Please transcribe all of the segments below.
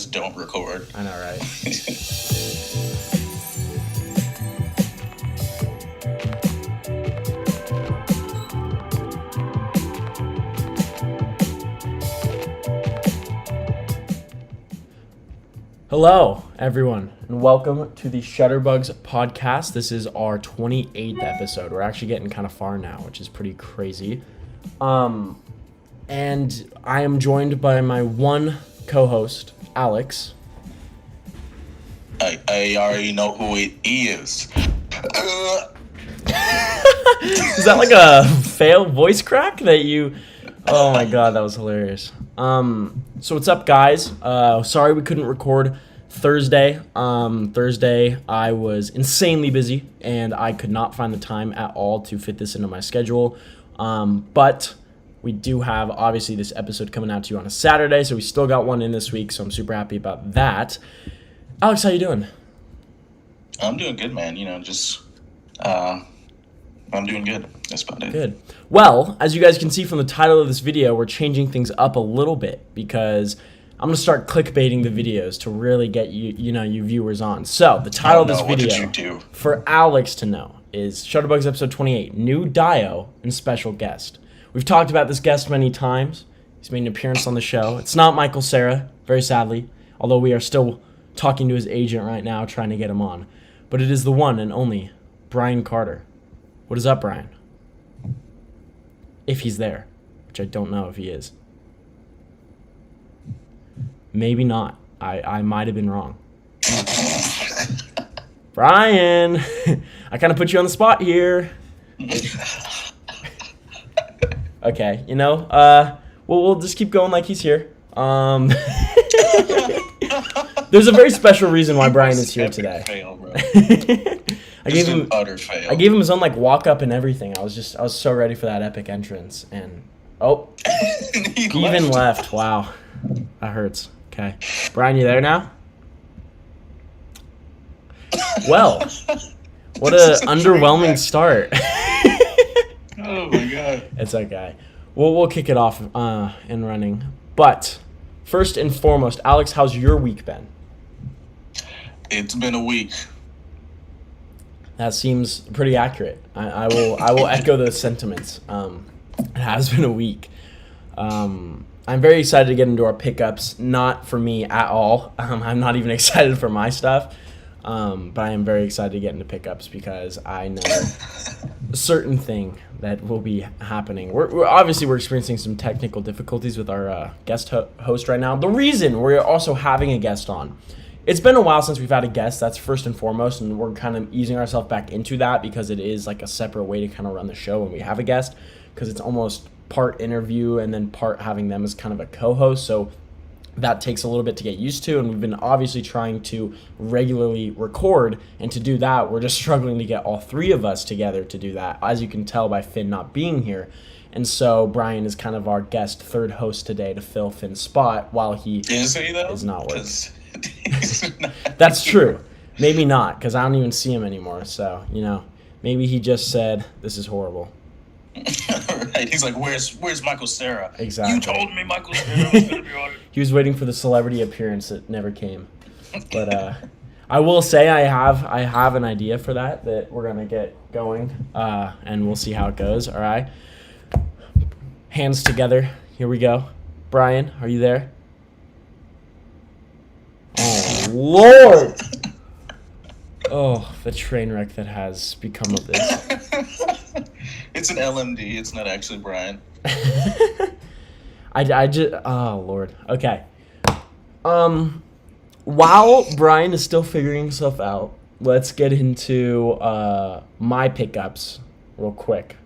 just don't record. I know, right? Hello, everyone, and welcome to the ShutterBugs podcast. This is our 28th episode. We're actually getting kind of far now, which is pretty crazy. And I am joined by my one co-host, Alex. I already know who it is. Is that like a failed voice crack that you... Oh my god, that was hilarious. So what's up, guys? Sorry we couldn't record Thursday. Thursday I was insanely busy and I could not find the time at all to fit this into my schedule. But we do have obviously this episode coming out to you on a Saturday, so we still got one in this week, so I'm super happy about that. Alex, how you doing? I'm doing good, man. I'm doing good. That's about it. Good. Well, as you guys can see from the title of this video, we're changing things up a little bit because I'm going to start clickbaiting the videos to really get you viewers on. So, the title of this video for Alex to know is ShutterBugs episode 28, new Dio and special guest. We've talked about this guest many times. He's made an appearance on the show. It's not Michael Cera, very sadly, although we are still talking to his agent right now trying to get him on. But it is the one and only Brian Carter. What is up, Brian? If he's there, which I don't know if he is. Maybe not. I might have been wrong. Brian! I kind of put you on the spot here. Okay, we'll just keep going like he's here. There's a very special reason why Brian is here today. Fail, bro. I gave him utter fail. I gave him his own walk up and everything. I was so ready for that epic entrance, and he even left. Wow, that hurts. Okay, Brian, you there now? Well, what a underwhelming start. Oh my god. It's okay. We'll kick it off and running. But first and foremost, Alex, how's your week been? It's been a week. That seems pretty accurate. I will echo those sentiments. It has been a week. I'm very excited to get into our pickups. Not for me at all. I'm not even excited for my stuff. But I am very excited to get into pickups because I know a certain thing that will be happening. We're obviously experiencing some technical difficulties with our guest host right now. The reason we're also having a guest on, it's been a while since we've had a guest, that's first and foremost, and we're kind of easing ourselves back into that because it is like a separate way to kind of run the show when we have a guest, because it's almost part interview and then part having them as kind of a co-host. So that takes a little bit to get used to, and we've been obviously trying to regularly record, and to do that, we're just struggling to get all three of us together to do that, as you can tell by Finn not being here. And so Brian is kind of our guest third host today to fill Finn's spot while he is not working. That's true. Maybe not, because I don't even see him anymore. So, maybe he just said, this is horrible. Right. He's like, where's Michael Cera? Exactly. You told me Michael Cera was going to be on it. He was waiting for the celebrity appearance that never came. But I will say I have an idea for that we're going to get going, and we'll see how it goes, all right? Hands together. Here we go. Brian, are you there? Oh, Lord! Oh, the train wreck that has become of this. It's an LMD. It's not actually Brian. I just... Oh, Lord. Okay. While Brian is still figuring himself out, let's get into my pickups real quick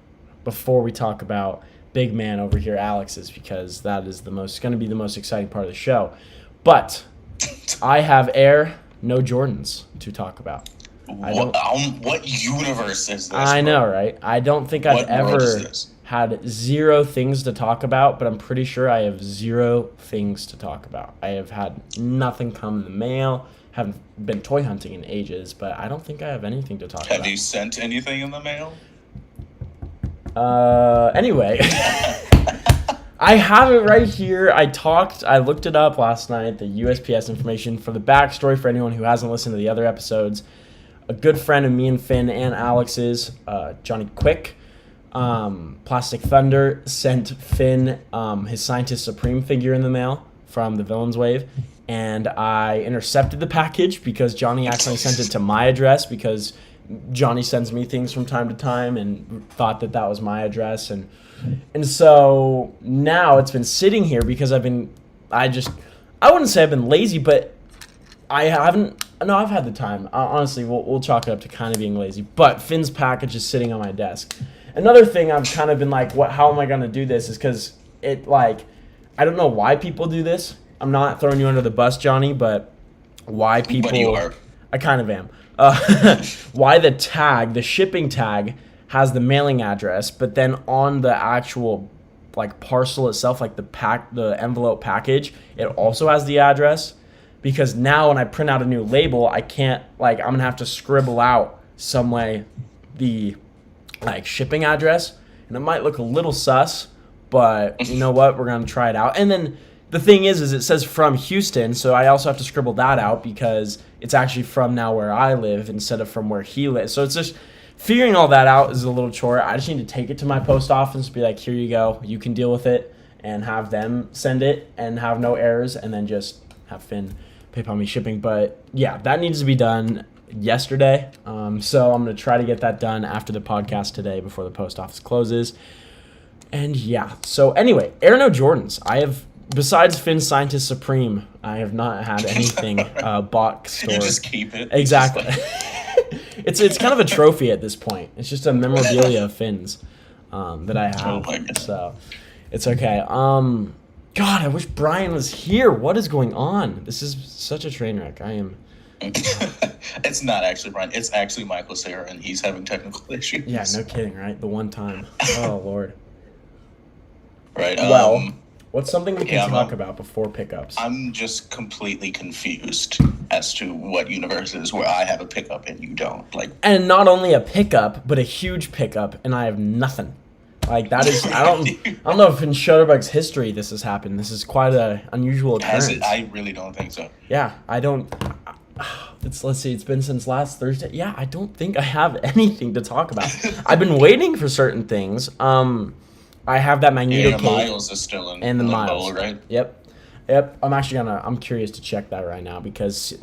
before we talk about big man over here, Alex's, because that is going to be the most exciting part of the show. But I have Air, no Jordans to talk about. What universe is this? I know, right? I don't think I've ever had zero things to talk about, but I'm pretty sure I have zero things to talk about. I have had nothing come in the mail, haven't been toy hunting in ages, but I don't think I have anything to talk about. Have you sent anything in the mail? Anyway, I have it right here. I looked it up last night, the USPS information. For the backstory, for anyone who hasn't listened to the other episodes, a good friend of me and Finn and Alex's, Johnny Quick, Plastic Thunder, sent Finn his Scientist Supreme figure in the mail from the Villains Wave. And I intercepted the package because Johnny accidentally sent it to my address because Johnny sends me things from time to time and thought that was my address. And so now it's been sitting here because I wouldn't say I've been lazy, but I've had the time. Honestly, we'll chalk it up to kind of being lazy. But Finn's package is sitting on my desk. Another thing I've kind of been like, how am I going to do this is because I don't know why people do this. I'm not throwing you under the bus, Johnny, but why people... But you are. I kind of am. Why the shipping tag has the mailing address, but then on the actual parcel itself, the envelope package, it also has the address. Because now when I print out a new label, I can't, I'm going to have to scribble out some way the shipping address. And it might look a little sus, but you know what? We're going to try it out. And then the thing is it says from Houston, so I also have to scribble that out because it's actually from now where I live instead of from where he lives. So it's just figuring all that out is a little chore. I just need to take it to my post office, be like, here you go, you can deal with it, and have them send it and have no errors, and then just have Finn PayPal me shipping. But yeah, that needs to be done yesterday. So I'm going to try to get that done after the podcast today before the post office closes. And yeah, so anyway, Air No Jordans. Besides Finn's Scientist Supreme, I have not had anything box store. You just keep it. Exactly. It's kind of a trophy at this point. It's just a memorabilia of Finn's that I have. Oh my God. So it's okay. God, I wish Brian was here. What is going on? This is such a train wreck. I am. It's not actually Brian. It's actually Michael Cera, and he's having technical issues. Yeah, no kidding, right? The one time. Oh, Lord. Right. Well, what's something we can talk about before pickups? I'm just completely confused as to what universe is where I have a pickup and you don't. And not only a pickup, but a huge pickup, and I have nothing. That is, I don't know if in ShutterBugs history this has happened. This is quite an unusual occurrence. Has it? I really don't think so. Yeah, I don't. Let's see, it's been since last Thursday. Yeah, I don't think I have anything to talk about. I've been waiting for certain things. I have that Magneto the cape. Miles is still in and the limbo, Miles, right? Yep. I'm curious to check that right now because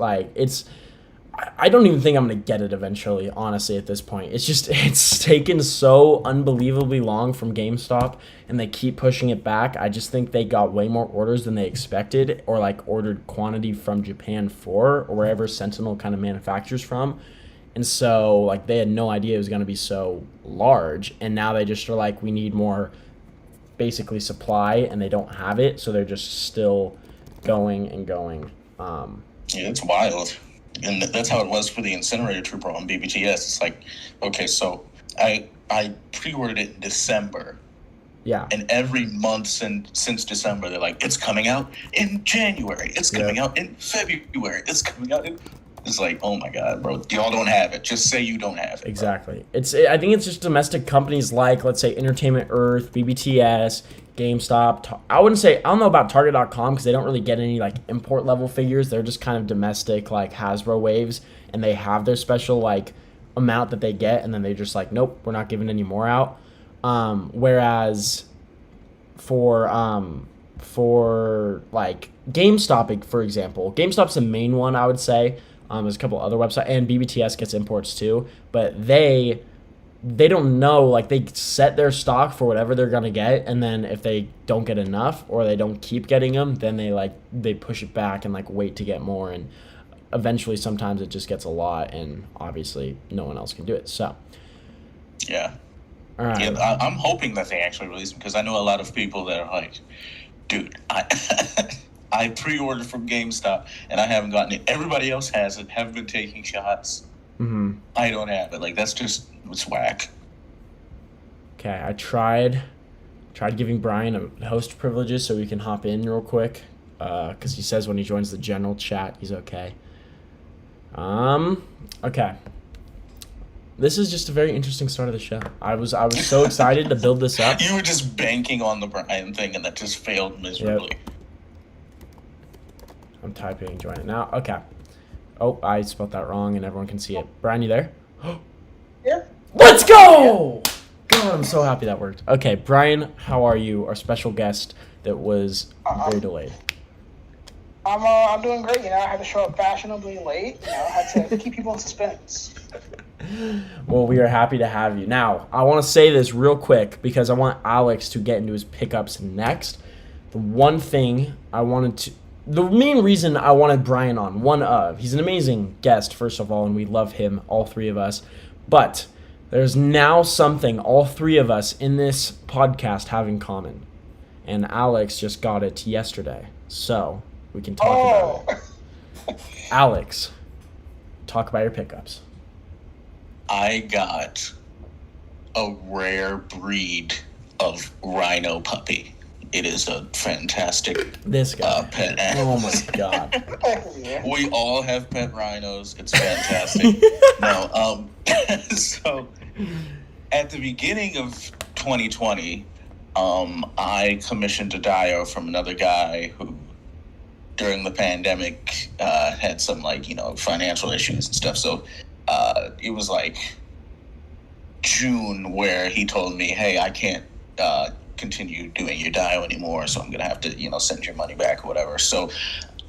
I don't even think I'm gonna get it eventually, honestly, at this point. It's taken so unbelievably long from GameStop and they keep pushing it back. I just think they got way more orders than they expected, or ordered quantity from Japan or wherever Sentinel kind of manufactures from. And so they had no idea it was gonna be so large, and now they just are we need more basically supply, and they don't have it, so they're just still going and going. Yeah, it's wild. And that's how it was for the Incinerator Trooper on BBTS. It's okay, so I pre-ordered it in December. Yeah. And every month since December, they're it's coming out in January. It's coming out in February. It's coming out in... It's oh my God, bro, y'all don't have it. Just say you don't have it. Exactly. Bro. I think it's just domestic companies let's say, Entertainment Earth, BBTS, GameStop. I don't know about Target.com because they don't really get any import level figures. They're just kind of domestic Hasbro waves, and they have their special amount that they get, and then they just nope, we're not giving any more out. Whereas for GameStop, for example, GameStop's the main one, I would say. There's a couple other websites, and BBTS gets imports too, but they don't know, they set their stock for whatever they're gonna get, and then if they don't get enough or they don't keep getting them, then they push it back and wait to get more, and eventually sometimes it just gets a lot, and obviously no one else can do it. So yeah. All right. Yeah, I'm hoping that they actually release them, because I know a lot of people that are dude, I pre-ordered from GameStop and I haven't gotten it. Everybody else has it, have been taking shots. Mm-hmm. I don't have it. It's whack. Okay, I tried giving Brian a host privileges so we can hop in real quick, because he says when he joins the general chat, he's okay. Okay. this is just a very interesting start of the show. I was so excited to build this up. You were just banking on the Brian thing, and that just failed miserably. Yep. I'm typing join it now. Okay. Oh, I spelled that wrong, and everyone can see it. Brian, you there? Yeah. Let's go! God, I'm so happy that worked. Okay, Brian, how are you? Our special guest that was very delayed. I'm doing great. I had to show up fashionably late. I had to keep people in suspense. Well, we are happy to have you. Now, I want to say this real quick because I want Alex to get into his pickups next. The main reason I wanted Brian on, he's an amazing guest, first of all, and we love him, all three of us. But there's now something all three of us in this podcast have in common. And Alex just got it yesterday. So we can talk about it. Alex, talk about your pickups. I got a rare breed of rhino puppy. It is a fantastic pet animal. Oh my god. We all have pet rhinos. It's fantastic. So at the beginning of 2020, I commissioned a dio from another guy who, during the pandemic, had some financial issues and stuff. So it was like June where he told me, "Hey, I can't continue doing your dio anymore, so I'm gonna have to send your money back or whatever." So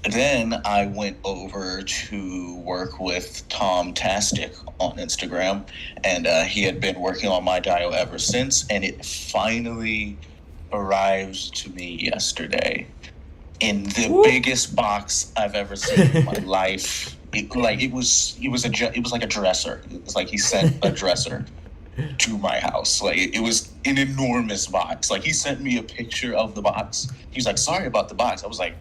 then I went over to work with Tom Tastic on Instagram, and he had been working on my dio ever since, and it finally arrived to me yesterday in the biggest box I've ever seen in my life. It was like a dresser. It was like he sent a dresser to my house. Like, it was an enormous box. Like, he sent me a picture of the box. He was like, "Sorry about the box." I was like,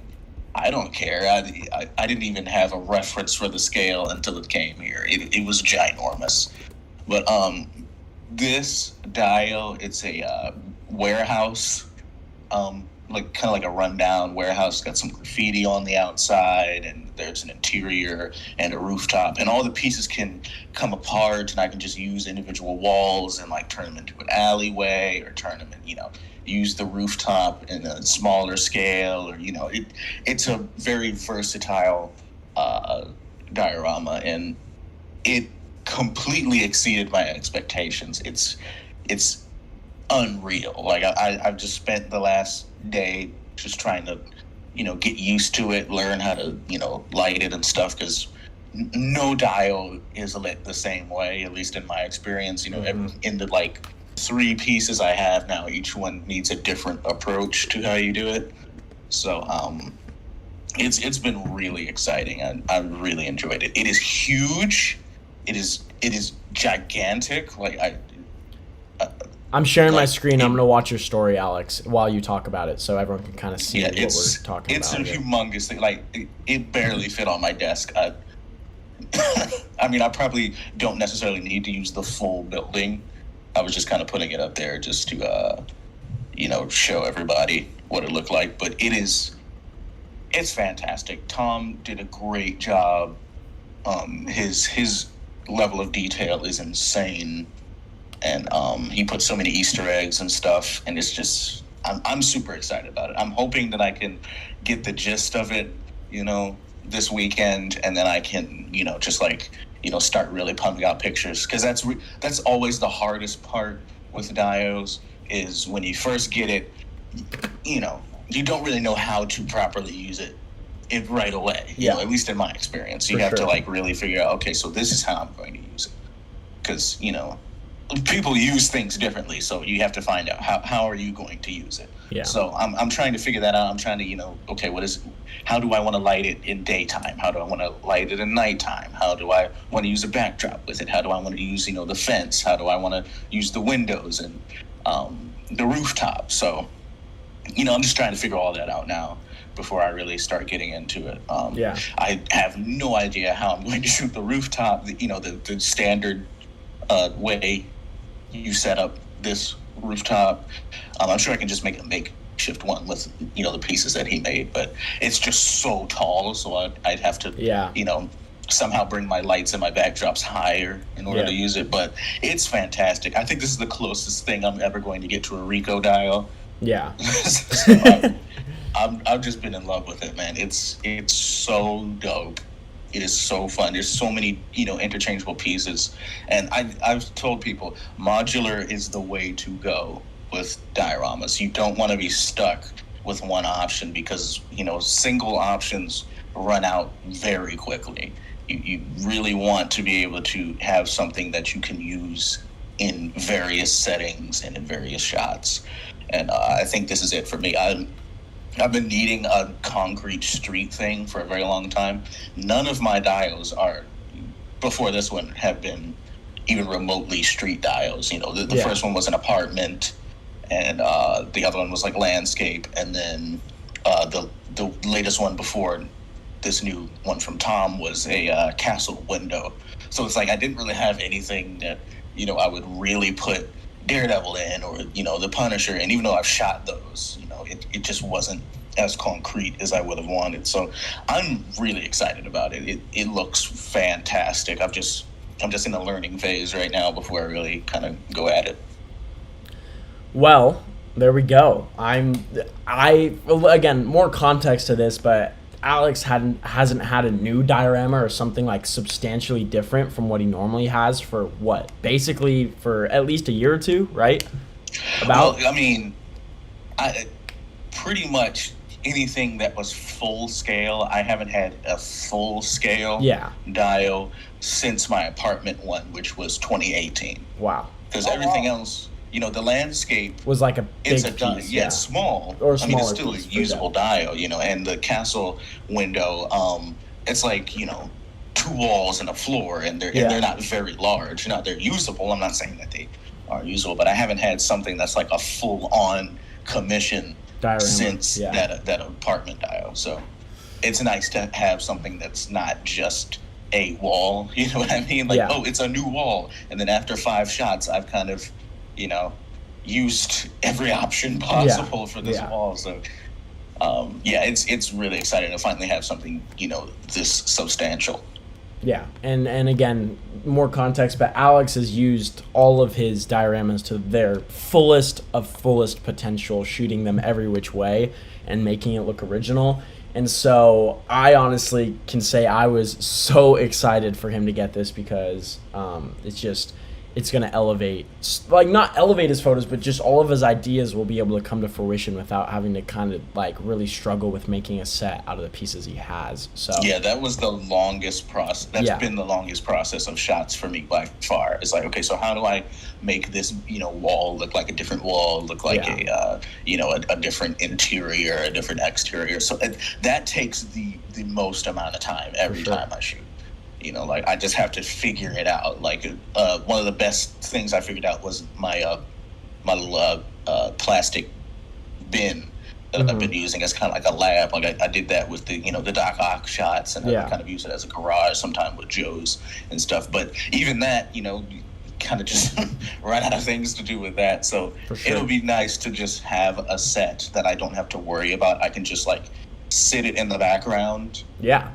"I don't care. I didn't even have a reference for the scale until it came here." It was ginormous. But this dio, it's a warehouse, kind of like a rundown warehouse. Got some graffiti on the outside, and there's an interior and a rooftop, and all the pieces can come apart, and I can just use individual walls and turn them into an alleyway, or turn them in, use the rooftop in a smaller scale, or it's a very versatile diorama, and it completely exceeded my expectations. It's unreal. Like, I've just spent the last day just trying to get used to it, learn how to light it and stuff, because no dio is lit the same way, at least in my experience. In the three pieces I have now, each one needs a different approach to how you do it. So it's been really exciting. I really enjoyed it. It is huge. It is gigantic. I'm sharing my screen. I'm going to watch your story, Alex, while you talk about it, so everyone can kind of see what we're talking about. It's a humongous thing. It barely fit on my desk. I mean, I probably don't necessarily need to use the full building. I was just kind of putting it up there just to, show everybody what it looked like. But it's fantastic. Tom did a great job. His level of detail is insane. And he put so many Easter eggs and stuff, and it's just, I'm super excited about it. I'm hoping that I can get the gist of it, this weekend, and then I can, start really pumping out pictures, because that's always the hardest part with dios, is when you first get it, you don't really know how to properly use it right away. At least in my experience, you have to really figure out, okay, so this is how I'm going to use it, because people use things differently, so you have to find out how are you going to use it. So I'm trying to figure that out. I'm trying to how do I want to light it in daytime? How do I want to light it in nighttime? How do I want to use a backdrop with it? How do I want to use the fence? How do I want to use the windows and the rooftop? So I'm just trying to figure all that out now before I really start getting into it. I have no idea how I'm going to shoot the rooftop, the standard way you set up this rooftop. I'm sure I can just make a makeshift one with the pieces that he made, but it's just so tall, so I'd have to somehow bring my lights and my backdrops higher in order to use it. But it's fantastic. I think this is the closest thing I'm ever going to get to a Ricoh dial. Yeah. So I've just been in love with it, man. It's so dope. It is so fun. There's so many, interchangeable pieces. And I've told people modular is the way to go with dioramas. You don't want to be stuck with one option because, single options run out very quickly. You really want to be able to have something that you can use in various settings and in various shots. And I think this is it for me. I've been needing a concrete street thing for a very long time. None of my dials before this one, have been even remotely street dials. The first one was an apartment, and the other one was like landscape, and then the latest one before this new one from Tom was a castle window. So it's like I didn't really have anything that I would really put Daredevil in, or the Punisher, and even though I've shot those, it just wasn't as concrete as I would have wanted. So I'm really excited about it. It looks fantastic. I'm just in the learning phase right now before I really kind of go at it. Well, there we go. Again, more context to this, but Alex hasn't had a new diorama or something like substantially different from what he normally has for basically for at least a year or two, right? Well, I mean, pretty much anything that was full scale. I haven't had a full scale dial since my apartment one, which was 2018. Wow. Because everything else, the landscape was like a big piece. It's small. Or I mean, it's still a usable dial, and the castle window, it's like, 2 walls and a floor, and they're not very large. They're usable. I'm not saying that they are usable, but I haven't had something that's like a full-on commission diorama since that apartment dial. So it's nice to have something that's not just a wall. You know what I mean? Like, it's a new wall, and then after 5 shots, I've kind of used every option possible for this wall. So it's really exciting to finally have something this substantial. Yeah, and again, more context, but Alex has used all of his dioramas to their fullest potential, shooting them every which way and making it look original. And so I honestly can say I was so excited for him to get this because it's going to elevate, like not elevate his photos, but just all of his ideas will be able to come to fruition without having to kind of like really struggle with making a set out of the pieces he has. So that was the longest process. That's been the longest process of shots for me by far. It's like, okay, so how do I make this, wall look like a different wall, look like a different interior, a different exterior. So that takes the most amount of time every time I shoot. Like I just have to figure it out. Like one of the best things I figured out was my little plastic bin that I've been using as kind of like a lab. Like I did that with the the Doc Ock shots, and I kind of use it as a garage sometime with Joe's and stuff. But even that, kind of just run out of things to do with that. So it'll be nice to just have a set that I don't have to worry about. I can just like sit it in the background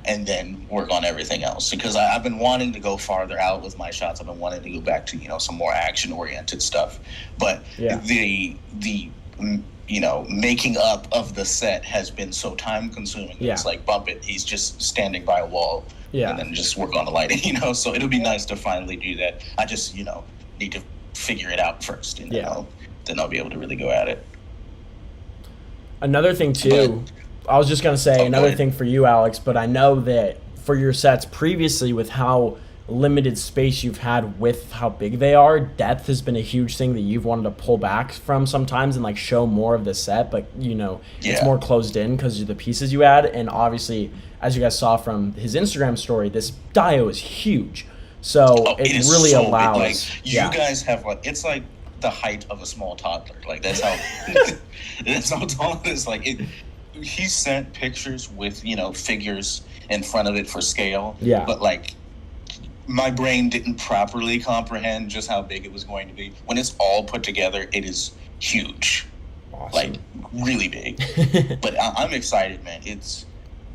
and then work on everything else, because I've been wanting to go farther out with my shots. I've been wanting to go back to some more action oriented stuff, but the making up of the set has been so time consuming. It's like bump it, he's just standing by a wall and then just work on the lighting, so it'll be nice to finally do that. I just need to figure it out first, and then I'll be able to really go at it. Another thing too, I was just going to say another thing for you, Alex, but I know that for your sets previously, with how limited space you've had with how big they are, depth has been a huge thing that you've wanted to pull back from sometimes and like show more of the set, but it's more closed in because of the pieces you add. And obviously, as you guys saw from his Instagram story, this dio is huge. So it really so allows... Like, you guys have it's like the height of a small toddler. Like that's how that's how tall it is. Like he sent pictures with figures in front of it for scale, but like my brain didn't properly comprehend just how big it was going to be. When it's all put together, it is huge. Awesome. Like really big. But I'm excited, man.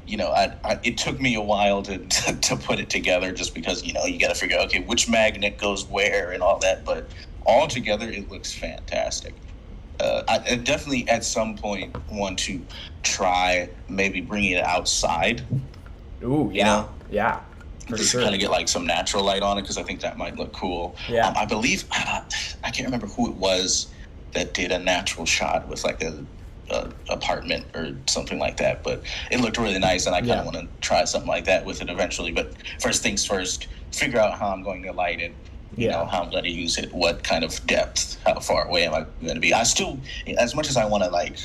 it took me a while to put it together, just because you got to figure out, okay, which magnet goes where and all that. But all together, it looks fantastic. I definitely at some point want to try maybe bringing it outside. Ooh, yeah, yeah. Just kind of get like some natural light on it, because I think that might look cool. Yeah. I believe I can't remember who it was that did a natural shot with like a apartment or something like that, but it looked really nice, and I kind of want to try something like that with it eventually. But first things first, figure out how I'm going to light it. How I'm going to use it, what kind of depth, how far away am I going to be. I still, as much as I want to like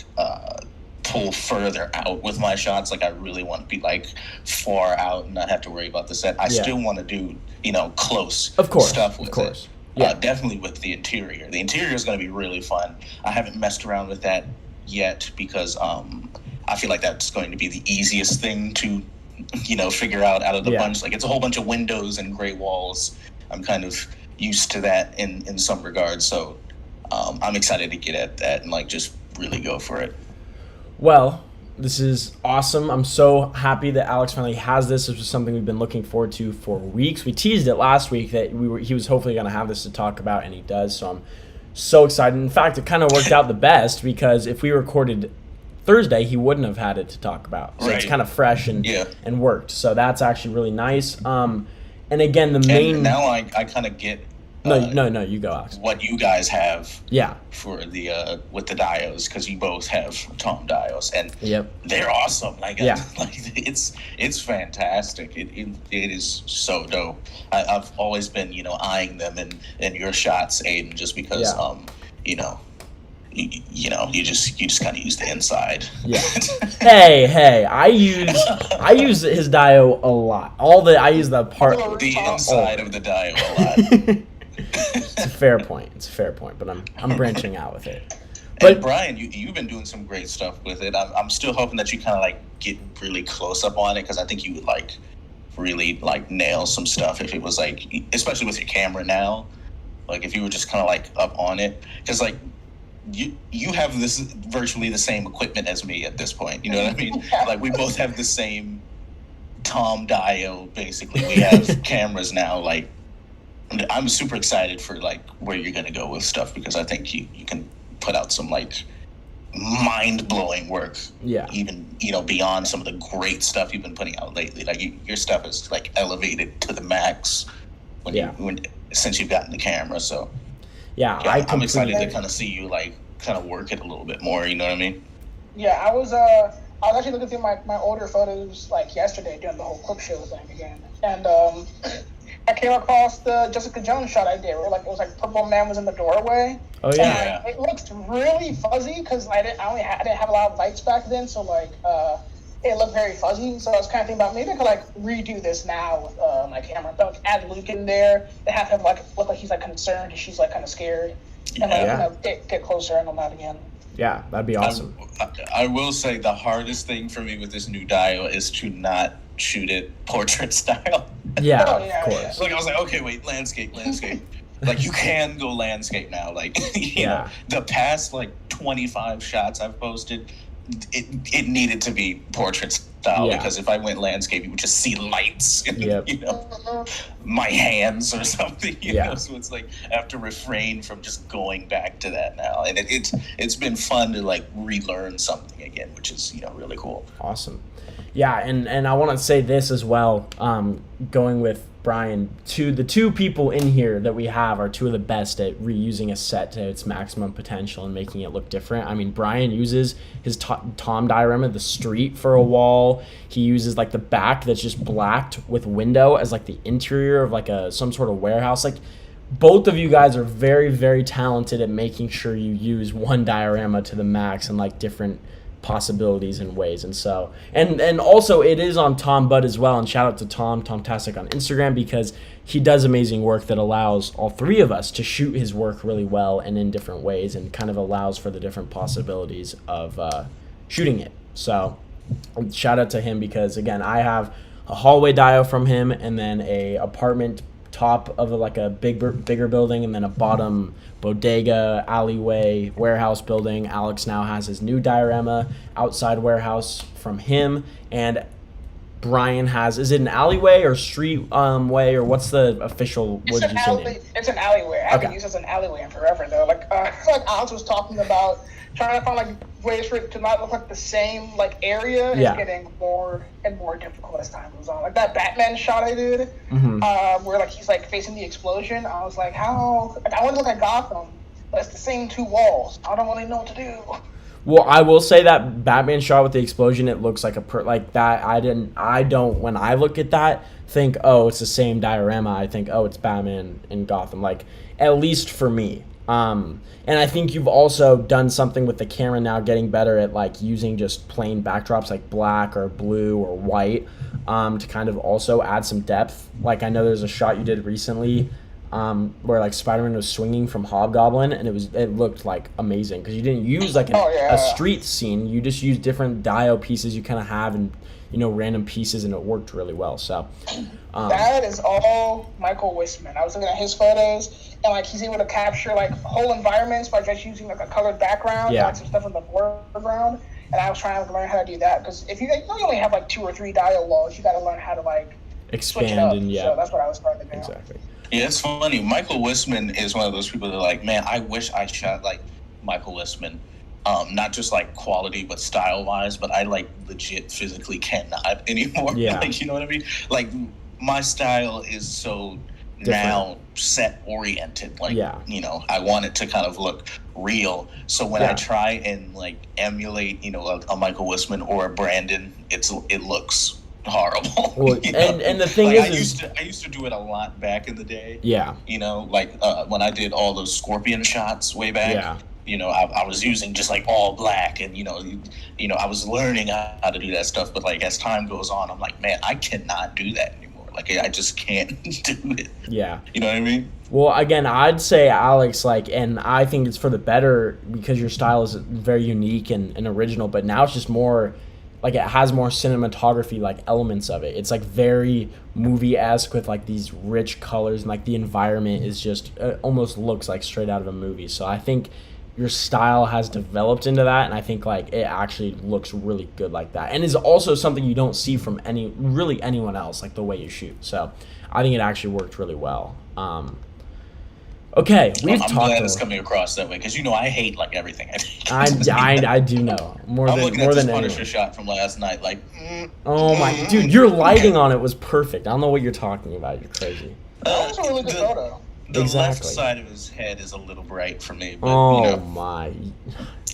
pull further out with my shots, like I really want to be like far out and not have to worry about the set. I still want to do close stuff with it. Definitely with the interior. The interior is going to be really fun. I haven't messed around with that yet, because I feel like that's going to be the easiest thing to figure out of the bunch. Like, it's a whole bunch of windows and gray walls. I'm kind of used to that in some regards, so I'm excited to get at that and like just really go for it. Well, this is awesome. I'm so happy that Alex finally has this. This was something we've been looking forward to for weeks. We teased it last week that he was hopefully going to have this to talk about, and he does. So I'm so excited. In fact, it kind of worked out the best, because if we recorded Thursday, he wouldn't have had it to talk about. So it's kind of fresh and worked. So that's actually really nice. And again, the main... And now I kind of get... No, you go, Alex. What you guys have for the with the dios, because you both have Tom dios, and they're awesome. Like, it's fantastic. It is so dope. I've always been eyeing them in your shots, Aiden, just because you just kind of use the inside. Yeah. hey, I use his dio a lot. I use the inside of the dio a lot. It's a fair point, but I'm branching out with it. But and Brian, you've been doing some great stuff with it. I'm still hoping that you kind of like get really close up on it, because I think you would like really like nail some stuff if it was like, especially with your camera now, like if you were just kind of like up on it, because like you have this virtually the same equipment as me at this point. You know what I mean? Like, we both have the same Tom dio. Basically, we have cameras now. Like, I'm super excited for like where you're gonna go with stuff, because I think you can put out some like mind-blowing work. Even beyond some of the great stuff you've been putting out lately. Like, your stuff is like elevated to the max since you've gotten the camera. So I'm excited to kind of see you like kind of work it a little bit more. You know what I mean? Yeah, I was actually looking through my older photos like yesterday, doing the whole clip show thing again, and I came across the Jessica Jones shot I did, where like it was like Purple Man was in the doorway. Oh yeah. And, it looked really fuzzy, because I didn't have a lot of lights back then, so like it looked very fuzzy. So I was kind of thinking about maybe I could like redo this now with my camera, but like add Luke in there. They have him like look like he's like concerned, and she's like kind of scared, and like get closer and all that again. Yeah, that'd be awesome. I will say the hardest thing for me with this new dio is to not shoot it portrait style. Yeah, of course. Like, I was like, okay, wait, landscape. Like, you can go landscape now. Like, you know, the past like 25 shots I've posted, it needed to be portrait style, because if I went landscape, you would just see lights and, my hands or something, you know? So it's like, I have to refrain from just going back to that now. And it's been fun to like relearn something again, which is, really cool. Awesome. Yeah, and I want to say this as well, going with Brian, the two people in here that we have are two of the best at reusing a set to its maximum potential and making it look different. I mean, Brian uses his Tom diorama, the street, for a wall. He uses like the back that's just blacked with window as like the interior of like some sort of warehouse. Like, both of you guys are very, very talented at making sure you use one diorama to the max and like different possibilities and ways. And so and also it is on Tom Bud as well, and shout out to Tomtastic on Instagram, because he does amazing work that allows all three of us to shoot his work really well and in different ways, and kind of allows for the different possibilities of shooting it. So shout out to him, because again, I have a hallway dio from him, and then a apartment top of like a bigger building, and then a bottom bodega, alleyway, warehouse building. Alex now has his new diorama outside warehouse from him, and Brian has. Is it an alleyway or street way, or what's the official? It's an alleyway. I haven't used it as an alleyway in forever though. Like Alex was talking about trying to find like ways for it to not look like the same like area. It's getting more and more difficult as time goes on. Like that Batman shot I did, where like he's like facing the explosion. I was like, how? Like, I want to look like Gotham, but it's the same two walls. I don't really know what to do. Well, I will say that Batman shot with the explosion, it looks like like that. I don't, when I look at that, think, oh, it's the same diorama. I think, oh, it's Batman in Gotham, like, at least for me. And I think you've also done something with the camera now, getting better at, like, using just plain backdrops like black or blue or white to kind of also add some depth. Like, I know there's a shot you did recently where like Spider-Man was swinging from Hobgoblin, and it looked like amazing because you didn't use like a street scene. You just used different dio pieces you kind of have, and random pieces, and it worked really well. So that is all Michael Wisman. I was looking at his photos, and like he's able to capture like whole environments by just using like a colored background, and, like some stuff in the foreground. And I was trying to learn how to do that because if you only have like 2 or 3 dio walls, you got to learn how to like expand switch it up. And so that's what I was trying to do. Exactly. Yeah, it's funny. Michael Wisman is one of those people that are like, man, I wish I shot like Michael Wisman. Not just like quality, but style-wise, but I like legit physically cannot anymore. Yeah. Like, you know what I mean? Like, my style is so different. Now set-oriented. Like, I want it to kind of look real. So when I try and like emulate, a Michael Wisman or a Brandon, it looks horrible. Well, and the thing like, is, I used to do it a lot back in the day. Yeah. Like when I did all those Scorpion shots way back. Yeah. I was using just like all black, and I was learning how to do that stuff. But like as time goes on, I'm like, man, I cannot do that anymore. Like I just can't do it. Yeah. You know what I mean? Well, again, I'd say, Alex, like, and I think it's for the better because your style is very unique and original. But now it's just more. Like, it has more cinematography, like, elements of it. It's, like, very movie-esque with, like, these rich colors. And, like, the environment is just almost looks like straight out of a movie. So I think your style has developed into that. And I think, like, it actually looks really good like that. And is also something you don't see from anyone else, like, the way you shoot. So I think it actually worked really well. Okay, I'm glad it's coming across that way because I hate like everything. I do know more I'm than looking more at this than Punisher anyone. shot from last night. Like, oh my dude, your lighting on it was perfect. I don't know what you're talking about. You're crazy. That was a really good photo. The left side of his head is a little bright for me. But, my!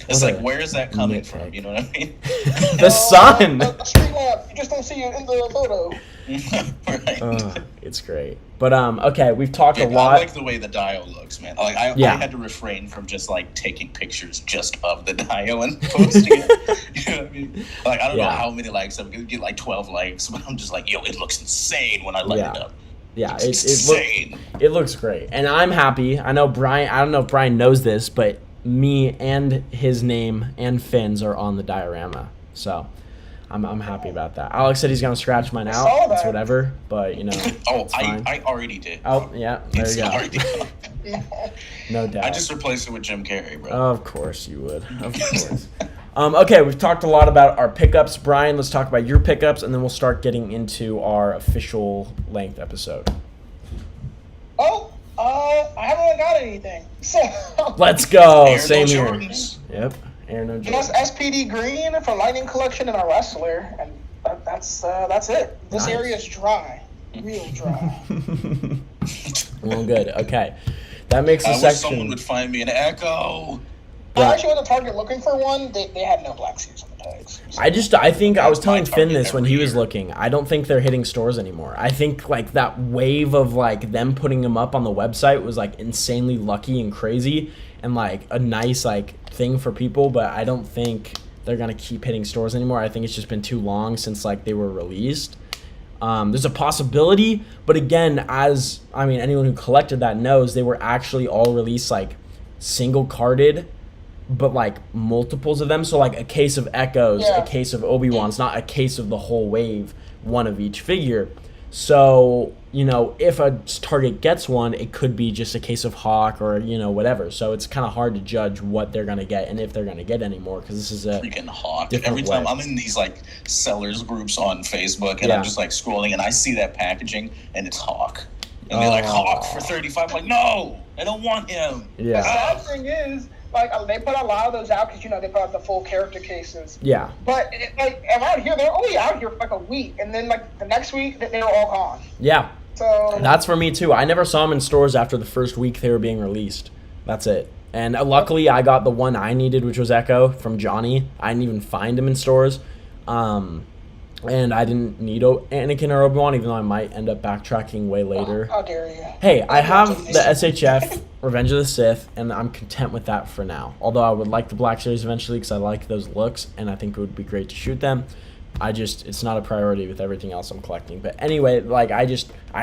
It's like, where is that coming from? You know what I mean? The sun. The street lamp. You just don't see it in the photo. Right. It's great. But okay, we've talked a lot. I like the way the dio looks, man. Like I had to refrain from just like taking pictures just of the dio and posting it. You know what I mean? Like I don't know how many likes I'm gonna get, like 12 likes, but I'm just like, yo, it looks insane when I light it up. Yeah, it looks great, and I'm happy. I know Brian. I don't know if Brian knows this, but me and his name and Finn's are on the diorama, so. I'm happy about that. Alex said he's gonna scratch mine out. It's whatever, but Oh, I already did. Oh yeah, there you go. Already done. No doubt. I just replaced it with Jim Carrey, bro. Of course you would. Of course. Okay, we've talked a lot about our pickups. Brian, let's talk about your pickups, and then we'll start getting into our official length episode. Oh, I haven't really got anything. So let's go. Air Same here. Jordans. Yep. Just SPD green for Lightning Collection and a Wrestler, and that's it. This area is dry, real dry. Well, good. Okay, that makes a section. Wish someone would find me an Echo. I actually went to Target looking for one. They had no black seats on the tags. So. I think I was telling Finn this when he was looking. I don't think they're hitting stores anymore. I think like that wave of like them putting them up on the website was like insanely lucky and crazy and like a nice like thing for people, but I don't think they're gonna keep hitting stores anymore. I think it's just been too long since like they were released. There's a possibility, but again, anyone who collected that knows they were actually all released like single carded, but like multiples of them. So like a case of Echoes, a case of Obi-Wans, not a case of the whole wave, one of each figure. So, if a target gets one, it could be just a case of Hawk or, whatever. So it's kind of hard to judge what they're going to get and if they're going to get any more, because this is a freaking Hawk. Every time I'm in these like sellers groups on Facebook and I'm just like scrolling and I see that packaging and it's Hawk. And they're like, Hawk for 35. I'm like, no, I don't want him. Yeah. The sad thing is, like, they put a lot of those out because, they put out the full character cases. Yeah. But, around here, they're only out here for, like, a week. And then, like, the next week, they're all gone. Yeah. So that's for me, too. I never saw them in stores after the first week they were being released. That's it. And luckily, I got the one I needed, which was Echo from Johnny. I didn't even find him in stores. And I didn't need Anakin or Obi-Wan, even though I might end up backtracking way later. How dare you? Hey, I have the SHF Revenge of the Sith, and I'm content with that for now. Although I would like the Black Series eventually because I like those looks, and I think it would be great to shoot them. It's not a priority with everything else I'm collecting. But anyway, like, I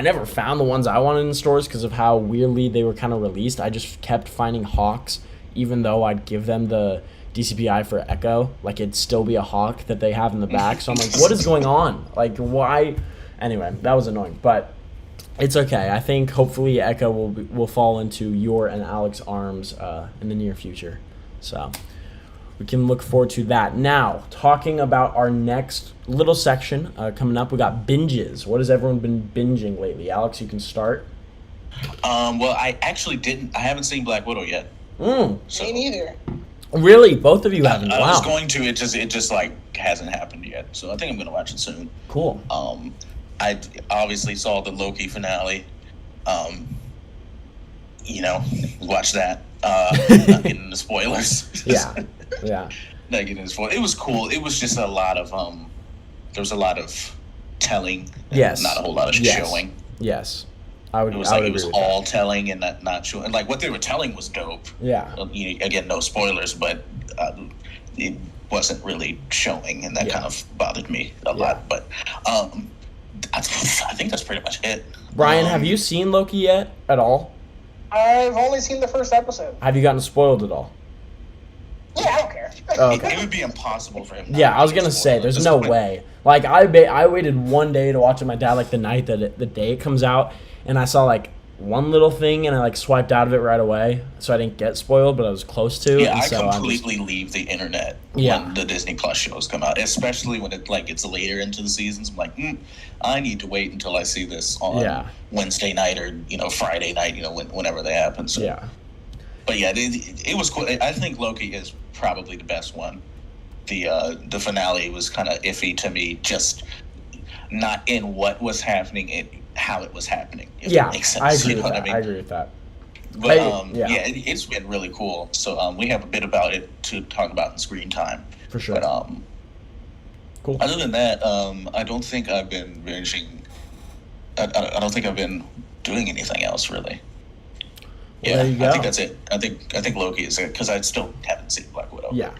never found the ones I wanted in stores because of how weirdly they were kind of released. I just kept finding Hawks, even though I'd give them the DCPI for Echo. Like, it'd still be a Hawk that they have in the back. So I'm like, what is going on? Like, why? Anyway, that was annoying. But it's okay. I think hopefully Echo will fall into your and Alex's arms in the near future. So we can look forward to that. Now, talking about our next little section coming up, we got binges. What has everyone been binging lately? Alex, you can start. Well, I actually didn't. I haven't seen Black Widow yet. Me neither. Really? Both of you haven't? I Wow. was going to. It just like hasn't happened yet. So I think I'm going to watch it soon. Cool. I obviously saw the Loki finale. Watch that. Not getting into spoilers. Yeah. Not getting into spoilers. It was cool. It was just a lot of there was a lot of telling. Yes. Not a whole lot of showing. Yes. I would. It was I like would it was agree with all telling and not showing. And like what they were telling was dope. Yeah. Again, no spoilers, but it wasn't really showing, and that kind of bothered me a lot. But I think that's pretty much it. Brian, have you seen Loki yet at all? I've only seen the first episode. Have you gotten spoiled at all? Yeah, I don't care. Oh, okay. It would be impossible for him. Yeah, I was gonna say, there's no way. Like, I waited one day to watch it with my dad, like the night the day it comes out, and I saw like one little thing, and I like swiped out of it right away, so I didn't get spoiled, but I was close to. Yeah, and I so completely leave the internet when the Disney Plus shows come out, especially when it's later into the seasons. I'm like, I need to wait until I see this on Wednesday night or Friday night, whenever they happen. So. Yeah. But yeah, it was cool. I think Loki is probably the best one. The finale was kind of iffy to me, just not in what was happening, in how it was happening. If that makes sense. I agree with that. I mean? I agree with that. But it's been really cool. So we have a bit about it to talk about in screen time. For sure. But cool. Other than that, I don't think I've been binging. I don't think I've been doing anything else really. Well, there you go. I think that's it. I think Loki is it because I still haven't seen Black Widow. Yeah.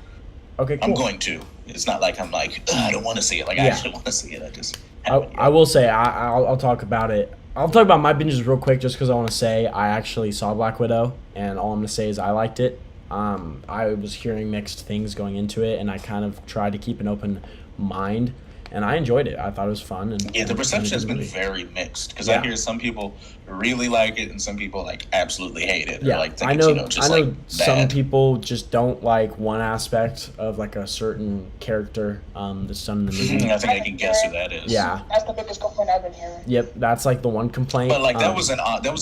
Okay. Cool. I'm going to. It's not like I'm like I don't want to see it. Like I actually want to see it. I just. I will say I'll talk about it. I'll talk about my binges real quick just because I want to say I actually saw Black Widow, and all I'm gonna say is I liked it. I was hearing mixed things going into it, and I kind of tried to keep an open mind, and I enjoyed it. I thought it was fun. And the perception has been very mixed because I hear some people really like it and some people like absolutely hate it. Yeah, like, I know. Just, I know like, some people just don't like one aspect of like a certain character that's done in the movie. I think I can guess who that is. Yeah, that's the biggest complaint I've been hearing. Yep, that's like the one complaint. But like that was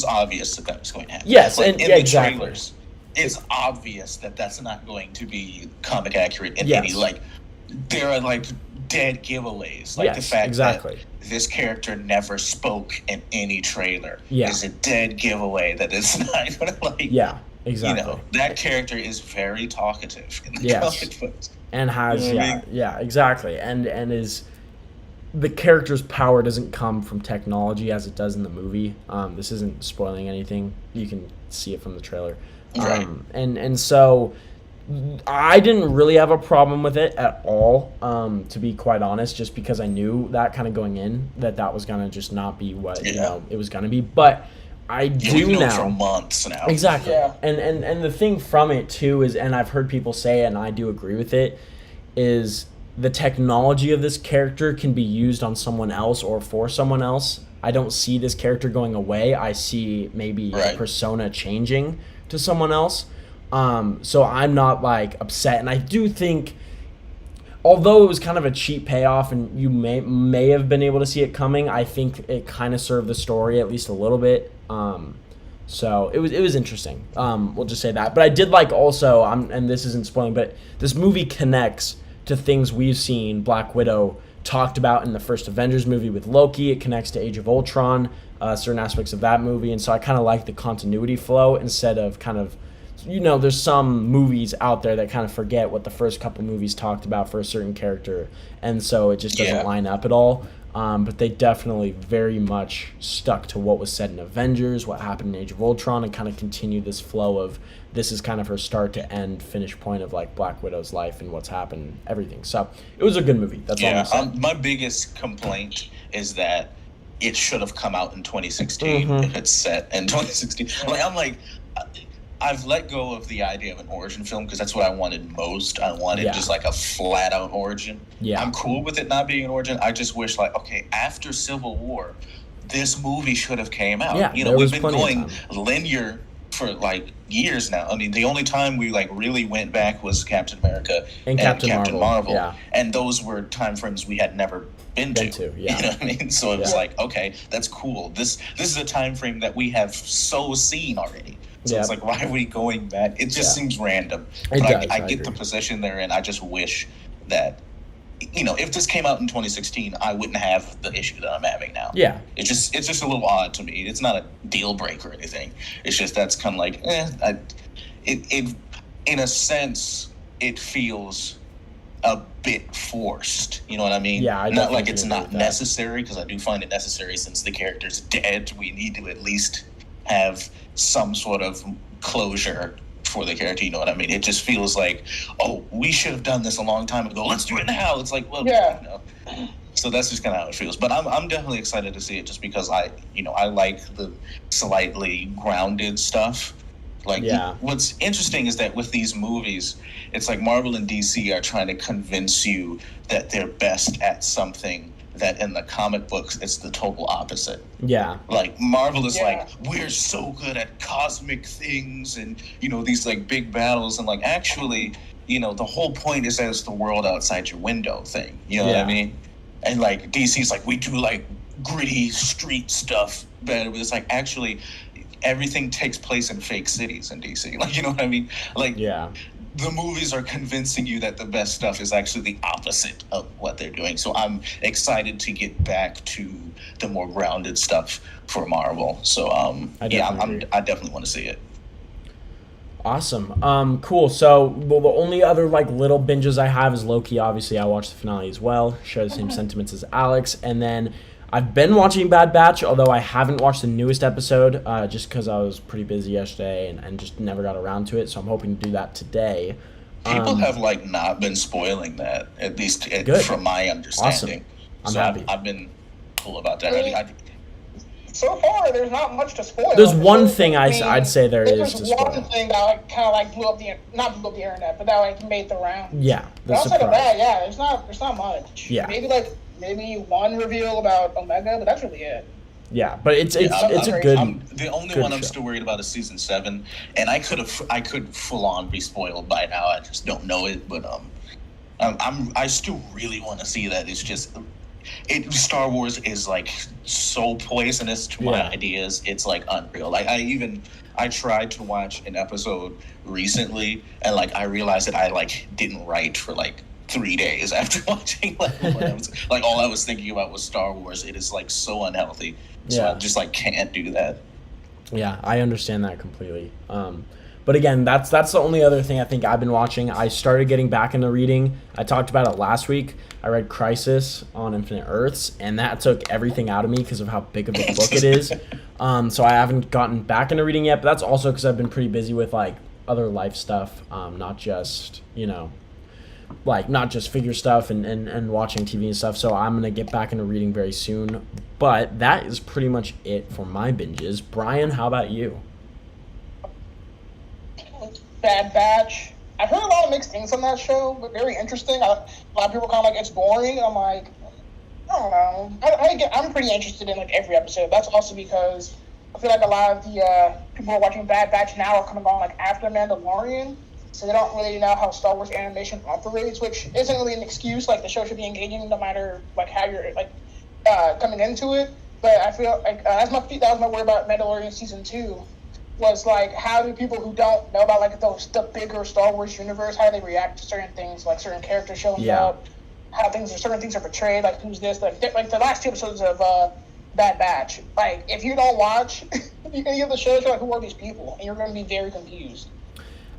obvious that was going to happen. Yes, like, and in the exactly. trailers, it's obvious that that's not going to be comic accurate in any like. There are like dead giveaways, like the fact that this character never spoke in any trailer is a dead giveaway that it's not gonna like. Yeah, exactly. That character is very talkative in the comic books, and has exactly, and is the character's power doesn't come from technology as it does in the movie. This isn't spoiling anything. You can see it from the trailer, right? And so. I didn't really have a problem with it at all, to be quite honest, just because I knew that kind of going in, that was going to just not be what it was going to be. But I do now. For months now. Exactly. Yeah. And the thing from it, too, is, and I've heard people say it, and I do agree with it, is the technology of this character can be used on someone else or for someone else I don't see this character going away. I see maybe the persona changing to someone else. So I'm not like upset, and I do think, although it was kind of a cheap payoff and you may have been able to see it coming, I think it kind of served the story at least a little bit. So it was interesting. We'll just say that. But I did like also, and this isn't spoiling, but this movie connects to things we've seen Black Widow talked about in the first Avengers movie with Loki. It connects to Age of Ultron, certain aspects of that movie, and so I kind of like the continuity flow instead of kind of, there's some movies out there that kind of forget what the first couple movies talked about for a certain character, and so it just doesn't line up at all. But they definitely very much stuck to what was said in Avengers, what happened in Age of Ultron, and kind of continued this flow of this is kind of her start to end, finish point of like Black Widow's life and what's happened, everything. So it was a good movie. That's all I'm saying. My biggest complaint is that it should have come out in 2016 if it's set in 2016. I've let go of the idea of an origin film because that's what I wanted most. I wanted just like a flat out origin. Yeah. I'm cool with it not being an origin. I just wish after Civil War, this movie should have came out. Yeah, we've been going linear for like years now. I mean, the only time we like really went back was Captain America and Captain Marvel. Yeah. And those were time frames we had never been to. Yeah. You know what I mean? So it was like, okay, that's cool. This is a time frame that we have so seen already. So it's like, why are we going back? It just seems random. But I get the position they're in. I just wish that, if this came out in 2016, I wouldn't have the issue that I'm having now. Yeah. It's just a little odd to me. It's not a deal breaker or anything. It's just that's kind of like, it in a sense, it feels a bit forced. You know what I mean? Yeah. Not like it's not necessary, because I do find it necessary since the character's dead. We need to at least have some sort of closure for the character, you know what I mean? It just feels like, oh, we should have done this a long time ago. Let's do it now. It's like, well, So that's just kind of how it feels. But I'm definitely excited to see it just because I like the slightly grounded stuff. What's interesting is that with these movies, it's like Marvel and DC are trying to convince you that they're best at something that in the comic books it's the total opposite. Yeah. Like Marvel is like, we're so good at cosmic things and these like big battles, and like actually, the whole point is that it's the world outside your window thing. You know what I mean? And like DC's like, we do like gritty street stuff better, but it's like actually everything takes place in fake cities in DC. Like, you know what I mean? Like the movies are convincing you that the best stuff is actually the opposite of what they're doing. So I'm excited to get back to the more grounded stuff for Marvel. So I definitely want to see it. Awesome. Cool. So the only other like little binges I have is Loki. Obviously, I watched the finale as well. Share the same sentiments as Alex. And then I've been watching Bad Batch, although I haven't watched the newest episode just because I was pretty busy yesterday and just never got around to it. So I'm hoping to do that today. People have like not been spoiling that, at least from my understanding. Awesome. I'm happy. I've been cool about that. So far, there's not much to spoil. There's one thing I'd say there is to spoil. There's one thing that kind of like not blew up the internet, but that like made the round. Yeah, the outside surprise. of that, there's not much. Yeah, maybe one reveal about Omega, but that's really it. Yeah, but it's a good. The only one I'm still worried about is season 7, and I could full on be spoiled by now. I just don't know it, but I still really want to see that. It's just. Star Wars is like so poisonous to my ideas. It's like unreal. Like I tried to watch an episode recently, and like I realized that I like didn't write for like 3 days after watching. Like all I was thinking about was Star Wars. It is like so unhealthy. So I just like can't do that. Yeah, I understand that completely. But again, that's the only other thing I think I've been watching. I started getting back into reading. I talked about it last week. I read Crisis on Infinite Earths, and that took everything out of me because of how big of a book it is. So I haven't gotten back into reading yet, but that's also because I've been pretty busy with like other life stuff, not just not just figure stuff and watching TV and stuff. So I'm gonna get back into reading very soon. But that is pretty much it for my binges. Brian, how about you? Bad Batch. I've heard a lot of mixed things on that show, but very interesting. A lot of people kind of like it's boring. I'm like, don't know. I'm pretty interested in like every episode. That's also because I feel like a lot of the people who are watching Bad Batch now are coming on like after Mandalorian, so they don't really know how Star Wars animation operates, which isn't really an excuse. Like the show should be engaging no matter like how you're like coming into it. But I feel like that was my worry about Mandalorian season 2. Was like, how do people who don't know about like the bigger Star Wars universe, how do they react to certain things, like certain characters showing up, how certain things are portrayed, like who's this, like the last 2 episodes of Bad Batch. Like, if you don't watch any of the shows, you're like, who are these people? And you're going to be very confused.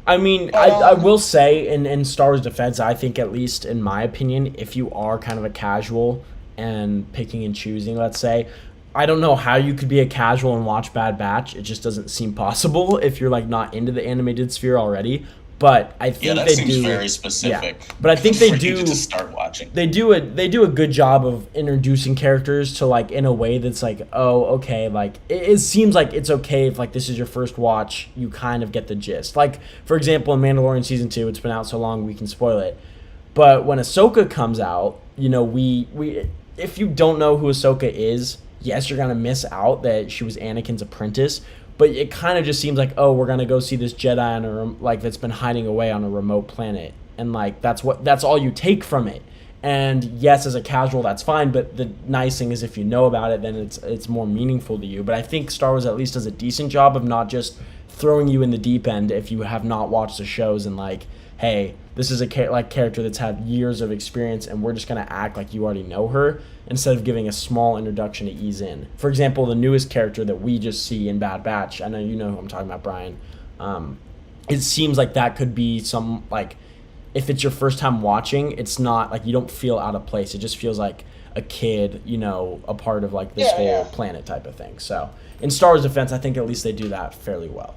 I mean, I will say, in Star Wars defense, I think, at least in my opinion, if you are kind of a casual and picking and choosing, let's say, I don't know how you could be a casual and watch Bad Batch. It just doesn't seem possible if you're like not into the animated sphere already. But I think that they seems do very specific. Yeah, but I think they for do you to just start watching. They do a good job of introducing characters to like in a way that's like, oh, okay, like it seems like it's okay if like this is your first watch, you kind of get the gist. Like for example, in Mandalorian season 2, it's been out so long we can spoil it. But when Ahsoka comes out, you know, we if you don't know who Ahsoka is, yes, you're gonna miss out that she was Anakin's apprentice, but it kind of just seems like, oh, we're gonna go see this Jedi on like that's been hiding away on a remote planet, and like that's all you take from it. And yes, as a casual, that's fine, but the nice thing is if you know about it, then it's more meaningful to you. But I think Star Wars at least does a decent job of not just throwing you in the deep end if you have not watched the shows and like, hey, this is a character that's had years of experience and we're just going to act like you already know her instead of giving a small introduction to ease in. For example, the newest character that we just see in Bad Batch, I know you know who I'm talking about, Brian. It seems like that could be some, like, if it's your first time watching, it's not, like, you don't feel out of place. It just feels like a kid, you know, a part of, like, this whole planet type of thing. So, in Star Wars defense, I think at least they do that fairly well.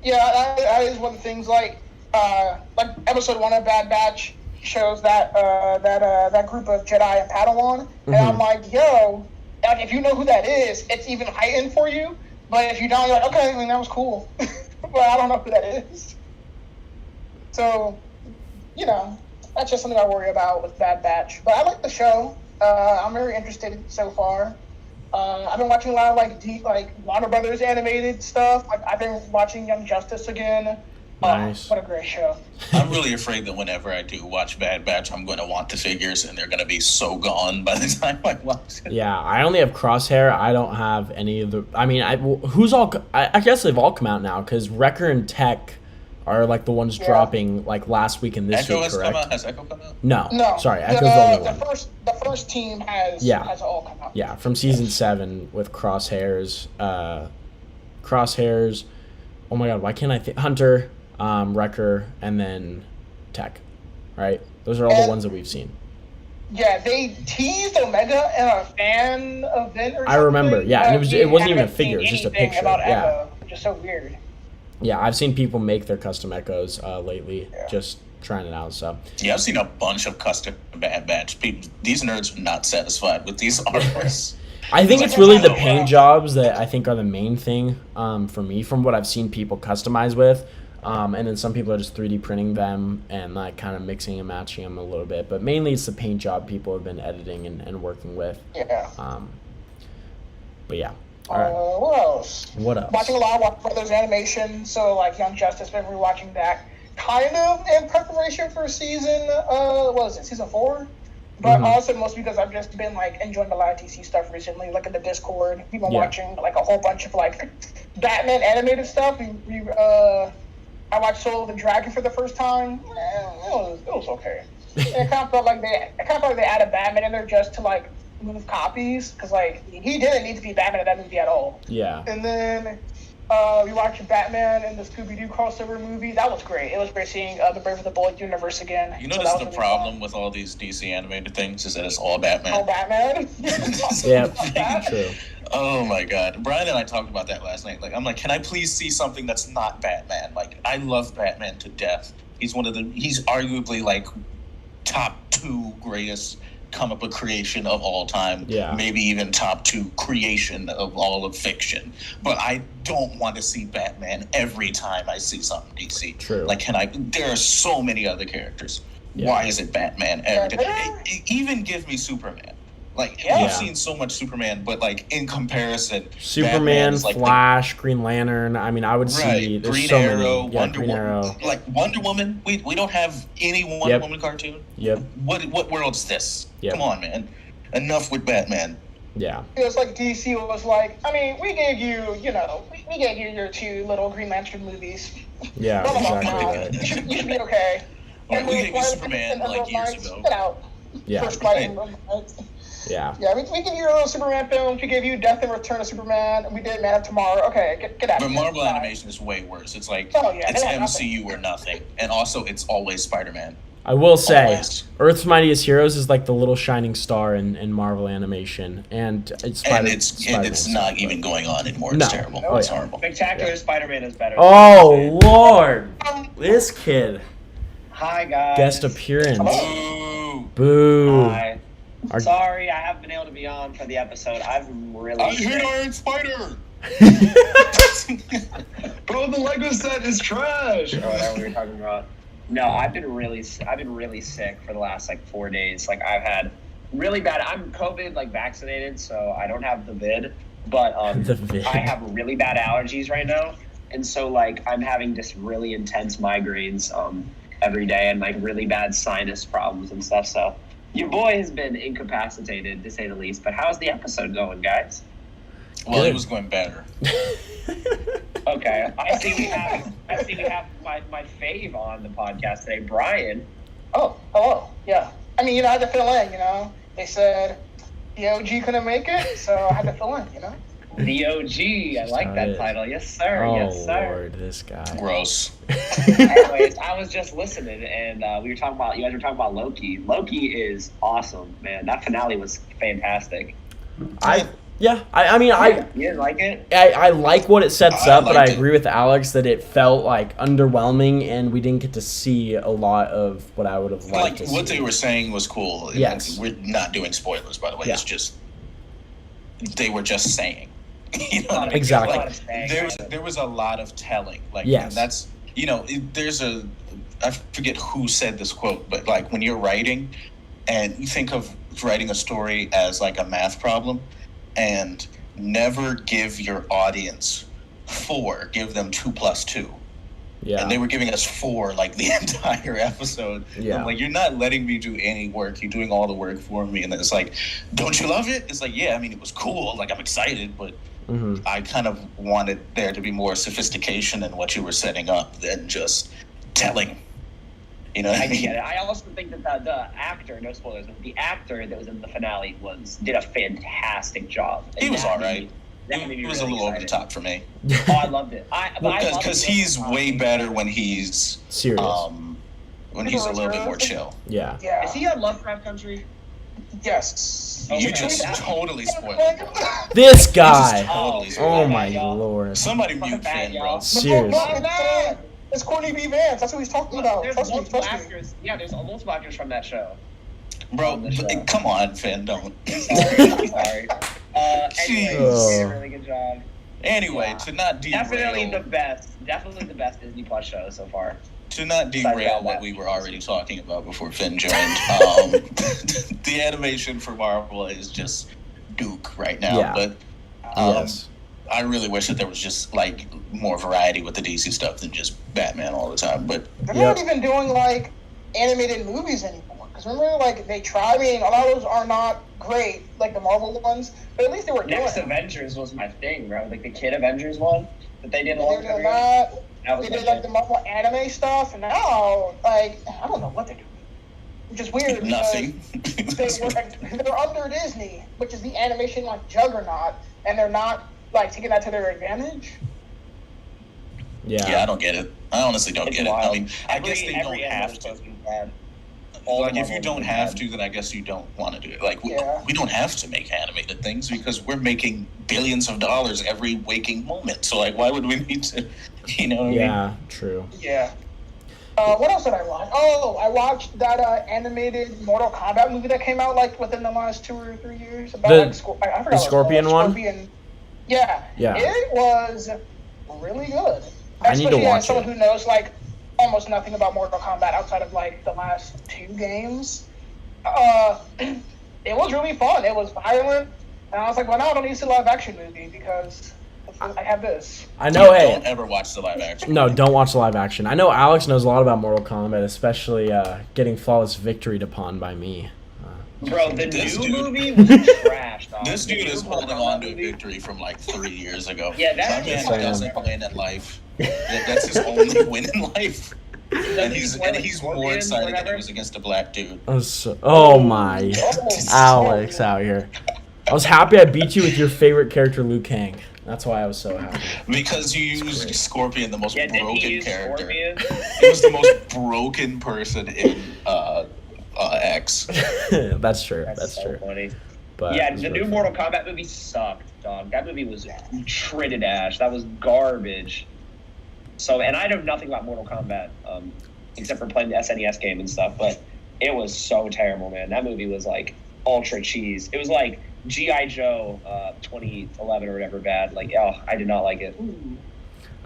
Yeah, that is one of the things, like episode 1 of Bad Batch shows that group of Jedi and Padawan, and I'm like, yo, like if you know who that is, it's even heightened for you. But if you don't, you're like, okay, I mean that was cool, but I don't know who that is. So, you know, that's just something I worry about with Bad Batch. But I like the show. I'm very interested so far. I've been watching a lot of like Warner Brothers animated stuff. Like I've been watching Young Justice again. Nice. What a great show. I'm really afraid that whenever I do watch Bad Batch, I'm going to want the figures, and they're going to be so gone by the time I watch it. Yeah, I only have Crosshair. I don't have any of the... I mean, I guess they've all come out now, because Wrecker and Tech are, like, the ones dropping, like, last week and this week, correct? Has Echo come out? No. Sorry, Echo's the only one. The first team has all come out. Yeah, from Season 7 with Crosshairs. Oh, my God, why can't I think... Hunter... Wrecker, and then Tech, right? Those are all the ones that we've seen. Yeah, they teased Omega in a fan event or something. I remember, yeah, and it wasn't even a figure, it was just a picture. About yeah. Echo, which is so weird. Yeah, I've seen people make their custom Echoes lately, just trying it out, so. Yeah, I've seen a bunch of custom Bad Batch. These nerds are not satisfied with these artworks. I think it's really the paint jobs that I think are the main thing for me, from what I've seen people customize with. And then some people are just 3D printing them and like kind of mixing and matching them a little bit. But mainly it's the paint job people have been editing and working with. Yeah. But yeah. All right. What else? Watching a lot of Warner Brothers animation. So like Young Justice, been rewatching that kind of in preparation for season, season 4? But also mostly because I've just been like enjoying a lot of DC stuff recently, like in the Discord. We've been watching like a whole bunch of like Batman animated stuff. I watched Soul of the Dragon for the first time. It was okay. It kind of felt like they added Batman in there just to like move copies, because like he didn't need to be Batman in that movie at all. Yeah. And then we watched Batman in the Scooby-Doo crossover movie. That was great. It was great seeing the Brave of the Bold universe again. You know, that's the problem with all these DC animated things, is that it's all Batman. All Batman? Yeah, true. Oh my God. Brian and I talked about that last night. Like, I'm like, can I please see something that's not Batman? Like, I love Batman to death. He's arguably like top 2 greatest comic book creation of all time. Yeah. Maybe even top 2 creation of all of fiction. But I don't want to see Batman every time I see something DC. True. Like, there are so many other characters. Yeah. Why is it Batman every time? Even give me Superman. Like Yeah. we've seen so much Superman, but like in comparison, Superman, Batman's like Flash, Green Lantern. I mean, I would see there's Green so Arrow, many. Yeah, Green Arrow. Like Wonder Woman. We don't have any Wonder Woman cartoon. Yep. What world is this? Yep. Come on, man. Enough with Batman. Yeah. It was like DC was like, I mean, we gave you, we gave you your 2 little Green Lantern movies. Yeah, Blah, blah, blah, exactly blah. right. You should be okay. Well, we then gave you Superman like years ago. Get out. Yeah. First Light and Nights. Yeah. Yeah, we gave you your little Superman films. We gave you Death and Return of Superman. We did Man of Tomorrow. Okay, get out. But of here. Marvel animation is way worse. It's like Oh, yeah, it's they have MCU or nothing, and also it's always Spider-Man. I will say, Always. Earth's Mightiest Heroes is like the little shining star in Marvel animation, and it's It's not even going on anymore. It's No. terrible. Oh, It's yeah. horrible. Spectacular Spider-Man is better. Oh Lord, this kid Hi guys. guest appearance. Ooh. Boo. Hi. Our- Sorry, I haven't been able to be on for the episode. I've really. I hate Iron Spider. Bro, the Lego set is trash. Or whatever we were talking about. No, I've been really sick for the last like 4 days. Like I've had really bad. I'm COVID vaccinated, so I don't have the vid, but The vid. I have really bad allergies right now, and so like I'm having just really intense migraines every day and like really bad sinus problems and stuff. So your boy has been incapacitated to say the least. But how's the episode going, guys? Well, Good. it was going better. Okay, I see we have my fave on the podcast today, Brian. Oh, hello. Yeah. I mean, I had to fill in, They said the OG couldn't make it, so I had to fill in, The OG, I like that Started. title. Yes, sir. Oh Yes, sir. Lord, this guy. Gross. Anyways, I was just listening, and you guys were talking about Loki. Loki is awesome, man. That finale was fantastic. I You didn't like it? I like what it sets I up, but I liked it. agree with Alex that it felt like underwhelming, and we didn't get to see a lot of what I would have liked to see. What they were saying was cool. Yes. We're not doing spoilers, by the way. Yeah. It's just they were just saying. You know what I mean? Exactly. There was a lot of telling. Yes. And that's there's I forget who said this quote, but like when you're writing and you think of writing a story as like a math problem, and never give your audience 4, give them 2 + 2. Yeah. And they were giving us 4 like the entire episode. Yeah. I'm like, you're not letting me do any work. You're doing all the work for me. And then it's like, don't you love it? It's like, yeah, I mean, it was cool. Like, I'm excited, but Mhm. I kind of wanted there to be more sophistication in what you were setting up than just telling. You know what I I mean? get it. I also think that the actor, no spoilers, but the actor that was in the finale did a fantastic job. He was That all made right. me- that made me It was a really little over the excited. top for me. Oh, I loved it. Because he's way better when he's Serious. when he's a little bit more chill. Yeah. Yeah. Is he on Lovecraft Country? Yes. Oh, You okay. just That- totally spoiled it, bro. This guy. Totally Oh spoiled my bad, y'all. Lord. Somebody Fucking mute bad, Finn, bro. y'all. Seriously. It's Courtney B. Vance. That's what he's talking about. There's Trust me. multiple Trust me. actors. Yeah, there's multiple actors from that show. Bro, On the show. come on, Finn, don't. Sorry. Anyway, Jeez. he did a really good job. Anyway, Yeah. to not Definitely the derail, best. Definitely the best Disney Plus show so far. to not Besides derail that, what that- we were already talking about before Finn joined, the animation for Marvel is just Duke right now. Yeah. But Yes. I really wish that there was just like more variety with the DC stuff than just Batman all the time. But They're Yep. not even doing animated movies anymore. Because remember, they try. I mean, a lot of those are not great, like the Marvel ones. But at least they were doing Next it. Avengers was my thing, bro. Like the Kid Avengers one that they did a They long were time doing ago. that. That was They my did shit. the Marvel anime stuff, and now, I don't know what they're doing. Which is weird. because nothing. They're under Disney, which is the animation juggernaut, and they're not taking that to their advantage. Yeah. Yeah, I don't get it. I honestly don't It's get it. wild. I mean, I guess they don't every have anime's to. supposed be bad. All Like, the if you Marvel don't ones have bad. to, then I guess you don't want to do it. Like, Yeah. we don't have to make animated things because we're making billions of dollars every waking moment. So, like, why would we need to, you know what I mean? Yeah. True. Yeah. What else did I watch? Oh, I watched that animated Mortal Kombat movie that came out within the last 2 or 3 years. About The- I forgot the what it's Scorpion called. one? Scorpion. Yeah. Yeah. It was really good. I need to Especially watch as someone it. who knows almost nothing about Mortal Kombat outside of the last 2 games. it was really fun. It was violent, and I was like, well, now I don't need to see a live action movie because I have this. I know. Hey, Don't ever watch the live action. no, don't watch the live action. I know Alex knows a lot about Mortal Kombat, especially getting flawless victoried upon by me. Bro, the This new dude- movie was trash, dog. This The dude new is Mortal holding on Kombat to a movie- victory from like 3 years ago. Yeah, that's that Yes, man I am. doesn't win at life. That's his only win in life. And he's more excited that he was against a black dude. Oh my, Oh, Alex out here. I was happy I beat you with your favorite character, Liu Kang. That's why I was so happy. Because you used Scorpion, the most Yeah, did he broken use character. Scorpion? He was the most broken person in X. That's true. That's so true. funny. But Yeah, it was the really new fun. Mortal Kombat movie sucked, dog. That movie was treated ash. That was garbage. So, and I know nothing about Mortal Kombat, except for playing the SNES game and stuff, but it was so terrible, man. That movie was like ultra cheese. It was like G.I. Joe 2011 or whatever bad. Like, oh, I did not like it. And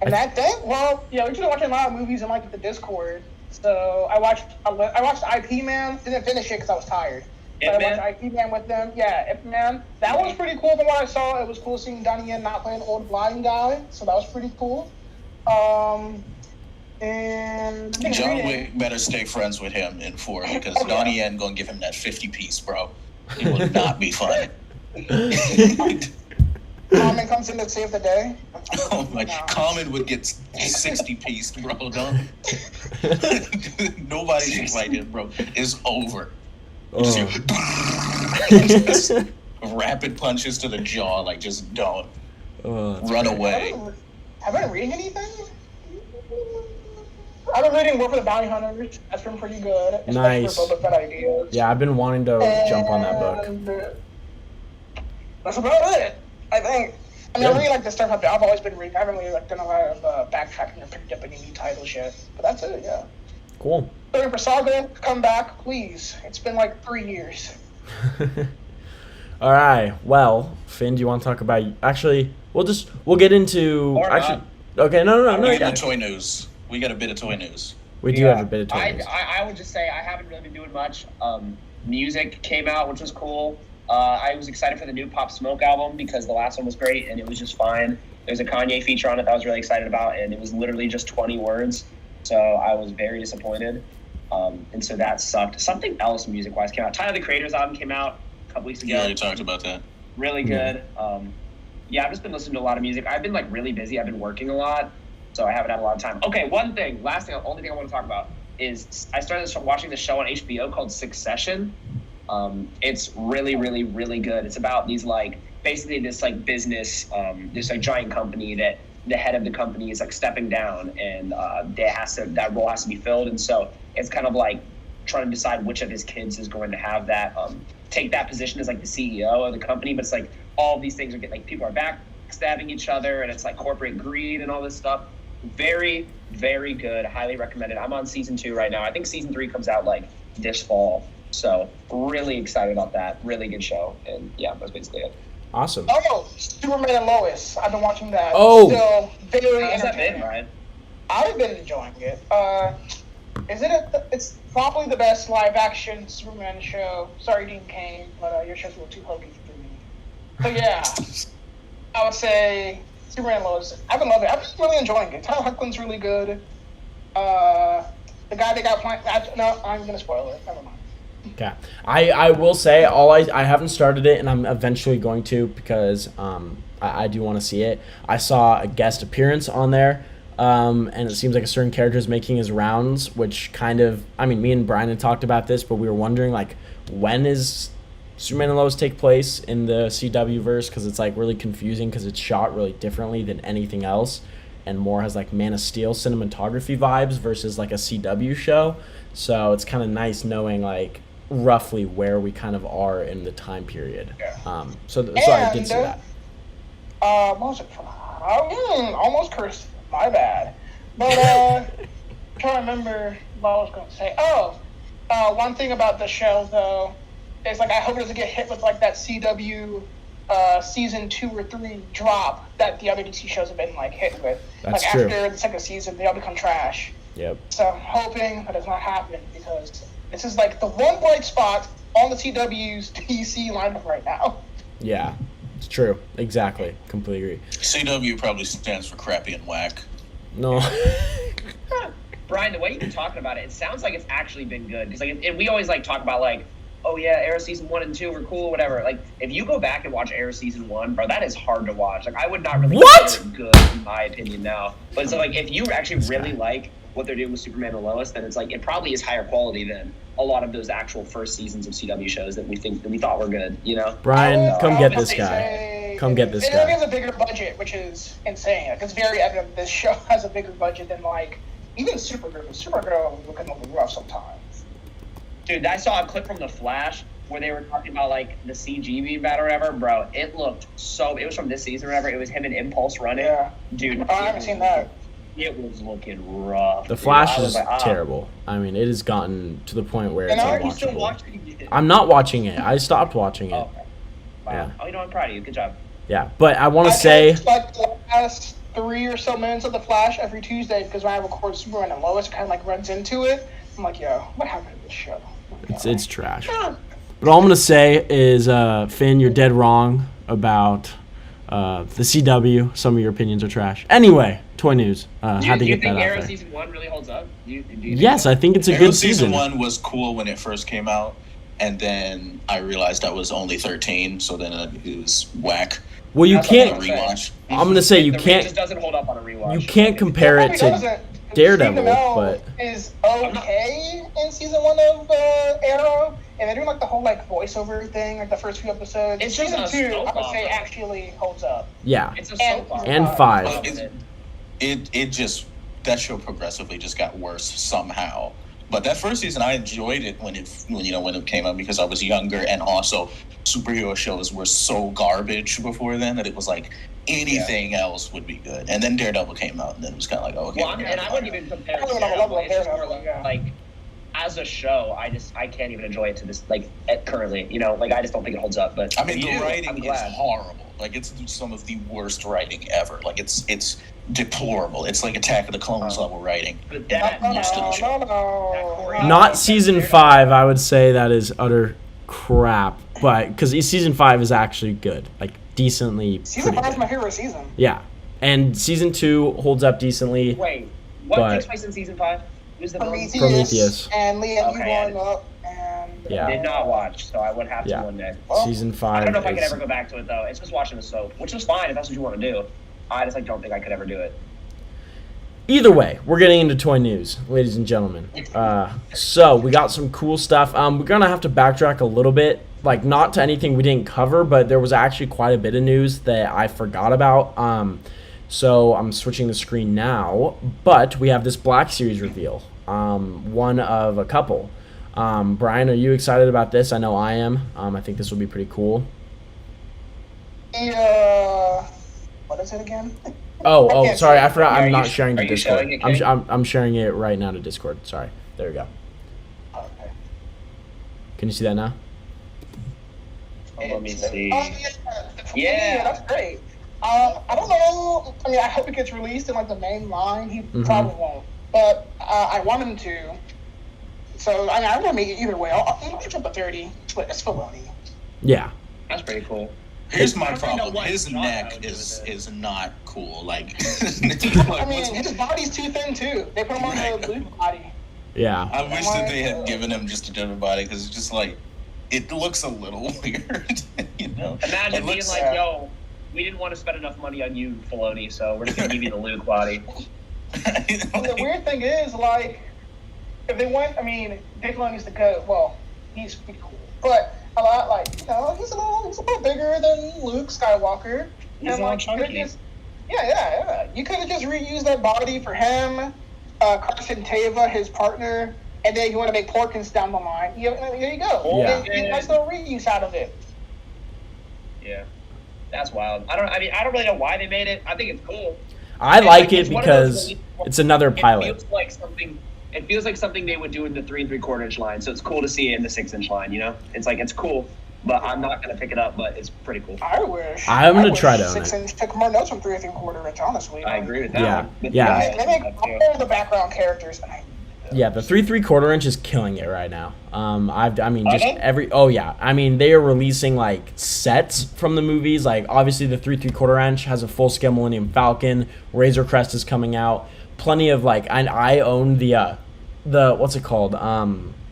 that thing, well, yeah, we started watching a lot of movies in like the Discord. So I watched IP Man. Didn't finish it because I was tired. But I Ip Man? watched IP Man with them. Yeah, Ip Man. That was pretty cool from what I saw. It was cool seeing Donnie Yen not play an old blind guy. So that was pretty cool. And I think John reading- Wick better stay friends with him in 4 because Donnie Yen gonna give him that 50 piece, bro. It will not be fun. Common comes in to save the day. Oh my! Common would get 60 piece, bro. Don't. Nobody should fight him, bro. It's over. Just rapid punches to the jaw, like just don't run away. Have I been reading anything? I've been reading War for the Bounty Hunters. That's been pretty good. especially Nice. For Boba Fett ideas. Yeah, I've been wanting to jump on that book. And, that's about it, I think. I mean, I really like the stuff I've always been reading. I haven't really done a lot of backtracking or picked up any new titles yet. But that's it, yeah. Cool. Sorry for Saga, come back, please. It's been like 3 years. All right. Well, Finn, do you want to talk about? Actually, we'll get into. Or Actually, okay. No. We got Yeah. toy news. We got a bit of toy news. We do have a bit of time. I would just say I haven't really been doing much. Music came out, which was cool. I was excited for the new Pop Smoke album because the last one was great and it was just fine. There's a Kanye feature on it that I was really excited about, and it was literally just 20 words. So I was very disappointed. And so that sucked. Something else music-wise came out. Tyler, the Creator's album came out a couple weeks ago. You already talked about that. Really good. Yeah, I've just been listening to a lot of music. I've been like really busy. I've been working a lot, so I haven't had a lot of time. Okay, only thing, only thing I want to talk about is I started watching the show on HBO called Succession. It's really, really, really good. It's about these like basically this like business, this like giant company that the head of the company is like stepping down, and that role has to be filled, and so it's kind of like trying to decide which of his kids is going to have that take that position as like the CEO of the company. But it's like all of these things are getting like people are backstabbing each other, and it's like corporate greed and all this stuff. Very, very good. Highly recommended. I'm on season 2 right now. I think season 3 comes out like this fall. So really excited about that. Really good show. And yeah, that's basically it. Awesome. Oh, Superman and Lois. I've been watching that. Oh. Still very How's that been, entertaining. Ryan? I've been enjoying it. It's probably the best live action Superman show. Sorry, Dean Kane, but your show's a little too hokey for me. So yeah, I would say Superman and Lois. I've been loving it. I've been really enjoying it. Tyler Hoechlin's really good. The guy they got playing. No, I'm gonna spoil it. Never mind. Okay. I will say I haven't started it, and I'm eventually going to because I do want to see it. I saw a guest appearance on there, and it seems like a certain character is making his rounds, which kind of, I mean, me and Brian had talked about this, but we were wondering like when is Superman and Lois take place in the CW verse, because it's like really confusing because it's shot really differently than anything else, and more has like Man of Steel cinematography vibes versus like a CW show. So it's kind of nice knowing like roughly where we kind of are in the time period. So I did see that. What was it? Almost cursed. My bad. But trying to remember what I was going to say. One thing about the show though is like I hope it doesn't get hit with like that CW season 2 or 3 drop that the other DC shows have been like hit with. That's like true. After the second season, they all become trash. Yep. So I'm hoping that does not happen because this is like the one bright spot on the CW's DC lineup right now. Yeah, it's true. Exactly. Completely agree. CW probably stands for crappy and whack. No. Brian, the way you've been talking about it, it sounds like it's actually been good. Because like, and we always like talk about like, oh yeah, Arrow season 1 and 2 were cool, whatever. Like, if you go back and watch Arrow season 1, bro, that is hard to watch. Like, I would not really consider it good in my opinion now. But so like, if you actually really like what they're doing with Superman and Lois, then it's like it probably is higher quality than a lot of those actual first seasons of CW shows that we thought were good. You know, Brian, come get this Say- guy. Come get this It guy. has a bigger budget, which is insane. Like, it's very evident this show has a bigger budget than like even Supergirl. Supergirl was looking a little rough sometimes. dude, I saw a clip from The Flash where they were talking about like the CG being bad or whatever, bro. It looked so. It was from this season or whatever. It was him and Impulse running. Yeah. Dude, Oh, I haven't seen that. It was looking rough. The dude. Flash I was is like, ah. terrible. I mean, it has gotten to the point where And it's are You still unwatchable. watching it? I'm not watching it. I stopped watching it. Oh, okay. Wow. Yeah. Oh, you know, I'm proud of you. Good job. Yeah, but I want to I say, catch, like the last 3 or so minutes of The Flash every Tuesday because when I record Superman and Lois, it kind of like runs into it. I'm like, yo, what happened to this show? it's trash. But all I'm gonna say is, Finn, you're dead wrong about the CW. Some of your opinions are trash. Anyway, toy news. Had to Do you get think that out Arrow there. season 1 really holds up? Do you think Yes, so? I think it's a Arrow good season season. 1 was cool when it first came out, and then I realized I was only 13, so then it was whack. Well, you That's what can't. I'm saying. Rewatch. I'm gonna say you It just can't. doesn't hold up on a rewatch. You can't compare it Probably to doesn't. Daredevil, Stephen Amell but is okay in season 1 of Arrow, and they're doing like the whole like voiceover thing, like the first few episodes. It's just season a 2, soap I would say opera. actually holds up. yeah, It's a And- soap opera. and Uh, 5. It just, that show progressively just got worse somehow. But that first season, I enjoyed it when it came out because I was younger, and also superhero shows were so garbage before then that it was like anything else would be good. And then Daredevil came out, and then it was kind of like, oh, okay. Well, and I wouldn't even compare it I to don't know, Daredevil. level It's just more Daredevil, yeah. like as a show, I can't even enjoy it to this currently. You know, like I just don't think it holds up. But I mean, if you the do, I'm writing is glad. horrible. Like, it's some of the worst writing ever. Like, it's deplorable. It's like Attack of the Clones level writing. But that Most of the show. No. Not season 5. I would say that is utter crap. But because season 5 is actually good, like decently. Season pretty 5 is good. my hero season. Yeah, and season 2 holds up decently. Wait, what But- takes place in season 5? Who's the villain? Prometheus. And Liam, you Okay, growing up, and Yeah. Did not watch, so I would have to Yeah. one day. well, Season I 5 don't know if I could is ever go back to it though. It's just watching the soap, which is fine if that's what you want to do. I just don't think I could ever do it. Either way, we're getting into toy news, ladies and gentlemen. So we got some cool stuff. We're gonna have to backtrack a little bit, like not to anything we didn't cover, but there was actually quite a bit of news that I forgot about. So I'm switching the screen now, but we have this Black Series reveal, one of a couple. Brian, are you excited about this? I know I am. I think this will be pretty cool. what is it again? Oh, sorry, I forgot. Are I'm you not sh- sharing are to you Discord. showing it, King? I'm sharing it right now to Discord. Sorry. There we go. Okay. Can you see that now? Let me see. Oh, Yeah. that's great. I don't know. I mean, I hope it gets released in like the main line. He probably won't, but I want him to. So I mean, I'm gonna make it either way. I'll jump to 30. It's Filoni. Yeah. That's pretty cool. Here's my I don't know problem. what His shot I neck would do with it. is not cool. Like, I mean, his body's too thin too. They put him on the blue body. Yeah. I wish that they had given him just a different body because it's just like it looks a little weird, you know. Imagine It being looks- like, yo, we didn't want to spend enough money on you, Filoni, so we're just gonna give you the Luke body. And the weird thing is, like, if they went, I mean, Dave Filoni's the goat. Well, he's pretty cool, but a lot like he's a little bigger than Luke Skywalker. He's And, a little like, you could've chunky. just- yeah. You could have just reused that body for him, Carson Teva, his partner, and then you want to make Porkins down the line. There you go. Yeah. Get a nice little reuse out of it. Yeah, that's wild. I don't really know why they made it. I think it's cool. I like it It's one of those because movies- it's another It pilot. feels like something. It feels like something they would do in the 3 3/4 inch line. So it's cool to see it in the 6-inch line. You know, it's cool, but I'm not gonna pick it up. But it's pretty cool. I wish. I'm gonna I wish try to own 6-inch took more notes from 3 3/4 inch. Honestly, I agree with that. Yeah. one. But Yeah. They make all the background characters, and I Yeah, the 3 3/4 inch is killing it right now. I mean, just they? oh yeah, I mean they are releasing like sets from the movies. Like obviously the 3 3/4 inch has a full scale Millennium Falcon. Razor Crest is coming out. Plenty of like, I own the what's it called?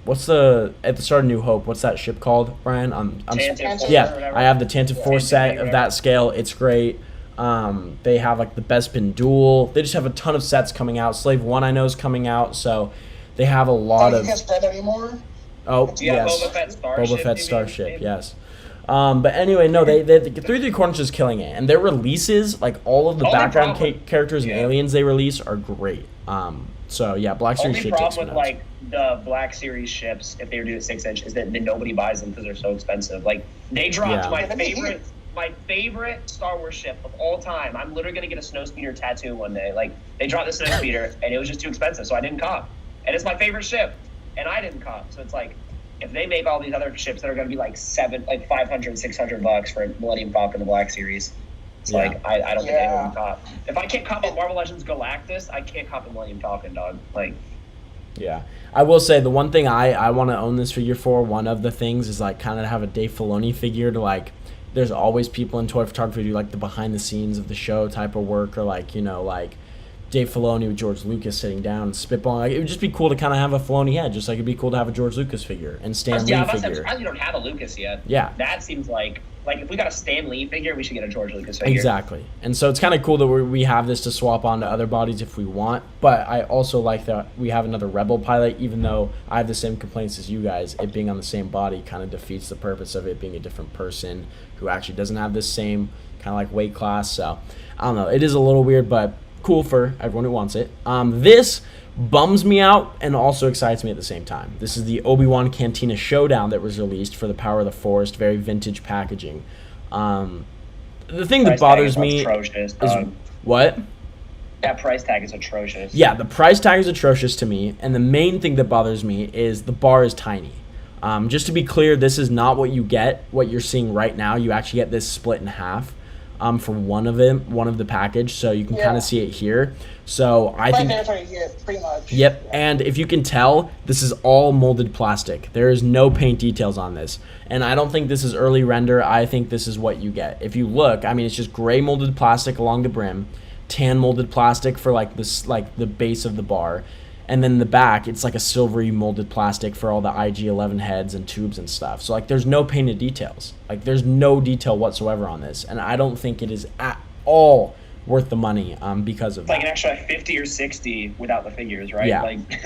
What's the at the start of New Hope? What's that ship called, Brian? Tantive 4 or Yeah, whatever. I have the Tantive 4 set of whatever. that scale. It's great. They have like the Bespin Duel. They just have a ton of sets coming out. Slave 1 I know is coming out, so they have a lot You of. can't spread anymore. Oh Yeah, yes, Boba Fett Starship. Boba Fett you Starship. mean? Yes. But anyway, no, they the 3 3/4 inch is killing it, and their releases, like all of the Only background problem- characters and yeah. aliens they release are great. So yeah, Black Series Only shit takes problem with like the Black Series ships, if they were doing 6 inch, is that nobody buys them because they're so expensive. Like they dropped Yeah. my favorite Star Wars ship of all time. I'm literally gonna get a snowspeeder tattoo one day. Like they dropped the snowspeeder and it was just too expensive, so I didn't cop. And it's my favorite ship, and I didn't cop. So it's like, if they make all these other ships that are gonna be like $500, $600 for a Millennium Falcon, the Black Series. It's Yeah. like I don't think Yeah. anyone would cop. If I can't cop a Marvel Legends Galactus, I can't cop a Millennium Falcon, dog. Like. Yeah, I will say the one thing I want to own this figure for. One of the things is like kind of have a Dave Filoni figure to like. There's always people in toy photography who do like the behind the scenes of the show type of work, or like like Dave Filoni with George Lucas sitting down and spitballing. Like, it would just be cool to kind of have a Filoni head, just like it'd be cool to have a George Lucas figure and Stan Lee I'm figure. surprised you don't have a Lucas yet. Yeah. That seems like if we got a Stan Lee figure, we should get a George Lucas figure. Exactly. And so it's kind of cool that we have this to swap onto other bodies if we want. But I also like that we have another Rebel pilot, even though I have the same complaints as you guys. It being on the same body kind of defeats the purpose of it being a different person who actually doesn't have this same kind of like weight class. So I don't know. It is a little weird, but cool for everyone who wants it. This bums me out and also excites me at the same time. This is the Obi-Wan Cantina Showdown that was released for the Power of the Forest, very vintage packaging. The thing that Price tag bothers is me atrocious, is dog. what? That price tag is atrocious. Yeah, the price tag is atrocious to me, and the main thing that bothers me is the bar is tiny. Just to be clear, this is not what you get, what you're seeing right now. You actually get this split in half for one of the package, so you can kind Yeah. of see it here. So I Right think. there's what you get, pretty much. Yep, and if you can tell, this is all molded plastic. There is no paint details on this. And I don't think this is early render. I think this is what you get. If you look, I mean, it's just gray molded plastic along the brim, tan molded plastic for like this, like the base of the bar, and then in the back, it's like a silvery molded plastic for all the IG-11 heads and tubes and stuff. So like, there's no painted details. Like, there's no detail whatsoever on this, and I don't think it is at all worth the money because of It's like an that. extra 50 or 60 without the figures, right? Yeah.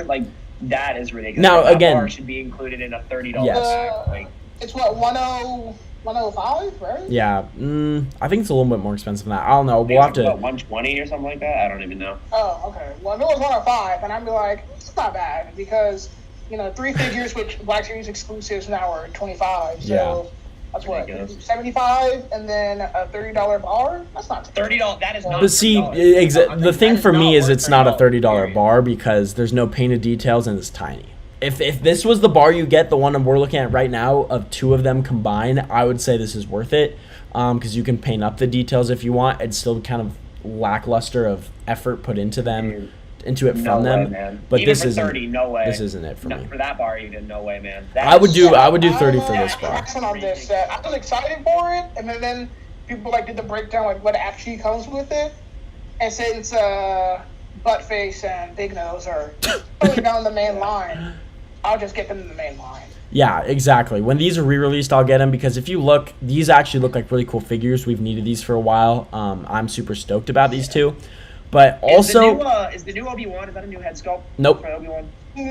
Like that is ridiculous. Now, That again- bar should be included in a $30 Yes. pack. Like, It's what, 105, right? Yeah, I think it's a little bit more expensive than that. I don't know. We'll have what, to. 120 or something like that? I don't even know. Oh, okay. Well, if it was 105, then I'd be like, it's not bad because, 3 figures with Black Series exclusives now are 25. So Yeah. that's what, Ridiculous. 75 and then a $30 bar? That's not too $30. That is not. But see, $30. the thing That is for me not is worth it's not a $30 period. bar because there's no painted details and it's tiny. If this was the bar you get, the one we're looking at right now, of 2 of them combined, I would say this is worth it because you can paint up the details if you want. It's still kind of lackluster of effort put into it No from way, them. man. But Even this for isn't 30, no way. This isn't it for No, me. for that bar, even no way, man. I would do 30 for I'm this bar. passing on this set. I was excited for it, and then people did the breakdown what actually comes with it. And since Buttface and Big Nose are totally down the main line, I'll just get them in the main line. Yeah, exactly. When these are re-released, I'll get them because if you look, these actually look like really cool figures. We've needed these for a while. I'm super stoked about these 2. But also, is the new Obi-Wan, is that a new head sculpt? Nope. For Obi-Wan? No,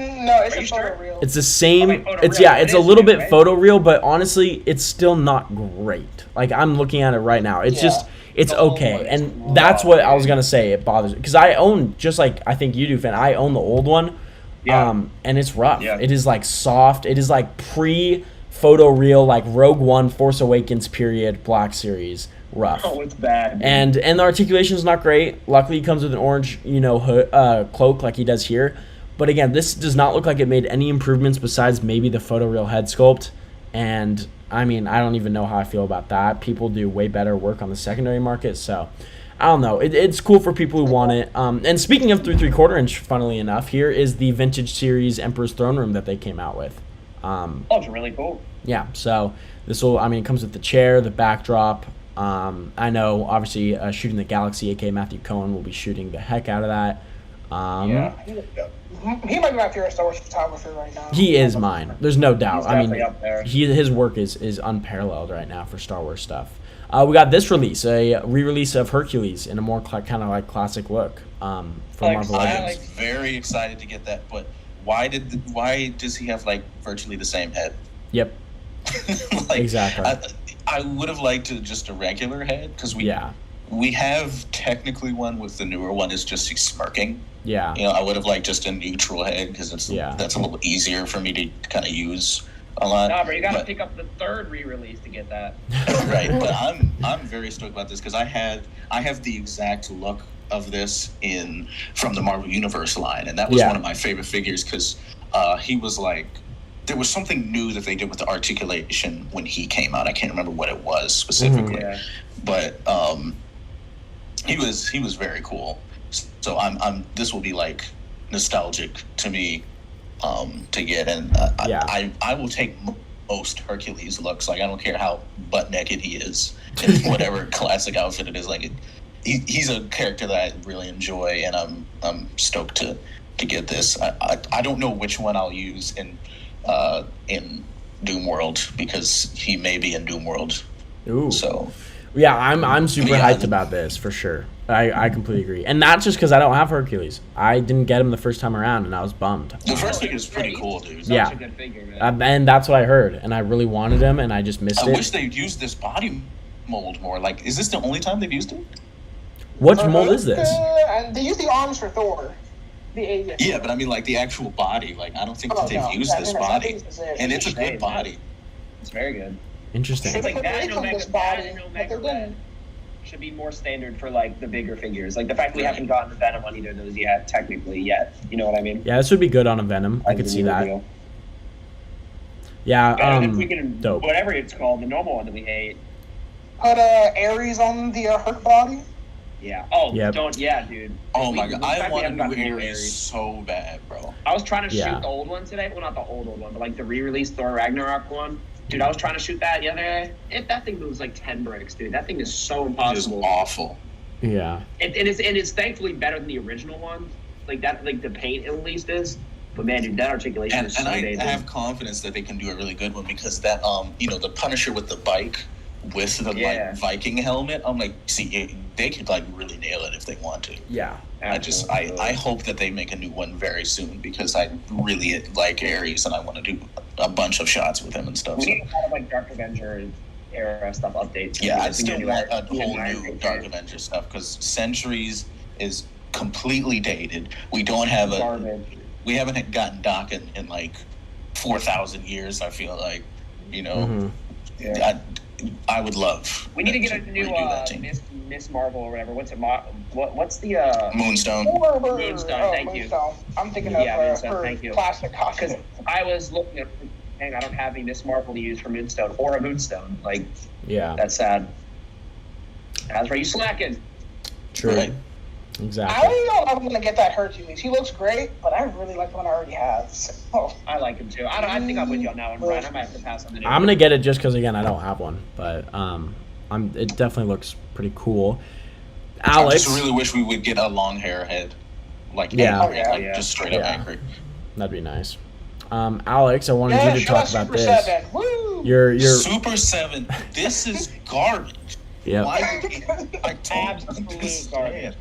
it's Are you just photo sure? real. it's the same. Okay, photo It's real. yeah, it's It a is little new, bit right? photo real, but honestly, it's still not great. Like I'm looking at it right now. It's Yeah. just it's The old okay, one is and that's what I was rough, gonna say. It bothers because I own, just like I think you do, Finn. I own the old one, Yeah. and it's rough. Yeah. It is like soft. It is like pre-photo real, like Rogue One, Force Awakens period Black Series rough. Oh, it's bad. dude. And the articulation is not great. Luckily, he comes with an orange, hood, cloak like he does here. But again, this does not look like it made any improvements besides maybe the photoreal head sculpt. And I mean, I don't even know how I feel about that. People do way better work on the secondary market. So I don't know. It's cool for people who want it. And speaking of 3/4 inch, funnily enough, here is the vintage series Emperor's Throne Room that they came out with. It's really cool. Yeah, so this will, it comes with the chair, the backdrop. I know, obviously, Shooting the Galaxy, aka Matthew Cohen, will be shooting the heck out of that. He might be my favorite Star Wars photographer right now. He is mine. There's no doubt. He's definitely up there. His work is unparalleled right now for Star Wars stuff. We got this release, a re-release of Hercules in a more kind of like classic look from Marvel I Legends. am very excited to get that, but why does he have like virtually the same head? Yep. Exactly. I would have liked just a regular head because we have technically one with the newer one is just he's smirking. Yeah. I would have liked just a neutral head because that's a little easier for me to kind of use a lot. Nah, but you got to pick up the third re-release to get that. Right, but I'm very stoked about this because I have the exact look of this from the Marvel Universe line, and that was one of my favorite figures because he was like. There was something new that they did with the articulation when he came out. I can't remember what it was specifically, but he was very cool. So this will be like nostalgic to me to get, and I will take most Hercules looks. Like I don't care how butt naked he is in whatever classic outfit it is. like he's a character that I really enjoy, and I'm stoked to get this. I don't know which one I'll use in Doom World because he may be in Doom World. Ooh. So yeah, I'm super hyped about this for sure. I completely agree, and not just because I don't have Hercules. I didn't get him the first time around, and I was bummed. The first figure is pretty cool, dude. Such a good figure, man. And that's what I heard, and I really wanted him, and I just missed it. I wish they'd used this body mold more. Like, is this the only time they've used it? Which mold is this? They use the arms for Thor. Yeah, but I mean, like the actual body. Like, I don't think that they've used this body, and it's a good body. It's very good. Interesting. It's like that and Omega Red should be more standard for like the bigger figures. Like the fact we haven't gotten the Venom on either of those yet, technically yet. You know what I mean? Yeah, this would be good on a Venom. I could see that. Yeah. If we can, dope. Whatever it's called, the normal one that we hate. Put Ares on the Herc body. Yeah. Oh, yep. dude. Oh my god, I want to do Ares so bad, bro. I was trying to shoot the old one today. Well, not the old one, but like the re-released Thor Ragnarok one. Dude, I was trying to shoot that the other day. That thing moves like 10 bricks, dude. That thing is so impossible. It is awful. Yeah. It's thankfully better than the original one. Like that, like the paint at least is. But man, dude, that articulation is so dated. I have confidence that they can do a really good one because that the Punisher with the bike with the like Viking helmet. I'm like, see, they could like really nail it if they want to. Yeah. I hope that they make a new one very soon because I really like Ares and I want to do a bunch of shots with him and stuff. We need a lot of like Dark Avenger era stuff updates. Yeah, I still want a whole new Dark Avenger stuff because Centuries is completely dated. We don't have we haven't gotten Doc in like 4,000 years. I feel like, I would love. We need to get a new Miss Marvel or whatever. What's it? What's the Moonstone? Moonstone. Thank you. I'm thinking of Moonstone, thank you. Classic costume. Because I was looking at, dang, I don't have any Miss Marvel to use for Moonstone or a Moonstone. Like, that's sad. That's where you slacking. True. Right. Exactly. I don't know if I'm going to get that Hercules. He looks great, but I really like the one I already have. So. I like him too. I think I'm with you on that one, Brian. I might have to pass on the new I'm going to get it just because, again, I don't have one. But it definitely looks pretty cool. Alex. I just really wish we would get a long hair head. Like, just straight up angry. That'd be nice. Alex, I wanted you to talk about this. 7. Woo! Your Super 7. This is garbage. Yeah. I don't understand.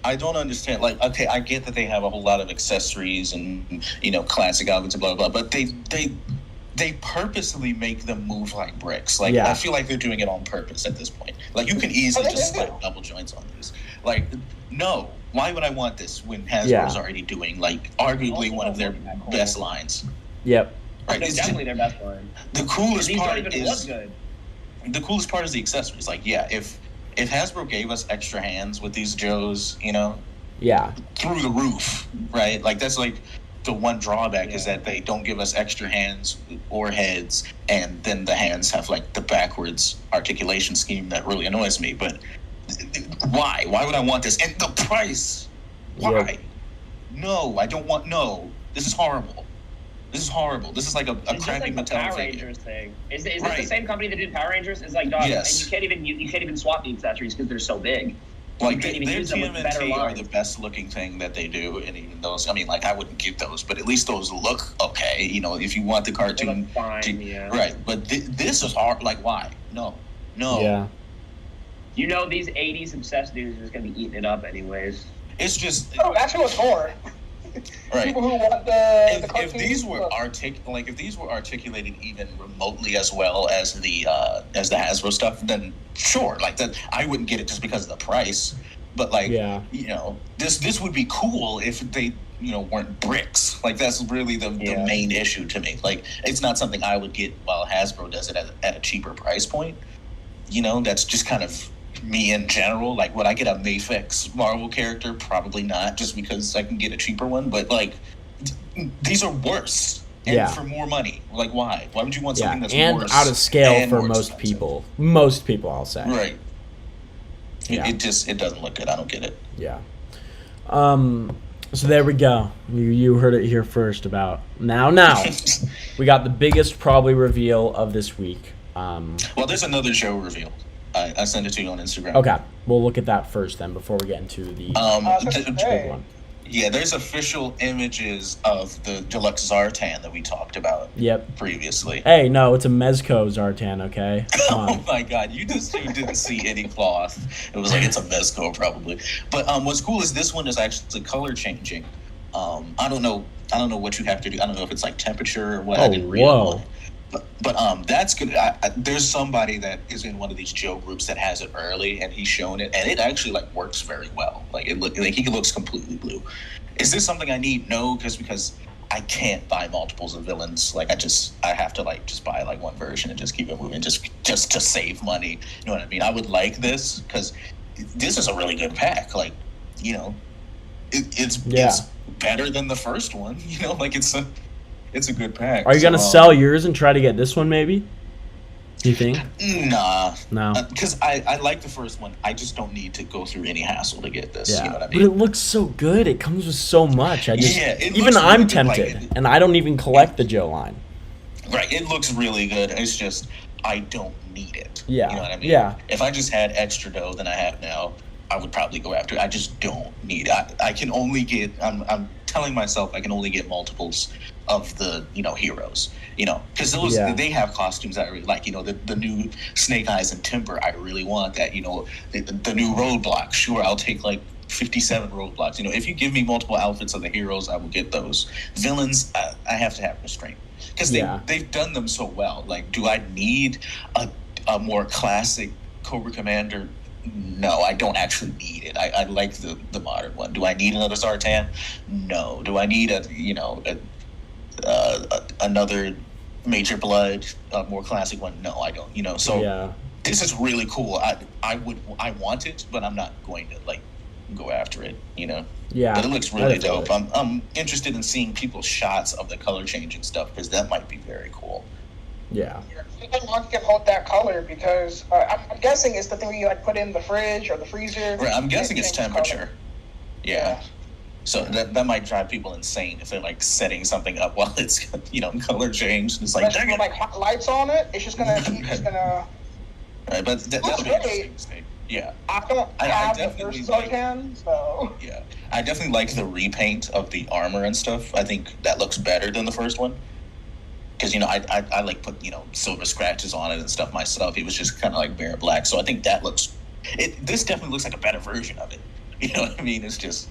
I don't understand. Like, okay, I get that they have a whole lot of accessories and classic outfits and blah blah, but they purposely make them move like bricks. Like, I feel like they're doing it on purpose at this point. Like, you can easily just slap double joints on these. Like, no. Why would I want this when Hasbro's already doing like arguably one of their best lines? Yep. Right. It's definitely their best line. The coolest part is good. The coolest part is the accessories. Like, if Hasbro gave us extra hands with these Joes, through the roof, right? Like, that's like the one drawback is that they don't give us extra hands or heads, and then the hands have like the backwards articulation scheme that really annoys me. But Why? Why would I want this? And the price. Why? Yep. No, I don't want. No, this is horrible. This is horrible. This is like a It's just crappy like the Mattel Power figure. Rangers thing. Is this Right. the same company that did Power Rangers? It's like, dog, Yes. and you can't even swap the accessories because they're so big. Like You can't even their use them with better TMNT are lines. the best looking thing that they do, and even those. I mean, like I wouldn't get those, but at least those look okay. You know, if you want the They cartoon, look fine, yeah. right? But this is hard. Like, why? No. Yeah. You know these 80s obsessed dudes are just going to be eating it up anyways. It's just Oh, that's who it's for. right. People who want the If cartoon. these were if these were articulated even remotely as well as the Hasbro stuff, then sure, like that, I wouldn't get it just because of the price. But like, Yeah. you know, this would be cool if they, you know, weren't bricks. Like that's really the main issue to me. Like it's not something I would get while Hasbro does it at a cheaper price point. You know, that's just kind of me in general. Like, would I get a Mafex Marvel character? Probably not, just because I can get a cheaper one. But like, these are worse, and Yeah. for more money. Like, why? Why would you want something that's and worse out of scale and for more most expensive? people. Most people, I'll say. Right. Yeah. It doesn't look good. I don't get it. Yeah. So there we go. You heard it here first about now. We got the biggest probably reveal of this week. Well, there's another show reveal. I sent it to you on Instagram. Okay, we'll look at that first then before we get into the big one. Yeah, there's official images of the deluxe Zartan that we talked about Yep. previously. Hey, no, it's a Mezco Zartan, okay? Come Oh on. my god, you didn't see any cloth. It was like it's a Mezco probably. But what's cool is this one is actually color changing. I don't know what you have to do. I don't know if it's like temperature or what. I didn't read whoa. it. But that's good. There's somebody that is in one of these Joe groups that has it early, and he's shown it, and it actually like works very well. Like he looks completely blue. Is this something I need? No, because I can't buy multiples of villains. Like I have to like just buy like one version and just keep it moving, just to save money. You know what I mean? I would like this because this is a really good pack. Like, you know, it's better than the first one. You know, like it's a good pack. Are you going to sell yours and try to get this one maybe? Do you think? Nah. No. Because I like the first one. I just don't need to go through any hassle to get this. Yeah. You know what I But mean? it looks so good. It comes with so much. it Even looks I'm really good, like, tempted, and I don't even collect the Joe line. Right. It looks really good. It's just I don't need it. Yeah. You know what I mean? Yeah. If I just had extra dough than I have now, I would probably go after it. I just don't need it. I can only get. I'm telling myself I can only get multiples of the heroes. Because those they have costumes that I really like. The new Snake Eyes and Timber. I really want that. The new Roadblock. Sure, I'll take like 57 Roadblocks. If you give me multiple outfits of the heroes, I will get those. Villains, I have to have restraint because they've done them so well. Like, do I need a more classic Cobra Commander? No, I don't actually need it. I like the modern one. Do I need another Zartan? No. Do I need another Major Blood, a more classic one? No, I don't. So this is really cool. I want it, but I'm not going to go after it. Yeah, but it looks really dope. I'm interested in seeing people's shots of the color changing stuff because that might be very cool. Yeah. One can hold that color because I'm guessing it's the thing where you put in the fridge or the freezer. Right, I'm guessing it's temperature. Color. Yeah. So that might drive people insane if they're setting something up while it's color changed. It's Unless you put hot lights on it, it's just gonna Right, but that'll be interesting. Yeah. I don't have the first Zartan, so yeah, I definitely like the repaint of the armor and stuff. I think that looks better than the first one. Because I like put silver scratches on it and stuff myself. It was just kind of like bare black, so I think that looks. This definitely looks like a better version of it. You know what I mean? It's just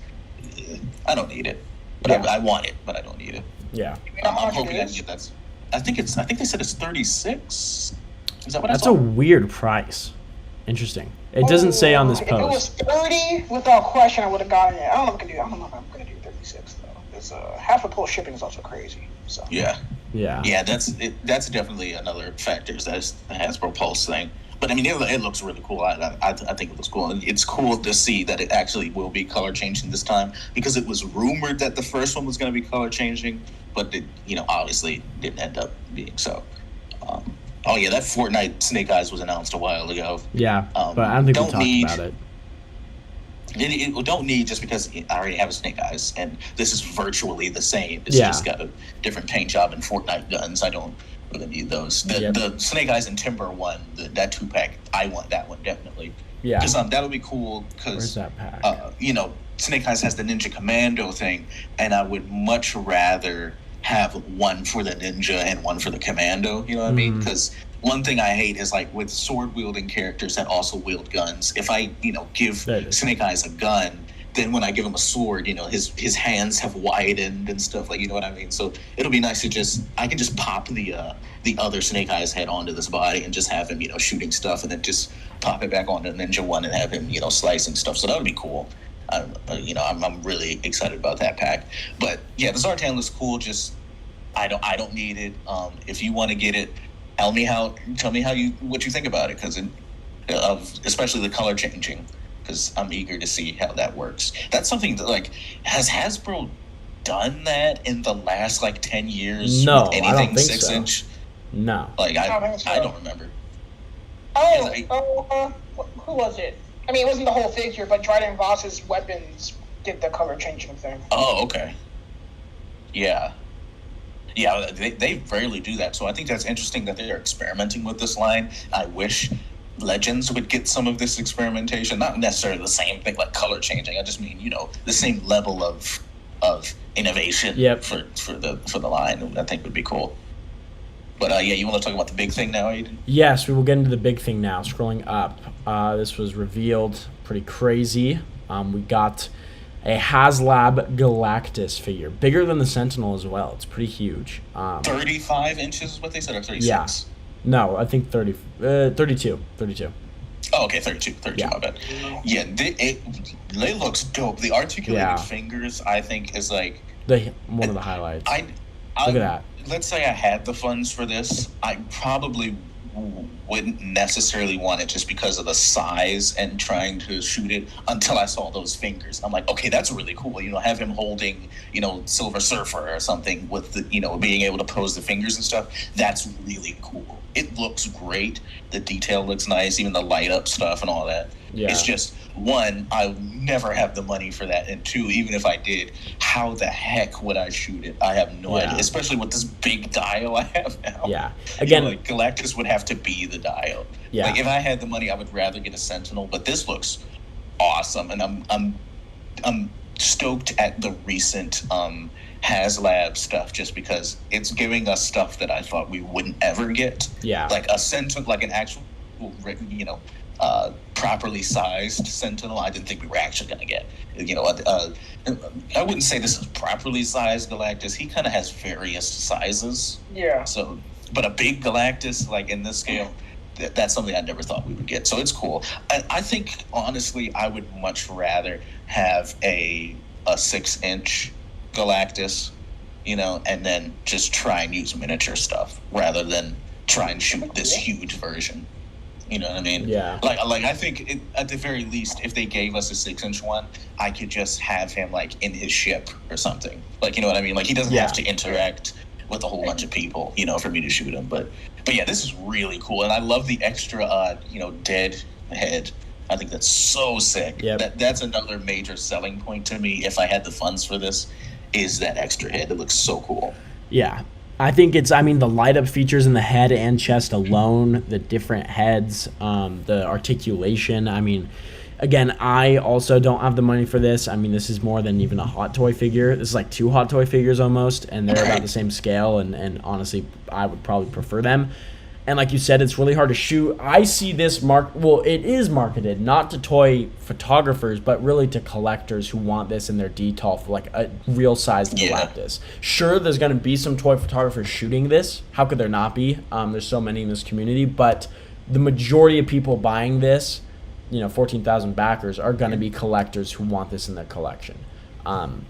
I don't need it, but I want it, but I don't need it. Yeah, I'm hoping I can get that. I think they said it's 36. Is that what That's I saw? a weird price. Interesting. It doesn't say on this post. If it was 30, without question, I would have gotten it. I don't know if I'm gonna do 36 though. It's half the pull shipping is also crazy. So Yeah. Yeah. That's definitely another factor. That's the Hasbro Pulse thing. But I mean, it looks really cool. I think it looks cool. And it's cool to see that it actually will be color changing this time because it was rumored that the first one was going to be color changing, but it obviously didn't end up being so. That Fortnite Snake Eyes was announced a while ago. Yeah, but I don't think we talked about it. It don't need just because I already have a Snake Eyes, and this is virtually the same. It's Yeah. just got a different paint job and Fortnite guns. I don't really need those. The Snake Eyes and Timber one, that 2-pack, I want that one definitely. Yeah. Because that'll be cool. Where's Because that pack? Snake Eyes has the Ninja Commando thing, and I would much rather have one for the Ninja and one for the Commando. You know what I mean? Because one thing I hate is like with sword wielding characters that also wield guns. If I give Snake Eyes a gun, then when I give him a sword, his hands have widened and stuff, like, you know what I mean? So it'll be nice to I can just pop the other Snake Eyes head onto this body and just have him shooting stuff, and then just pop it back onto the Ninja one and have him slicing stuff. So that would be cool. I'm really excited about that pack. But yeah, the Zartan looks cool. Just I don't need it. If you want to get it, tell me what you think about it, because especially the color changing, because I'm eager to see how that works. That's something that has Hasbro done that in the last 10 years? No, with anything I don't think 6-inch? so. No. I don't think so. I don't remember. Who was it? I mean, it wasn't the whole figure, but Dryden Voss's weapons did the color changing thing. Oh, okay. Yeah. Yeah, they rarely do that, so I think that's interesting that they're experimenting with this line. I wish Legends would get some of this experimentation, not necessarily the same thing like color changing. I just mean, the same level of innovation for the line. I think would be cool. But you want to talk about the big thing now, Aiden? Yes, we will get into the big thing now. Scrolling up, this was revealed, pretty crazy. We got a HasLab Galactus figure, bigger than the Sentinel as well. It's pretty huge. 35 inches is what they said, or 36? Yeah. No, I think 32. Oh, okay, 32, Yeah. my bad. Yeah, they looks dope. The articulated fingers, I think, is one of the highlights. Look at that. Let's say I had the funds for this, I probably wouldn't necessarily want it just because of the size and trying to shoot it until I saw those fingers. I'm like, okay, that's really cool. Have him holding, Silver Surfer or something with the, being able to pose the fingers and stuff. That's really cool. It looks great. The detail looks nice, even the light up stuff and all that. Yeah. It's just, one, I'll never have the money for that, and two, even if I did, how the heck would I shoot it? I have no idea, especially with this big dial I have now. Yeah. Again, Galactus would have to be the dial. Yeah. If I had the money, I would rather get a Sentinel, but this looks awesome, and I'm stoked at the recent HasLab stuff, just because it's giving us stuff that I thought we wouldn't ever get. Yeah. Like a Sentinel, like an actual written, properly sized Sentinel. I didn't think we were actually going to get. I wouldn't say this is properly sized Galactus. He kind of has various sizes. Yeah. So, but a big Galactus, in this scale, that's something I never thought we would get. So it's cool. I think, honestly, I would much rather have a 6-inch Galactus, and then just try and use miniature stuff rather than try and shoot this huge version. You know what I mean? Yeah. I think at the very least, if they gave us a 6-inch one, I could just have him in his ship or something. You know what I mean? He doesn't have to interact with a whole bunch of people, for me to shoot him. But yeah, this is really cool, and I love the extra, dead head. I think that's so sick. Yep. That's another major selling point to me. If I had the funds for this, is that extra head? It looks so cool. Yeah. I think the light up features in the head and chest alone, the different heads, the articulation. Again, I also don't have the money for this. This is more than even a Hot Toy figure. This is 2 Hot Toy figures almost, and they're about the same scale, and honestly, I would probably prefer them. And like you said, it's really hard to shoot. I see this it is marketed not to toy photographers, but really to collectors who want this in their detail for a real size Galactus. Sure, there's going to be some toy photographers shooting this. How could there not be? There's so many in this community, but the majority of people buying this, 14,000 backers, are going to be collectors who want this in their collection. And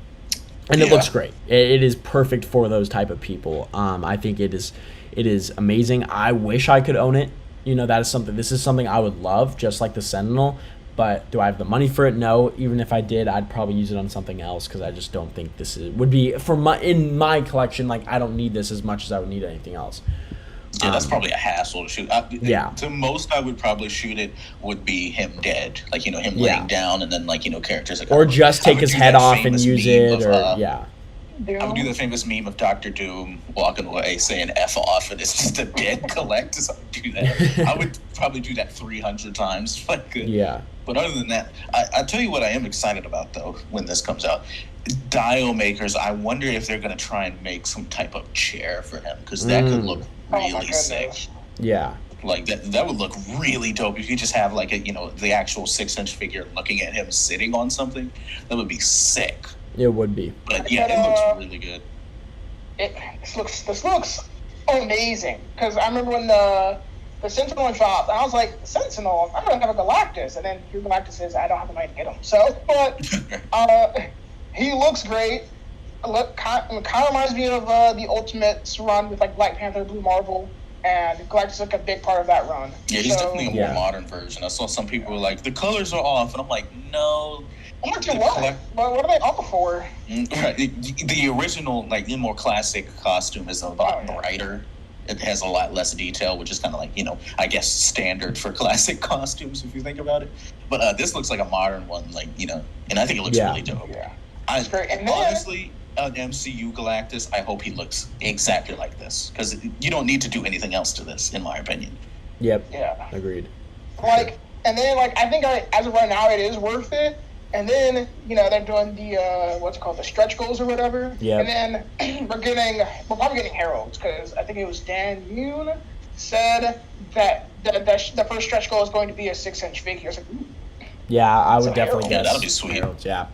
it looks great. It is perfect for those type of people. I think it is amazing. I wish I could own it. This is something I would love, just like the Sentinel. But do I have the money for it? No. Even if I did, I'd probably use it on something else, because I just don't think would be in my collection. I don't need this as much as I would need anything else. Yeah, that's probably a hassle to shoot. Yeah. The most I would probably shoot it would be him dead, like him Yeah. laying down, and then characters that Or kind of just I take would his do head that off and famous use meme it, of, or yeah. I would do the famous meme of Dr. Doom walking away saying "F off," and it's just a dead Galactus. I would do that. I would probably do that 300 times if I could. Yeah. But other than that, I tell you what I am excited about, though, when this comes out. Dio makers, I wonder if they're going to try and make some type of chair for him, because that could look really sick. Yeah. Like, that would look really dope if you just have, like, the actual 6-inch figure looking at him sitting on something. That would be sick. It would be. But, yeah, it looks really good. This looks amazing, because I remember when the Sentinel dropped, I was like, Sentinel, I'm gonna have a Galactus, and then your Galactus says I don't have the money to get him. So, but he looks great. Kind of reminds me of the Ultimates run with like Black Panther, Blue Marvel, and Galactus is like a big part of that run. Yeah, he's definitely a more modern version. I saw some people were like, the colors are off, and I'm like, no. I'm not too what? What are they off for? Right. The original, like, the more classic costume is a lot brighter. It has a lot less detail, which is kind of like, I guess standard for classic costumes if you think about it. But this looks like a modern one, like, and I think it looks really dope. Yeah. Honestly, an MCU Galactus, I hope he looks exactly like this, because you don't need to do anything else to this, in my opinion. Yep. Yeah. Agreed. Like, and then, like, I think as of right now, it is worth it. And then, they're doing the, the stretch goals or whatever. Yeah. And then we're probably getting heralds, because I think it was Dan Yoon said that the first stretch goal is going to be a 6-inch figure. I was like, ooh. Yeah, I would definitely guess. Yeah, that'll be sweet. Heralds, yeah.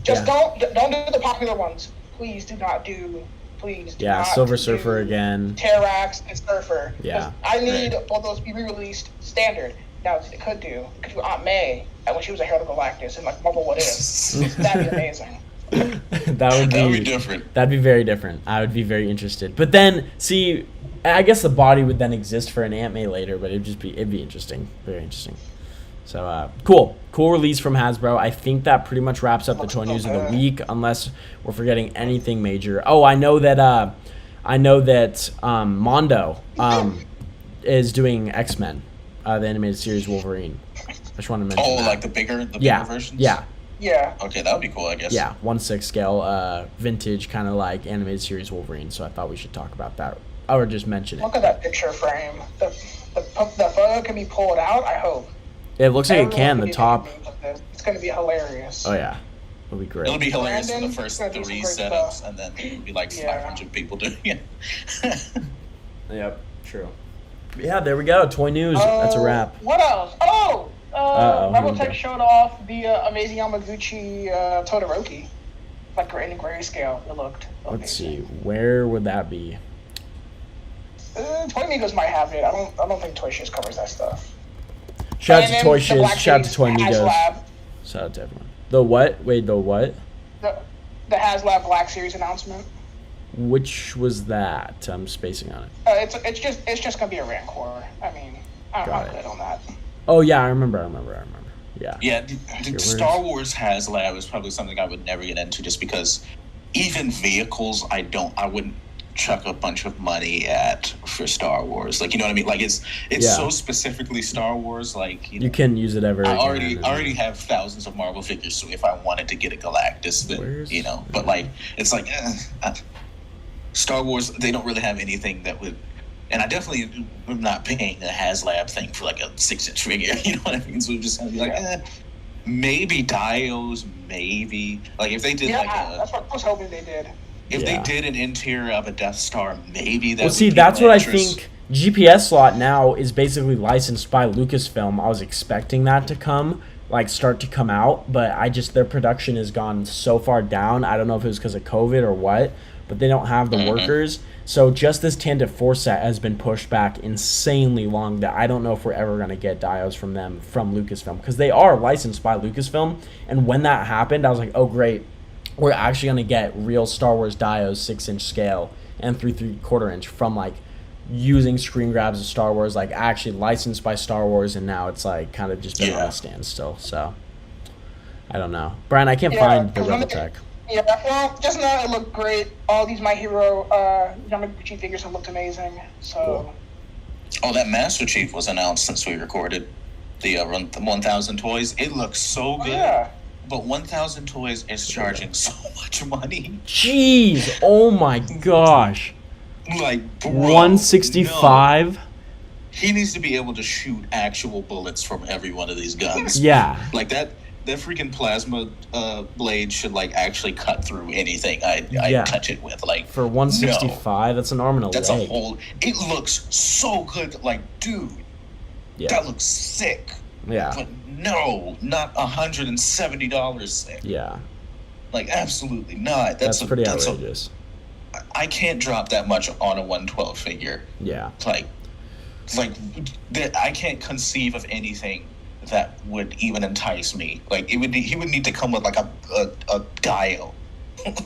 Just don't do the popular ones. Please do not do. Yeah, Silver Surfer again. Terrax and Surfer. Yeah. I need all those be re-released standard. Now, they could do Aunt May when she was a Herald of Galactus and like Marvel What If. That'd be amazing. That would be different. That'd be very different. I would be very interested. But then, see, I guess the body would then exist for an Aunt May later, but it'd be interesting. Very interesting. So, cool release from Hasbro. I think that pretty much wraps up the toy news of the week, unless we're forgetting anything major. Oh, I know that Mondo is doing X-Men, the animated series Wolverine. I just want to mention. Oh, like the bigger versions. Yeah. Okay, that would be cool, I guess. Yeah, 1/6 scale, vintage kind of like animated series Wolverine. So I thought we should talk about that, or just mention it. Look at that picture frame. The photo can be pulled out. I hope. It looks like it can. The top. It's going to be hilarious. Oh yeah, it'll be great. It'll be hilarious in the first 3 great setups, stuff. and then it'll be like 500 people doing it. Yep, true. Yeah, there we go. Toy news. That's a wrap. What else? Robotech showed off the amazing Yamaguchi Todoroki, like in grayscale. It looked amazing. Let's see, where would that be? Toy Migos might have it. I don't think Toy Shiz covers that stuff. Shout out to Toy Shiz. Shout out to Toy Migos. HasLab. Shout out to everyone. The what? Wait, the what? The HasLab Black Series announcement. Which was that? I'm spacing on it. It's just gonna be a Rancor. I mean, I'm good on that. Oh yeah, I remember. Yeah. Yeah, Star Wars HasLab is probably something I would never get into, just because even vehicles I wouldn't chuck a bunch of money at for Star Wars. Like, you know what I mean? Like, it's so specifically Star Wars. Like, you can use it ever. I already have thousands of Marvel figures, so if I wanted to get a Galactus, then But like, it's like Star Wars. They don't really have anything that would. And I definitely am not paying a HasLab thing for like a 6-inch figure. You know what I mean? So I'm just gonna be like, maybe Dios, maybe like if they did that's what I was hoping they did. If they did an interior of a Death Star, maybe that. Well, see, that's what I think. GPS slot now is basically licensed by Lucasfilm. I was expecting that to start to come out, but their production has gone so far down. I don't know if it was because of COVID or what, but they don't have the workers. So just this Tandem 4 set has been pushed back insanely long that I don't know if we're ever going to get Dios from them from Lucasfilm, because they are licensed by Lucasfilm. And when that happened, I was like, oh, great. We're actually going to get real Star Wars Dios 6-inch scale and 3/4 inch from like using screen grabs of Star Wars, like actually licensed by Star Wars, and now it's like kind of just been on a standstill. So I don't know, Brian. I can't find the Rebel Tech. Yeah, well, just now it looked great. All these My Hero Yamaguchi figures have looked amazing. So. Cool. Oh, that Master Chief was announced since we recorded the 1,000 Toys. It looks so good. Yeah. But 1,000 Toys is charging so much money. Jeez, oh my gosh. Like, bro, 165? No. He needs to be able to shoot actual bullets from every one of these guns. Yeah. Like that freaking plasma blade should like actually cut through anything I touch it with. Like for 165, that's an arm and a that's leg. A whole. It looks so good. Like, dude, that looks sick. Yeah. But no, not $170 sick. Yeah. Like, absolutely not. That's pretty outrageous. I can't drop that much on a 112 figure. Yeah. Like I can't conceive of anything that would even entice me. Like, he would need to come with like a dial,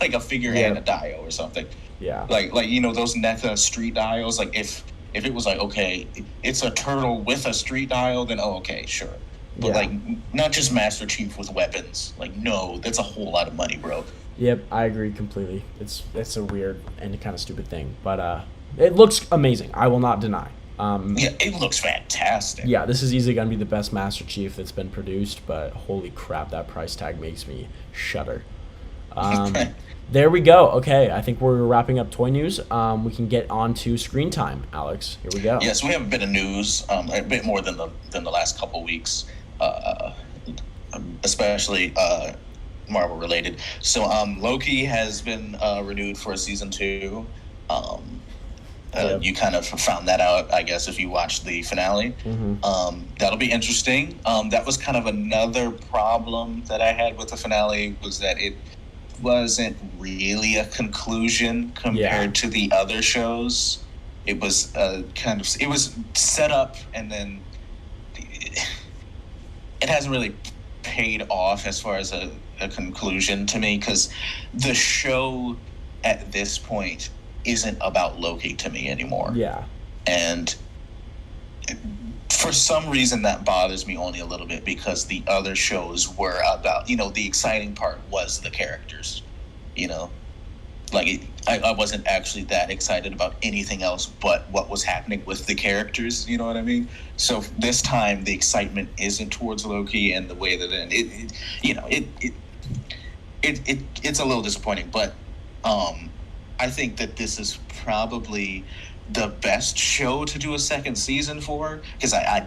like a figure and a dial or something. Yeah. Like those NECA street dials. Like if it was like, okay, it's a turtle with a street dial, then okay, sure. But like not just Master Chief with weapons. Like, no, that's a whole lot of money, bro. Yep, I agree completely. It's a weird and kind of stupid thing, but it looks amazing. I will not deny. It looks fantastic. Yeah, this is easily going to be the best Master Chief that's been produced, but holy crap, that price tag makes me shudder. There we go. Okay, I think we're wrapping up toy news. We can get on to screen time, Alex. Here we go. Yes, we have a bit of news, a bit more than the last couple weeks, especially Marvel related. So Loki has been renewed for season 2. You kind of found that out, I guess, if you watched the finale. Mm-hmm. That'll be interesting. That was kind of another problem that I had with the finale, was that it wasn't really a conclusion compared to the other shows. It was it was set up, and then it hasn't really paid off as far as a conclusion to me, because the show at this point isn't about Loki to me anymore. Yeah. And for some reason that bothers me only a little bit, because the other shows were about, the exciting part was the characters, Like, I wasn't actually that excited about anything else but what was happening with the characters, you know what I mean? So this time the excitement isn't towards Loki, and the way that it's a little disappointing, but I think that this is probably the best show to do a second season for, because I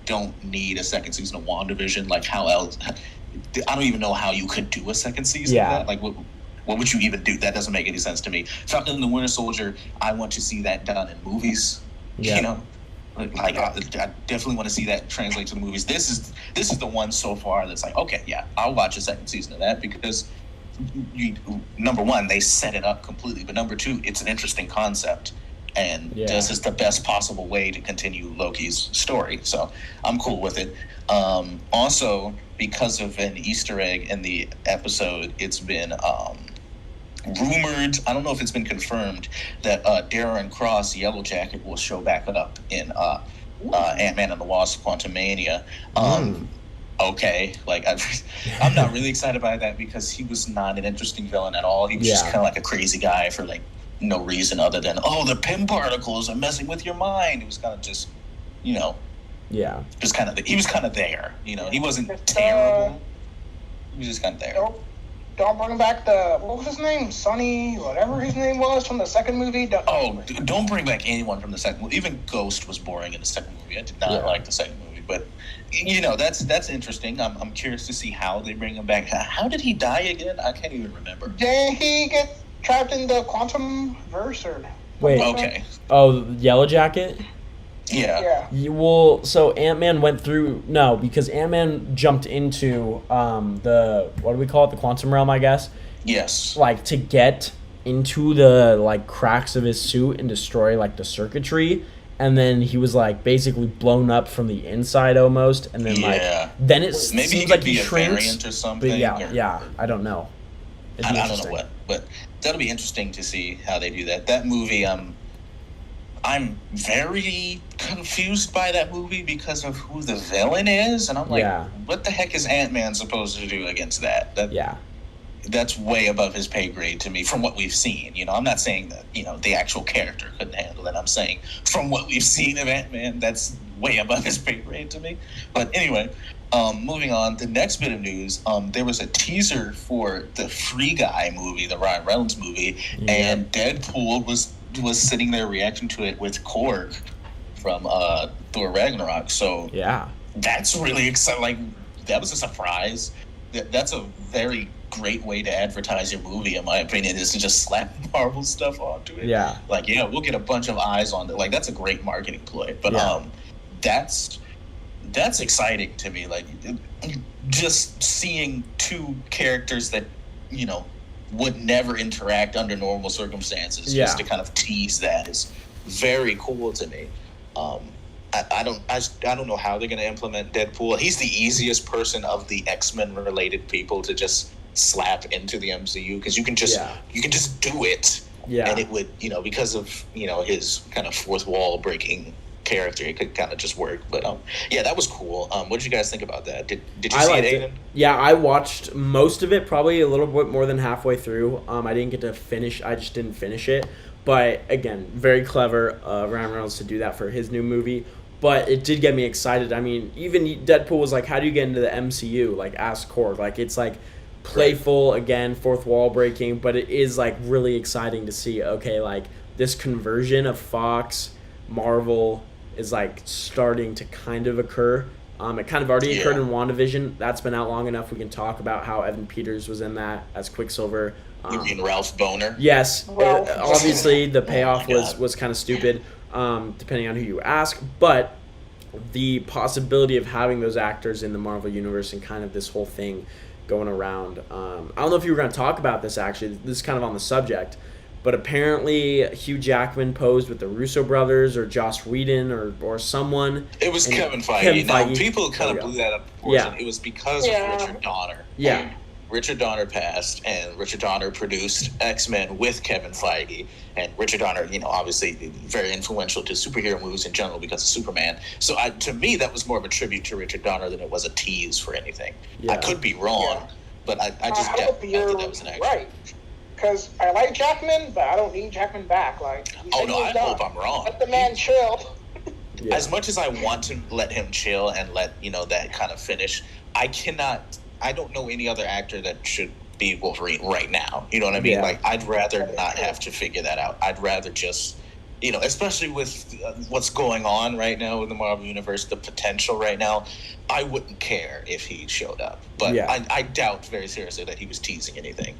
don't need a second season of WandaVision. Like, how else? I don't even know how you could do a second season of that. Like, what would you even do? That doesn't make any sense to me. Falcon and the Winter Soldier, I want to see that done in movies. Yeah. Like I definitely want to see that translate to the movies. This is the one so far that's like, okay, yeah, I'll watch a second season of that, because number one, they set it up completely, but number two, it's an interesting concept, and this is the best possible way to continue Loki's story. So I'm cool with it. Also, because of an Easter egg in the episode, it's been rumored, I don't know if it's been confirmed, that Darren Cross, Yellow Jacket, will show back up in Ant-Man and the Wasp: Quantumania. Okay, like I'm not really excited by that, because he was not an interesting villain at all. He was just kind of like a crazy guy for like no reason other than, the Pym particles are messing with your mind. It was kind of just, just kind of he was kind of there. He wasn't terrible. He was just kind of there. Don't bring back what was his name? Sonny, whatever his name was from the second movie. Don't bring back anyone from the second movie. Even Ghost was boring in the second movie. I did not like the second movie, but that's interesting. I'm curious to see how they bring him back. How did he die again? I can't even remember. Did he get trapped in the quantum verse, or? Wait. Okay. Oh, Yellow Jacket? Yeah. Well, so Ant-Man went through... No, because Ant-Man jumped into the... What do we call it? The quantum realm, I guess? Yes. Like, to get into the, like, cracks of his suit and destroy, like, the circuitry. And then he was, like, basically blown up from the inside almost. And then, then it maybe seems he like could be he a shrinks. Variant or something. But I don't know. I don't know what. But that'll be interesting to see how they do that. That movie, I'm very confused by that movie because of who the villain is, and I'm like, what the heck is Ant-Man supposed to do against that? that's way above his pay grade to me from what we've seen. I'm not saying that, the actual character couldn't handle it. I'm saying from what we've seen of Ant-Man, that's way above his pay grade to me. But anyway, moving on, the next bit of news, there was a teaser for the Free Guy movie, the Ryan Reynolds movie, and Deadpool was sitting there reacting to it with Korg from Thor Ragnarok. So yeah, that's really exciting. Like, that was a surprise. That's a very great way to advertise your movie, in my opinion, is to just slap Marvel stuff onto it. Yeah. Like, we'll get a bunch of eyes on it. Like, that's a great marketing ploy. But that's exciting to me. Like, just seeing two characters that, would never interact under normal circumstances, just to kind of tease that is very cool to me. I don't know how they're going to implement Deadpool. He's the easiest person of the X-Men related people to just slap into the MCU, because you can just do it, and it would, because of his kind of fourth wall breaking character, it could kind of just work. But that was cool. What did you guys think about that? Did you see it, Aiden? Yeah, I watched most of it, probably a little bit more than halfway through. I didn't get to finish. I just didn't finish it. But again, very clever, Ryan Reynolds to do that for his new movie. But it did get me excited. I mean, even Deadpool was like, how do you get into the MCU? Like, ask Korg. Like, it's like playful, again, fourth wall breaking, but it is like really exciting to see, okay, like this conversion of Fox, Marvel is like starting to kind of occur. It kind of already occurred in WandaVision. That's been out long enough. We can talk about how Evan Peters was in that as Quicksilver. You mean Ralph Boner? Yes. Obviously, the payoff was kind of stupid, depending on who you ask. But the possibility of having those actors in the Marvel Universe and kind of this whole thing going around. I don't know if you were going to talk about this, actually. This is kind of on the subject. But apparently, Hugh Jackman posed with the Russo brothers or Joss Whedon or someone. It was Kevin Feige. Now, people kind of blew that up. Yeah. It was because of Richard Donner. Yeah. Richard Donner passed, and Richard Donner produced X-Men with Kevin Feige. And Richard Donner, obviously very influential to superhero movies in general because of Superman. So to me, that was more of a tribute to Richard Donner than it was a tease for anything. Yeah. I could be wrong, but I just doubt that was an action. Right. Because I like Jackman, but I don't need Jackman back. Like, I hope I'm wrong. Let the man chill. Yeah. As much as I want to let him chill and let that kind of finish, I don't know any other actor that should be Wolverine right now. You know what I mean? Like, I'd rather not have to figure that out. I'd rather just, especially with what's going on right now in the Marvel Universe, the potential right now, I wouldn't care if he showed up. But I doubt very seriously that he was teasing anything.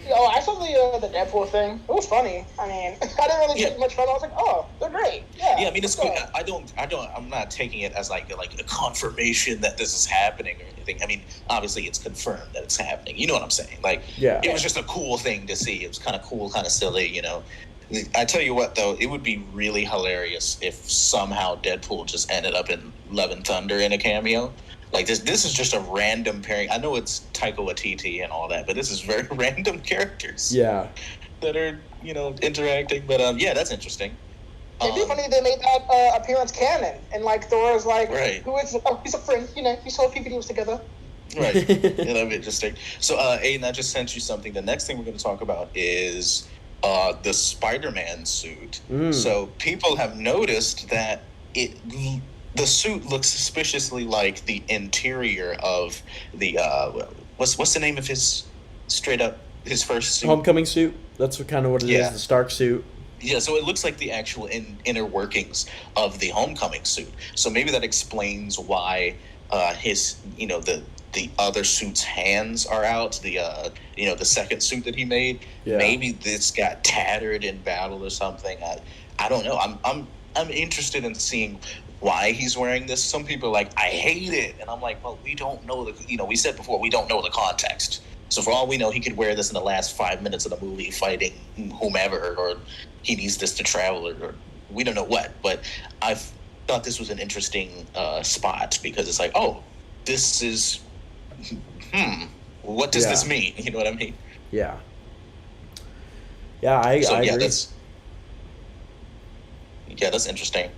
I saw the Deadpool thing. It was funny. I mean, I didn't really take much fun. I was like, oh, they're great. Yeah. I mean, it's good. I'm not taking it as like a confirmation that this is happening or anything. I mean, obviously it's confirmed that it's happening. You know what I'm saying? Like, it was just a cool thing to see. It was kind of cool, kind of silly, I tell you what, though, it would be really hilarious if somehow Deadpool just ended up in Love and Thunder in a cameo. Like, this is just a random pairing. I know it's Taika Waititi and all that, but this is very random characters. Yeah. That are, interacting. But, that's interesting. It'd be funny if they made that appearance canon. And, like, Thor's like, he's a friend. He saw a few videos together. Right. That'd be interesting. So, Aiden, I just sent you something. The next thing we're going to talk about is the Spider-Man suit. So, people have noticed that the suit looks suspiciously like the interior of the what's the name of his his first suit? Homecoming suit. That's what it is. The Stark suit. Yeah, so it looks like the actual inner workings of the Homecoming suit. So maybe that explains why his the other suit's hands are out. The second suit that he made. Yeah. Maybe this got tattered in battle or something. I don't know. I'm interested in seeing why he's wearing this. Some people are like, I hate it. And I'm like, well, we don't know we said before, we don't know the context. So for all we know, he could wear this in the last 5 minutes of the movie fighting whomever, or he needs this to travel, or we don't know what. But I thought this was an interesting spot because it's like, oh, this is, what does this mean? You know what I mean? Yeah. Yeah, I agree. That's interesting.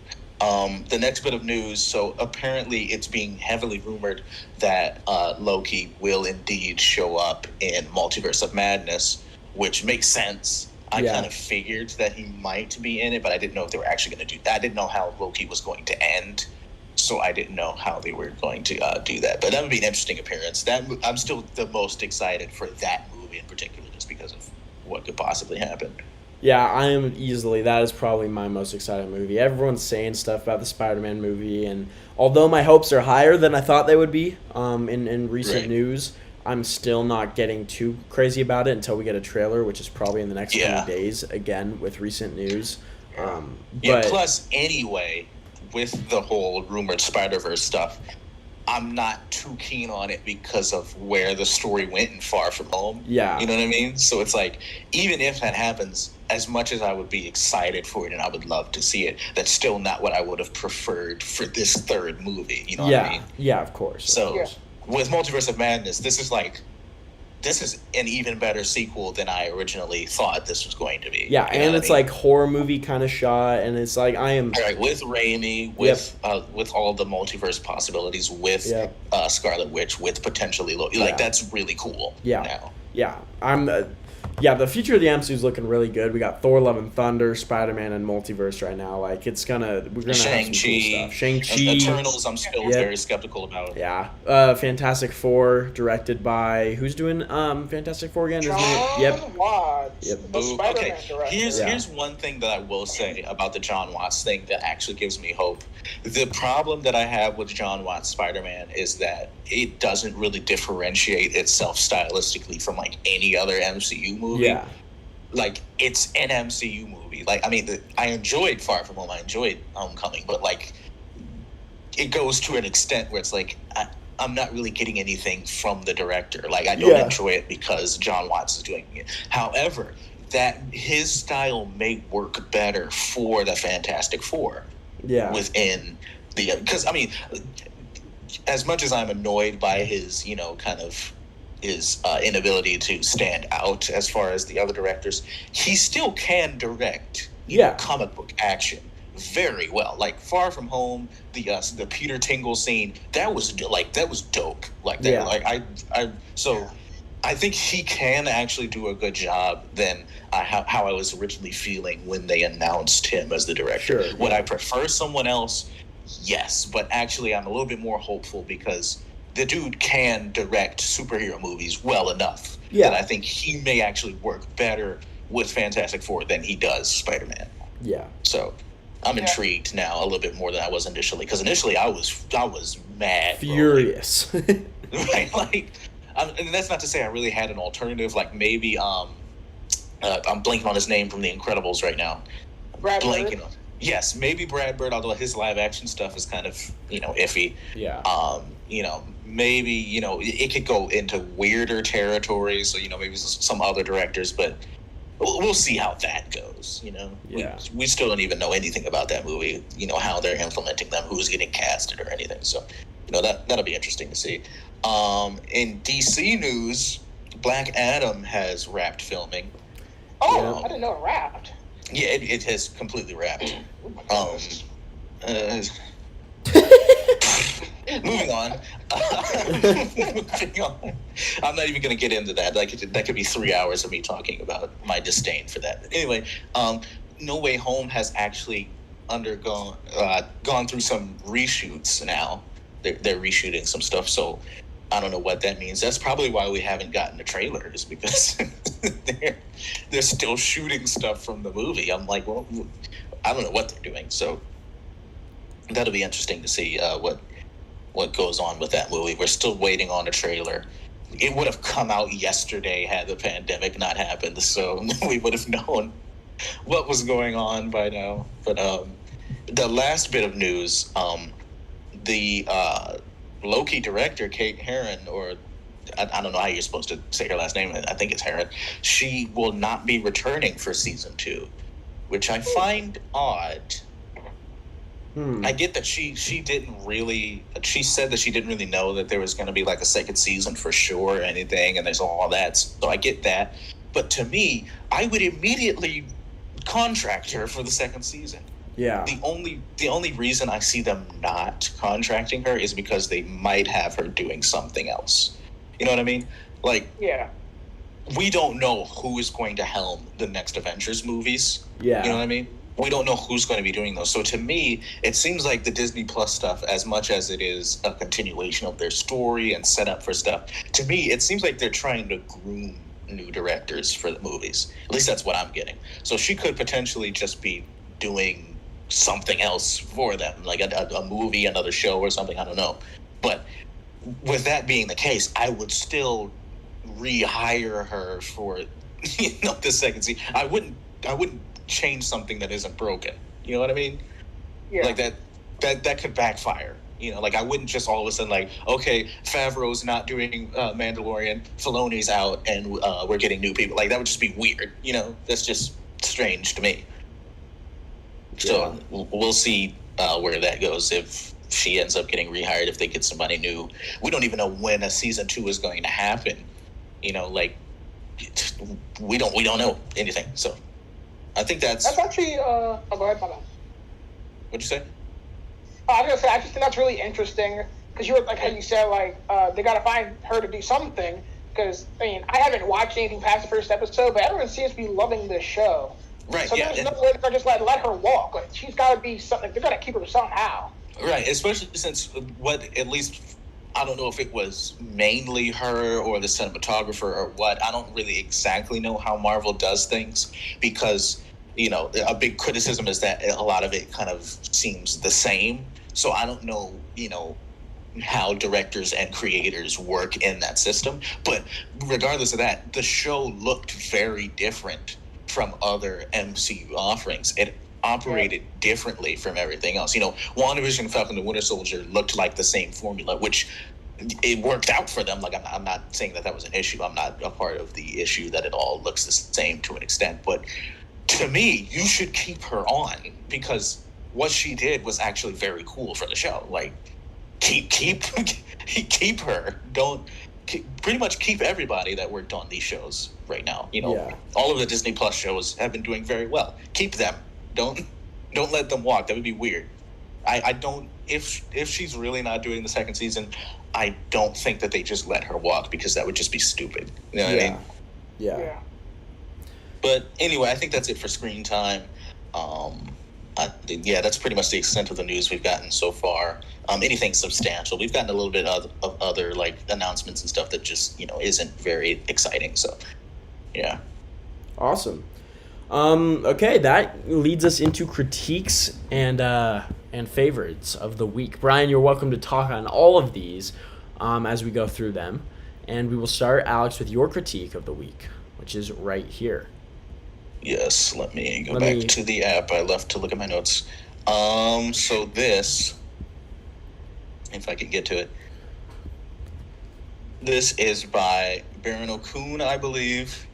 The next bit of news, so apparently it's being heavily rumored that Loki will indeed show up in Multiverse of Madness, which makes sense. I kind of figured that he might be in it, but I didn't know if they were actually going to do that. I didn't know how Loki was going to end, so I didn't know how they were going to do that. But that would be an interesting appearance. I'm still the most excited for that movie in particular, just because of what could possibly happen. Yeah, I am easily. That is probably my most exciting movie. Everyone's saying stuff about the Spider-Man movie, and although my hopes are higher than I thought they would be in recent news, I'm still not getting too crazy about it until we get a trailer, which is probably in the next few days, again, with recent news. Plus, anyway, with the whole rumored Spider-Verse stuff, I'm not too keen on it because of where the story went in Far From Home. Yeah. You know what I mean? So it's like, even if that happens, as much as I would be excited for it and I would love to see it, that's still not what I would have preferred for this third movie. You know what I mean? Yeah, of course. So with Multiverse of Madness, this is an even better sequel than I originally thought this was going to be. Yeah, and it's like horror movie kind of shot, and it's like with Raimi, with all the multiverse possibilities, with Scarlet Witch, with potentially Loki. Like that's really cool. Yeah, the future of the MCU is looking really good. We got Thor: Love and Thunder, Spider-Man, and Multiverse right now. Like we're gonna have some cool stuff. Shang-Chi, Eternals. I'm still very skeptical about. Yeah, Fantastic Four, directed by who's doing Fantastic Four again? John Watts. Yep. The Spider-Man director. Here's one thing that I will say about the John Watts thing that actually gives me hope. The problem that I have with John Watts' Spider-Man is that it doesn't really differentiate itself stylistically from like any other MCU movie. Yeah. Like it's an MCU movie. Like I mean, I enjoyed Far From Home. I enjoyed Homecoming, but like it goes to an extent where it's like I'm not really getting anything from the director. Like I don't enjoy it because John Watts is doing it. However, that his style may work better for the Fantastic Four. Yeah. Within the because I mean, as much as I'm annoyed by his his inability to stand out as far as the other directors, he still can direct comic book action very well. Like Far From Home, the Peter Tingle scene, that was dope. Like that, I think he can actually do a good job than how I was originally feeling when they announced him as the director. Sure, Would I prefer someone else? Yes, but actually I'm a little bit more hopeful because the dude can direct superhero movies well enough that I think he may actually work better with Fantastic Four than he does Spider-Man. Yeah. So I'm intrigued now a little bit more than I was initially, because initially I was mad, furious. Right, like. And that's not to say I really had an alternative. Like maybe I'm blanking on his name from The Incredibles right now. Brad Bird? Yes, maybe Brad Bird. Although his live action stuff is kind of iffy. Yeah. Maybe it could go into weirder territory. So maybe some other directors, but we'll see how that goes. Yeah. We still don't even know anything about that movie. How they're implementing them, who's getting casted or anything. So that'll be interesting to see. In DC news, Black Adam has wrapped filming. Oh, I didn't know it wrapped. Yeah, it has completely wrapped. Moving on. I'm not even going to get into that. That could be 3 hours of me talking about my disdain for that. But anyway, No Way Home has actually gone through some reshoots now. They're reshooting some stuff, so I don't know what that means. That's probably why we haven't gotten a trailer, is because they're still shooting stuff from the movie. I'm like, well, I don't know what they're doing. So that'll be interesting to see what goes on with that movie. We're still waiting on a trailer. It would have come out yesterday had the pandemic not happened, so we would have known what was going on by now. But the last bit of news, the Loki director, Kate Herron, or I don't know how you're supposed to say her last name. I think it's Herron. She will not be returning for season 2, which I find odd. I get that she didn't really. She said that she didn't really know that there was going to be like a second season for sure or anything, and there's all that. So I get that. But to me, I would immediately contract her for the second season. Yeah. The only reason I see them not contracting her is because they might have her doing something else. You know what I mean? Like, Yeah. we don't know who is going to helm the next Avengers movies. Yeah. You know what I mean? We don't know who's going to be doing those. So to me, it seems like the Disney Plus stuff, as much as it is a continuation of their story and setup for stuff, to me, it seems like they're trying to groom new directors for the movies. At least that's what I'm getting. So she could potentially just be doing something else for them, like a movie, another show or something. I don't know. But with that being the case, I would still rehire her for the second season. I wouldn't change something that isn't broken. You know what I mean? Yeah. Like that could backfire. Like I wouldn't just all of a sudden like, okay, Favreau's not doing Mandalorian, Filoni's out, and we're getting new people. Like that would just be weird. That's just strange to me. So we'll see where that goes if she ends up getting rehired, if they get somebody new. We don't even know when a season 2 is going to happen. Like we don't know anything. So I think that's actually go ahead, my man. What'd you say? I was gonna say I just think that's really interesting because you were like how you said like they gotta find her to do something because I haven't watched anything past the first episode, but everyone seems to be loving this show. Right. So there's no way they're just let her walk. Like she's got to be something. They're gonna keep her somehow. Right, especially since at least I don't know if it was mainly her or the cinematographer or what. I don't really exactly know how Marvel does things because, a big criticism is that a lot of it kind of seems the same. So I don't know, how directors and creators work in that system. But regardless of that, the show looked very different from other MCU offerings. It operated differently from everything else. WandaVision, Falcon and Winter Soldier looked like the same formula, which it worked out for them. Like I'm not saying that was an issue. I'm not a part of the issue that it all looks the same to an extent. But to me, you should keep her on because what she did was actually very cool for the show. Like keep her. Don't pretty much keep everybody that worked on these shows right now. All of the Disney Plus shows have been doing very well. Keep them. Don't let them walk. That would be weird. I don't. If she's really not doing the second season, I don't think that they just let her walk because that would just be stupid. You know what I mean? Yeah. But anyway, I think that's it for screen time. That's pretty much the extent of the news we've gotten so far. Anything substantial, we've gotten a little bit of other like announcements and stuff that just isn't very exciting. So, yeah. Awesome. Okay, that leads us into critiques and favorites of the week. Brian, you're welcome to talk on all of these as we go through them. And we will start, Alex, with your critique of the week, which is right here. Yes, let me go back to the app I left to look at my notes. So this, if I can get to it, this is by Baron O'Coon, I believe.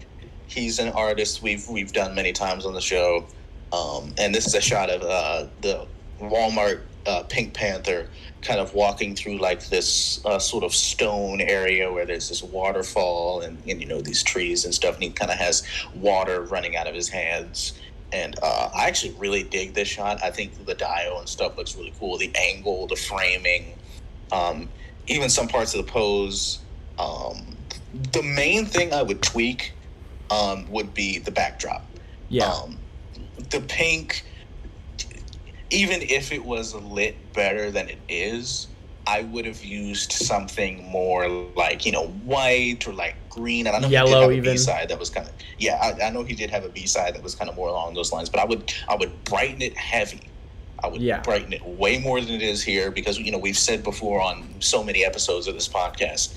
He's an artist we've done many times on the show, and this is a shot of the Walmart Pink Panther kind of walking through like this sort of stone area where there's this waterfall and these trees and stuff, and he kind of has water running out of his hands. And I actually really dig this shot. I think the dial and stuff looks really cool. The angle, the framing, even some parts of the pose. The main thing I would tweak would be the backdrop. Yeah. The pink, even if it was lit better than it is, I would have used something more like, white or like green. And I know yellow, he did have even. a B-side that was kind of, I know he did have a B-side that was kind of more along those lines, but I would brighten it heavy. I would brighten it way more than it is here because, we've said before on so many episodes of this podcast,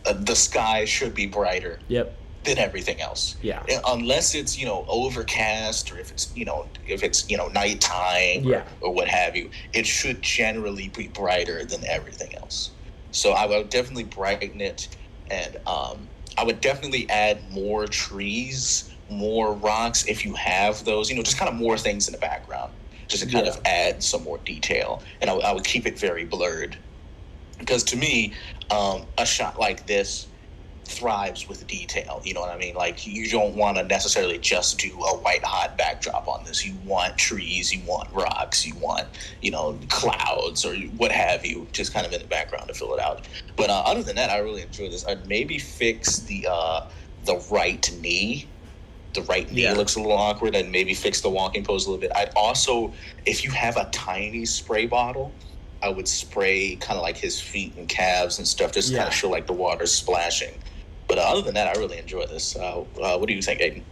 the sky should be brighter. Yep. Than everything else. Yeah. Unless it's, overcast or if it's nighttime or what have you, it should generally be brighter than everything else. So I would definitely brighten it, and I would definitely add more trees, more rocks if you have those, just kind of more things in the background, just to kind of add some more detail. And I would keep it very blurred. Because to me, a shot like this, thrives with detail. You know what I mean? Like, you don't want to necessarily just do a white hot backdrop on this. You want trees, you want rocks, you want, clouds or what have you, just kind of in the background to fill it out. But other than that, I really enjoy this. I'd maybe fix the right knee. The right knee looks a little awkward, and maybe fix the walking pose a little bit. I'd also, if you have a tiny spray bottle, I would spray kind of like his feet and calves and stuff, just kind of show like the water's splashing. But other than that, I really enjoy this. What do you think, Aiden?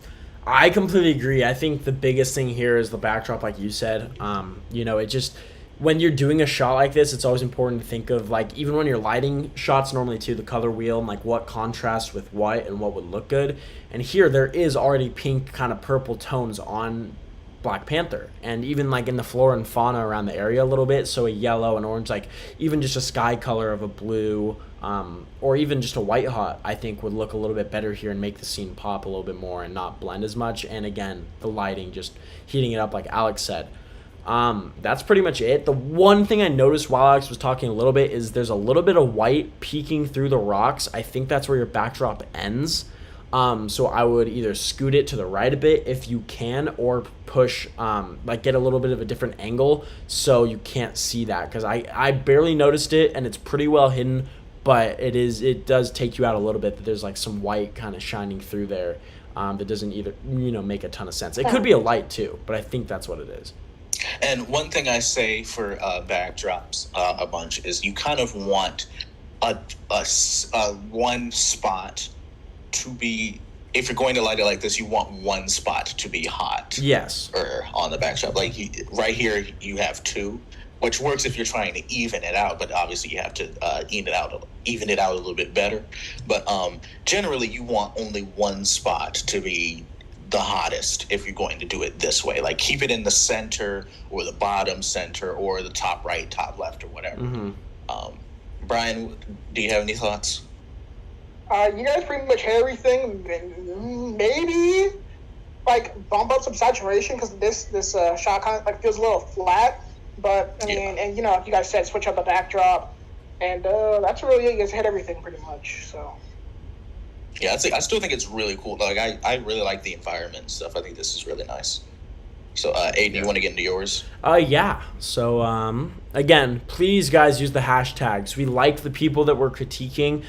I completely agree. I think the biggest thing here is the backdrop, like you said. It just, when you're doing a shot like this, it's always important to think of, like, even when you're lighting shots normally too, the color wheel and like what contrasts with what and what would look good. And here there is already pink kind of purple tones on Black Panther, and even like in the flora and fauna around the area a little bit, so a yellow and orange, like even just a sky color of a blue, or even just a white hot, I think would look a little bit better here and make the scene pop a little bit more and not blend as much. And again, the lighting, just heating it up like Alex said. That's pretty much it. The one thing I noticed while Alex was talking a little bit is there's a little bit of white peeking through the rocks. I think that's where your backdrop ends. So I would either scoot it to the right a bit if you can, or push, get a little bit of a different angle so you can't see that, because I barely noticed it and it's pretty well hidden, but it does take you out a little bit that there's like some white kind of shining through there, that doesn't either, make a ton of sense. It could be a light too, but I think that's what it is. And one thing I say for backdrops a bunch is you kind of want a one spot to be, if you're going to light it like this, you want one spot to be hot. Yes. Or on the backdrop. Like right here, you have two, which works if you're trying to even it out, but obviously you have to even it out a little bit better. But generally, you want only one spot to be the hottest if you're going to do it this way. Like, keep it in the center or the bottom center or the top right, top left, or whatever. Mm-hmm. Brian, do you have any thoughts? You guys pretty much hit everything. Maybe bump up some saturation, because this shot kind of feels a little flat. But I mean, and like you guys said, switch up the backdrop, and that's really it. You guys hit everything pretty much. So yeah, I still think it's really cool. Like, I really like the environment and stuff. I think this is really nice. So, Aiden, you want to get into yours? Yeah. So, again, please, guys, use the hashtags. We liked the people that we're critiquing.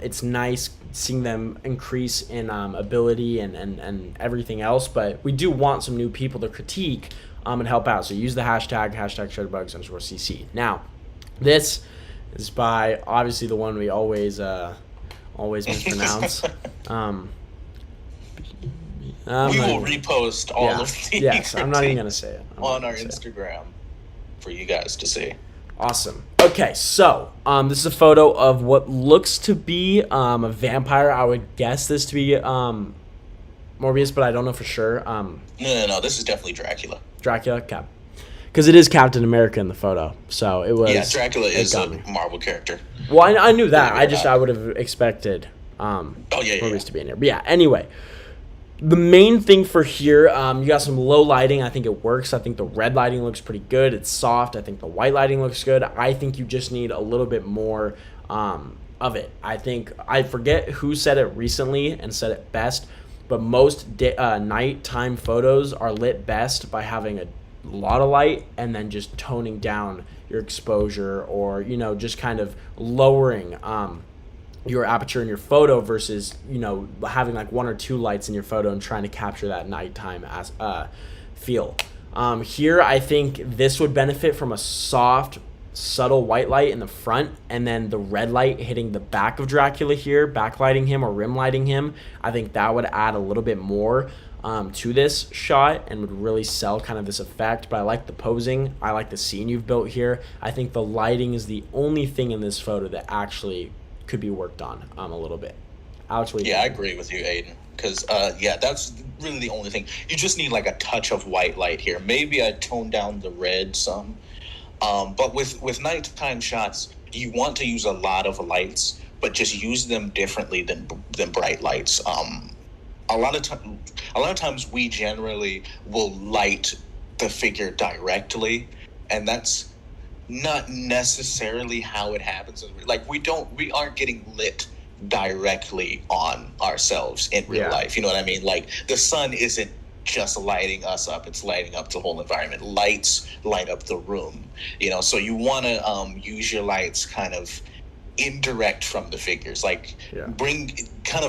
It's nice seeing them increase in ability and everything else, but we do want some new people to critique and help out. So use the hashtag #ShutterBugs_CC. Now, this is by, obviously, the one we always mispronounce. We will repost all of these. Yes, I'm not even going to say it. On our Instagram for you guys to see. Awesome. Okay, so this is a photo of what looks to be a vampire. I would guess this to be Morbius, but I don't know for sure. No. This is definitely Dracula. Dracula, Cap. Because it is Captain America in the photo, so it was. Yeah, Dracula is a Marvel character. Well, I knew that. I would have expected Morbius to be in here. But yeah, anyway. The main thing for here, you got some low lighting. I think it works. I think the red lighting looks pretty good. It's soft. I think the white lighting looks good. I think you just need a little bit more of it. I forget who said it recently and said it best, but most nighttime photos are lit best by having a lot of light and then just toning down your exposure, or just kind of lowering your aperture in your photo versus having like one or two lights in your photo and trying to capture that nighttime feel. Here I think this would benefit from a soft, subtle white light in the front, and then the red light hitting the back of Dracula here, backlighting him or rim lighting him. I think that would add a little bit more to this shot and would really sell kind of this effect. But I like the posing. I like the scene you've built here. I think the lighting is the only thing in this photo that actually could be worked on a little bit. Alex, what do you think? I agree with you, Aiden, because that's really the only thing. You just need like a touch of white light here. Maybe I tone down the red some, but with nighttime shots, you want to use a lot of lights, but just use them differently than bright lights. A lot of times we generally will light the figure directly, and that's not necessarily how it happens. Like, we aren't getting lit directly on ourselves in real life. You know what I mean? Like, the sun isn't just lighting us up, it's lighting up the whole environment. Lights light up the room, so you want to use your lights kind of indirect from the figures, like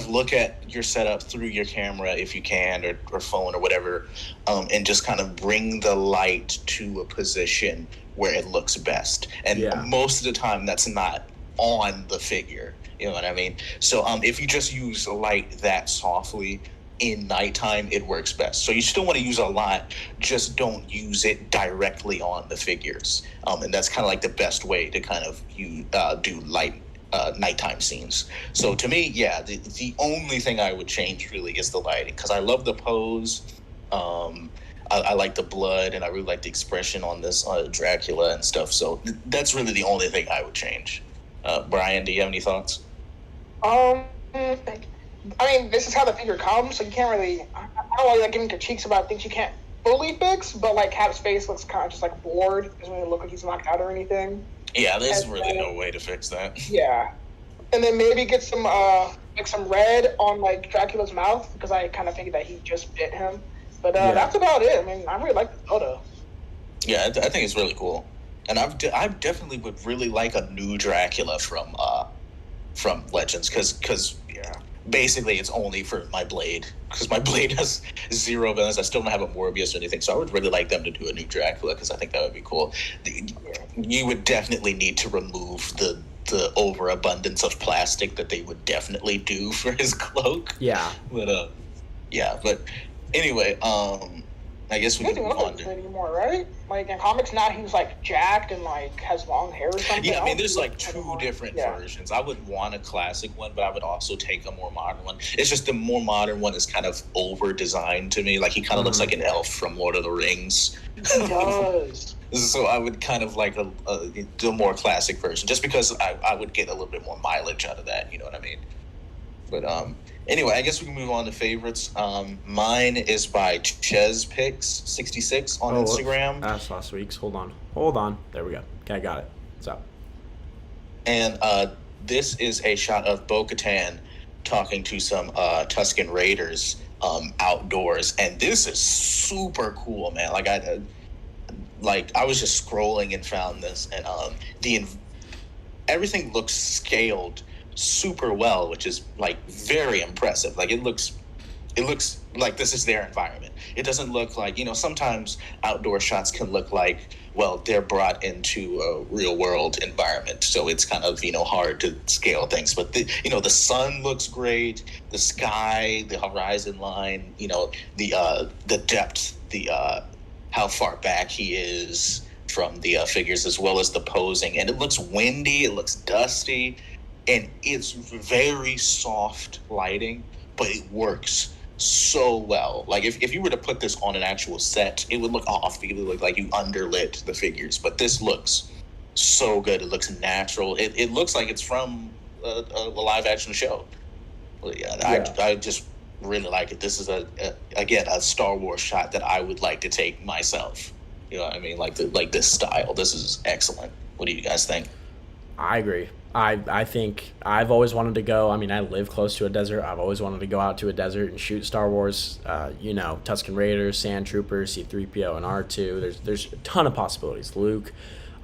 look at your setup through your camera if you can, or phone or whatever, and just kind of bring the light to a position where it looks best. And most of the time that's not on the figure, you know what I mean? So if you just use light that softly in nighttime, it works best. So you still want to use a lot, just don't use it directly on the figures. And that's kind of like the best way to kind of do light nighttime scenes. So to me, the only thing I would change really is the lighting, because I love the pose. I like the blood, and I really like the expression on this Dracula and stuff. So that's really the only thing I would change. Brian, do you have any thoughts? I mean, this is how the figure comes, so you can't really. I don't want to like give him critiques about things you can't fully fix, but like his face looks kind of just like bored. Doesn't really look like he's knocked out or anything. Yeah, there's really no way to fix that. Yeah, and then maybe get some some red on like Dracula's mouth, because I kind of figured that he just bit him. But that's about it. I mean, I really like the photo. Yeah, I think it's really cool, and I definitely would really like a new Dracula from Legends, because basically it's only for my Blade, because my Blade has 0 villains. I still don't have a Morbius or anything, so I would really like them to do a new Dracula, because I think that would be cool. You would definitely need to remove the overabundance of plastic that they would definitely do for his cloak. But anyway, I guess we can move on to anymore, right? Like in comics now, he's like jacked and like has long hair or something. Yeah, I mean, there's like 2 different versions. I would want a classic one, but I would also take a more modern one. It's just the more modern one is kind of over designed to me. Like, he kind of looks like an elf from Lord of the Rings. He does. So I would kind of like the more classic version, just because I would get a little bit more mileage out of that. You know what I mean? But anyway, I guess we can move on to favorites. Mine is by Pics 66 on Instagram. That's last week's. Hold on. There we go. Okay, I got it. What's up? And this is a shot of Bo-Katan talking to some Tusken Raiders outdoors, and this is super cool, man. I was just scrolling and found this, and everything looks scaled super well, which is like very impressive. Like, it looks like this is their environment. It doesn't look like, sometimes outdoor shots can look like, well, they're brought into a real world environment, so it's kind of hard to scale things. But the sun looks great, the sky, the horizon line, the depth, how far back he is from the figures, as well as the posing. And it looks windy, it looks dusty, and it's very soft lighting, but it works so well. Like, if you were to put this on an actual set, it would look off. It would look like you underlit the figures, but this looks so good. It looks natural. It looks like it's from a live action show. I just really like it. This is again a Star Wars shot that I would like to take myself. You know what I mean? Like this style. This is excellent. What do you guys think? I agree. I think I've always wanted to go. I mean, I live close to a desert. I've always wanted to go out to a desert and shoot Star Wars. Tusken Raiders, Sand Troopers, C-3PO, and R2. There's a ton of possibilities. Luke,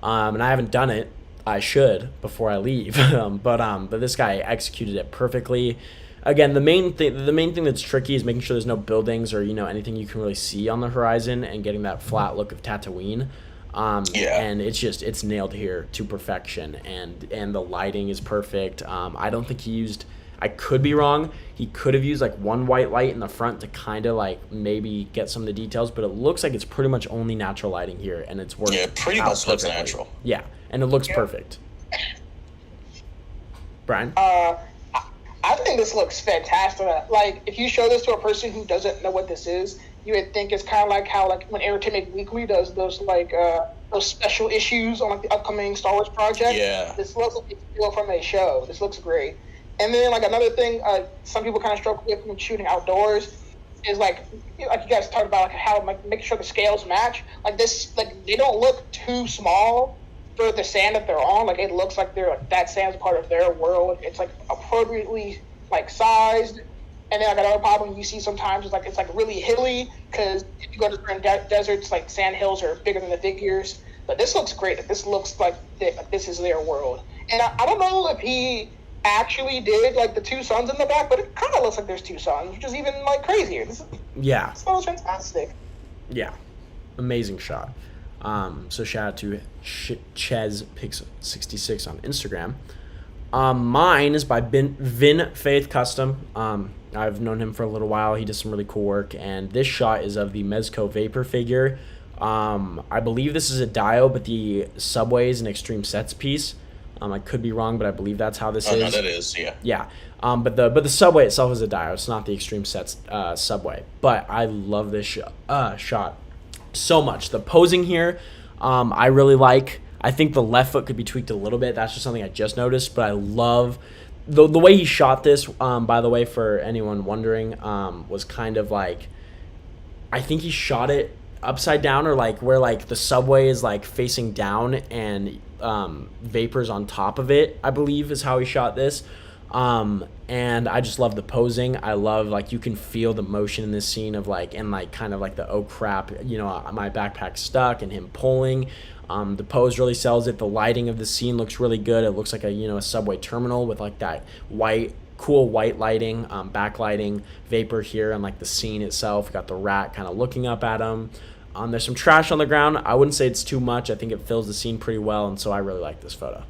and I haven't done it. I should before I leave. But this guy executed it perfectly. Again, the main thing that's tricky is making sure there's no buildings or anything you can really see on the horizon, and getting that flat look of Tatooine. And it's nailed here to perfection, and the lighting is perfect. I don't think he used, I could be wrong, he could have used like one white light in the front to kind of like maybe get some of the details, but it looks like it's pretty much only natural lighting here, and it's working. Yeah, it pretty much looks natural. Yeah, and it looks perfect. Brian? I think this looks fantastic. Like, if you show this to a person who doesn't know what this is, you would think it's kind of like how, like, when Entertainment Weekly does those special issues on like the upcoming Star Wars project. Yeah. This looks like it's still from a show. This looks great. And then, like, another thing some people kind of struggle with when shooting outdoors is like you guys talked about, like, how, like, making sure the scales match. Like, this, like, they don't look too small for the sand that they're on, like it looks like that sand's part of their world. It's like appropriately like sized. And then like another problem you see sometimes is like it's like really hilly because if you go to certain deserts, like sand hills are bigger than the figures. But this looks great. This looks like this is their world. And I don't know if he actually did like the two suns in the back, but it kind of looks like there's two suns, which is even like crazier. This was fantastic. Yeah, amazing shot. So shout out to Ches Pics 66 on Instagram. Mine is by Vin Faith Custom. I've known him for a little while. He does some really cool work, and this shot is of the Mezco Vapor figure. I believe this is a Dio, but the Subway is an Extreme Sets piece. I could be wrong, but I believe that's how this is. No, that is, yeah. Yeah. But the Subway itself is a Dio. It's not the Extreme Sets Subway. But I love this shot so much. The posing here, I really like. I think the left foot could be tweaked a little bit. That's just something I just noticed. But I love the way he shot this, by the way, for anyone wondering, was kind of like, I think he shot it upside down, or like where like the Subway is like facing down and Vapor's on top of it, I believe is how he shot this. And I just love the posing. I love, like, you can feel the motion in this scene of like, and like kind of like the oh crap, my backpack's stuck, and him pulling. The pose really sells it. The lighting of the scene looks really good. It looks like a Subway terminal with like that cool white lighting, backlighting, Vapor here, and like the scene itself. Got the rat kind of looking up at him. There's some trash on the ground. I wouldn't say it's too much. I think it fills the scene pretty well, and so I really like this photo.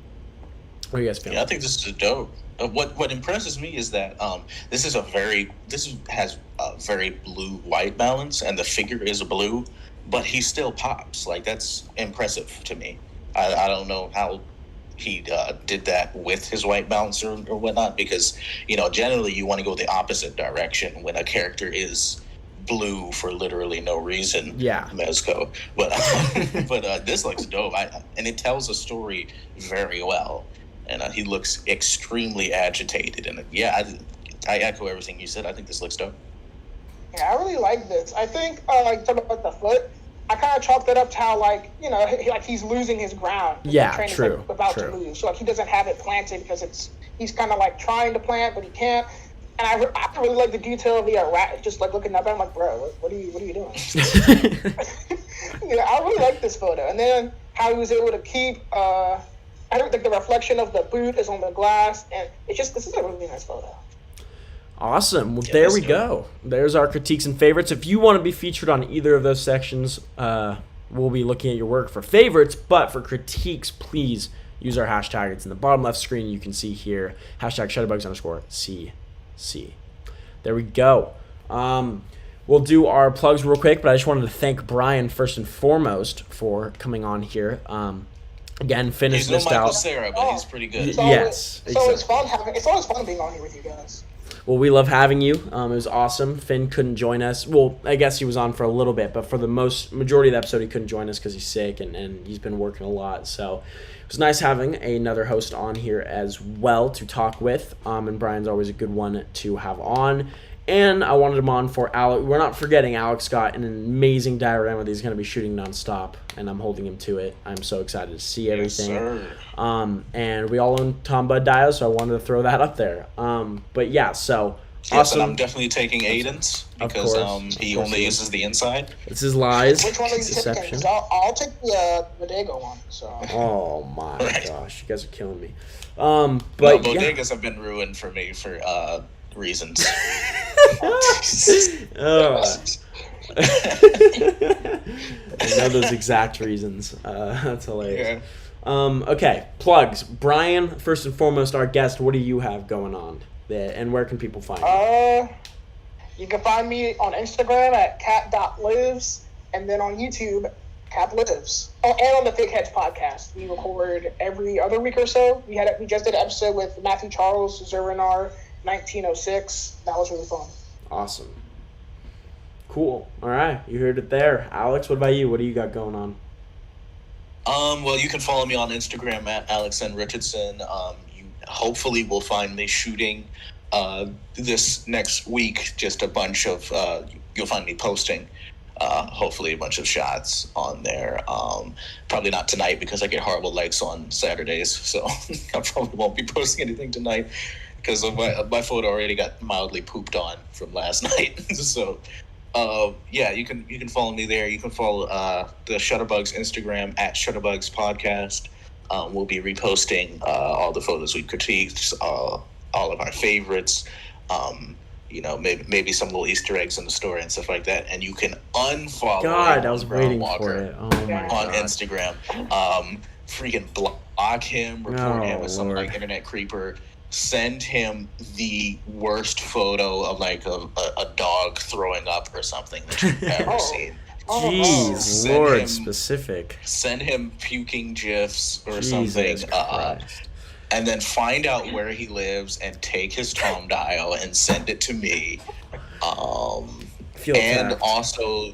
What do you guys feel? Yeah, I think this is dope. What impresses me is that this has a very blue-white balance, and the figure is blue, but he still pops. Like, that's impressive to me. I don't know how he did that with his white balance or whatnot, because generally you want to go the opposite direction when a character is blue for literally no reason. Yeah, Mezco. But this looks dope, and it tells a story very well. And he looks extremely agitated. And I echo everything you said. I think this looks dope. Yeah, I really like this. I think like talking about the foot, I kind of chalked it up to how he's losing his ground. Yeah, the true. About to lose, so like he doesn't have it planted because he's kind of like trying to plant, but he can't. And I really like the detail of the rat just like looking up at him like, bro, what are you doing? I really like this photo. And then how he was able to keep. I don't think the reflection of the boot is on the glass, and this is a really nice photo. Awesome. Well, there we go. There's our critiques and favorites. If you want to be featured on either of those sections, we'll be looking at your work for favorites, but for critiques, please use our hashtag. It's in the bottom left screen. You can see here, hashtag ShutterBugs_CC. There we go. We'll do our plugs real quick, but I just wanted to thank Brian first and foremost for coming on here. Again, Finn is missed out. He's no Michael Cera, but he's pretty good. Yes, exactly. It's always fun being on here with you guys. Well, we love having you. It was awesome. Finn couldn't join us. Well, I guess he was on for a little bit, but for the majority of the episode, he couldn't join us because he's sick and he's been working a lot. So it was nice having another host on here as well to talk with. And Brian's always a good one to have on. And I wanted him on for Alex. We're not forgetting Alex got an amazing diorama that he's going to be shooting nonstop, and I'm holding him to it. I'm so excited to see everything. Yes, sir. And we all own Tom Bud Dio, so I wanted to throw that up there. But yeah, so yes, awesome. And I'm definitely taking Aiden's because he only uses the inside. It's his lies. Which one are you taking? 'Cause I'll take the Bodega one. So. Oh my gosh, you guys are killing me. But bodegas have been ruined for me for reasons. I know those exact reasons. That's hilarious. Yeah. Okay, plugs. Brian, first and foremost, our guest. What do you have going on there, and where can people find you? You can find me on Instagram at cat.lives, and then on YouTube, Cat Lives. Oh, and on the Thick Heads podcast. We record every other week or so. We just did an episode with Matthew Charles, Zurinar, 1906. That was really fun. Awesome. Cool. All right. You heard it there. Alex, what about you? What do you got going on? Well, you can follow me on Instagram at Alex N. Richardson. You hopefully will find me shooting this next week. Just a bunch of, you'll find me posting hopefully a bunch of shots on there. Probably not tonight because I get horrible likes on Saturdays, so I probably won't be posting anything tonight because my photo already got mildly pooped on from last night. So yeah, you can follow me there. You can follow the ShutterBugs Instagram at ShutterBugs Podcast. We'll be reposting all the photos we critiqued, all of our favorites. Maybe some little Easter eggs in the story and stuff like that. And you can unfollow God, I was Brown waiting Walker for it. Oh my on God. Instagram. Freaking block him, report him as some Lord. like internet creeper. Send him the worst photo of like a dog throwing up or something that you've ever seen. Jeez, Send Lord, him- specific. Send him puking gifs or Jesus something. Christ. And then find out where he lives and take his Tom dial and send it to me. Feel And attacked. also,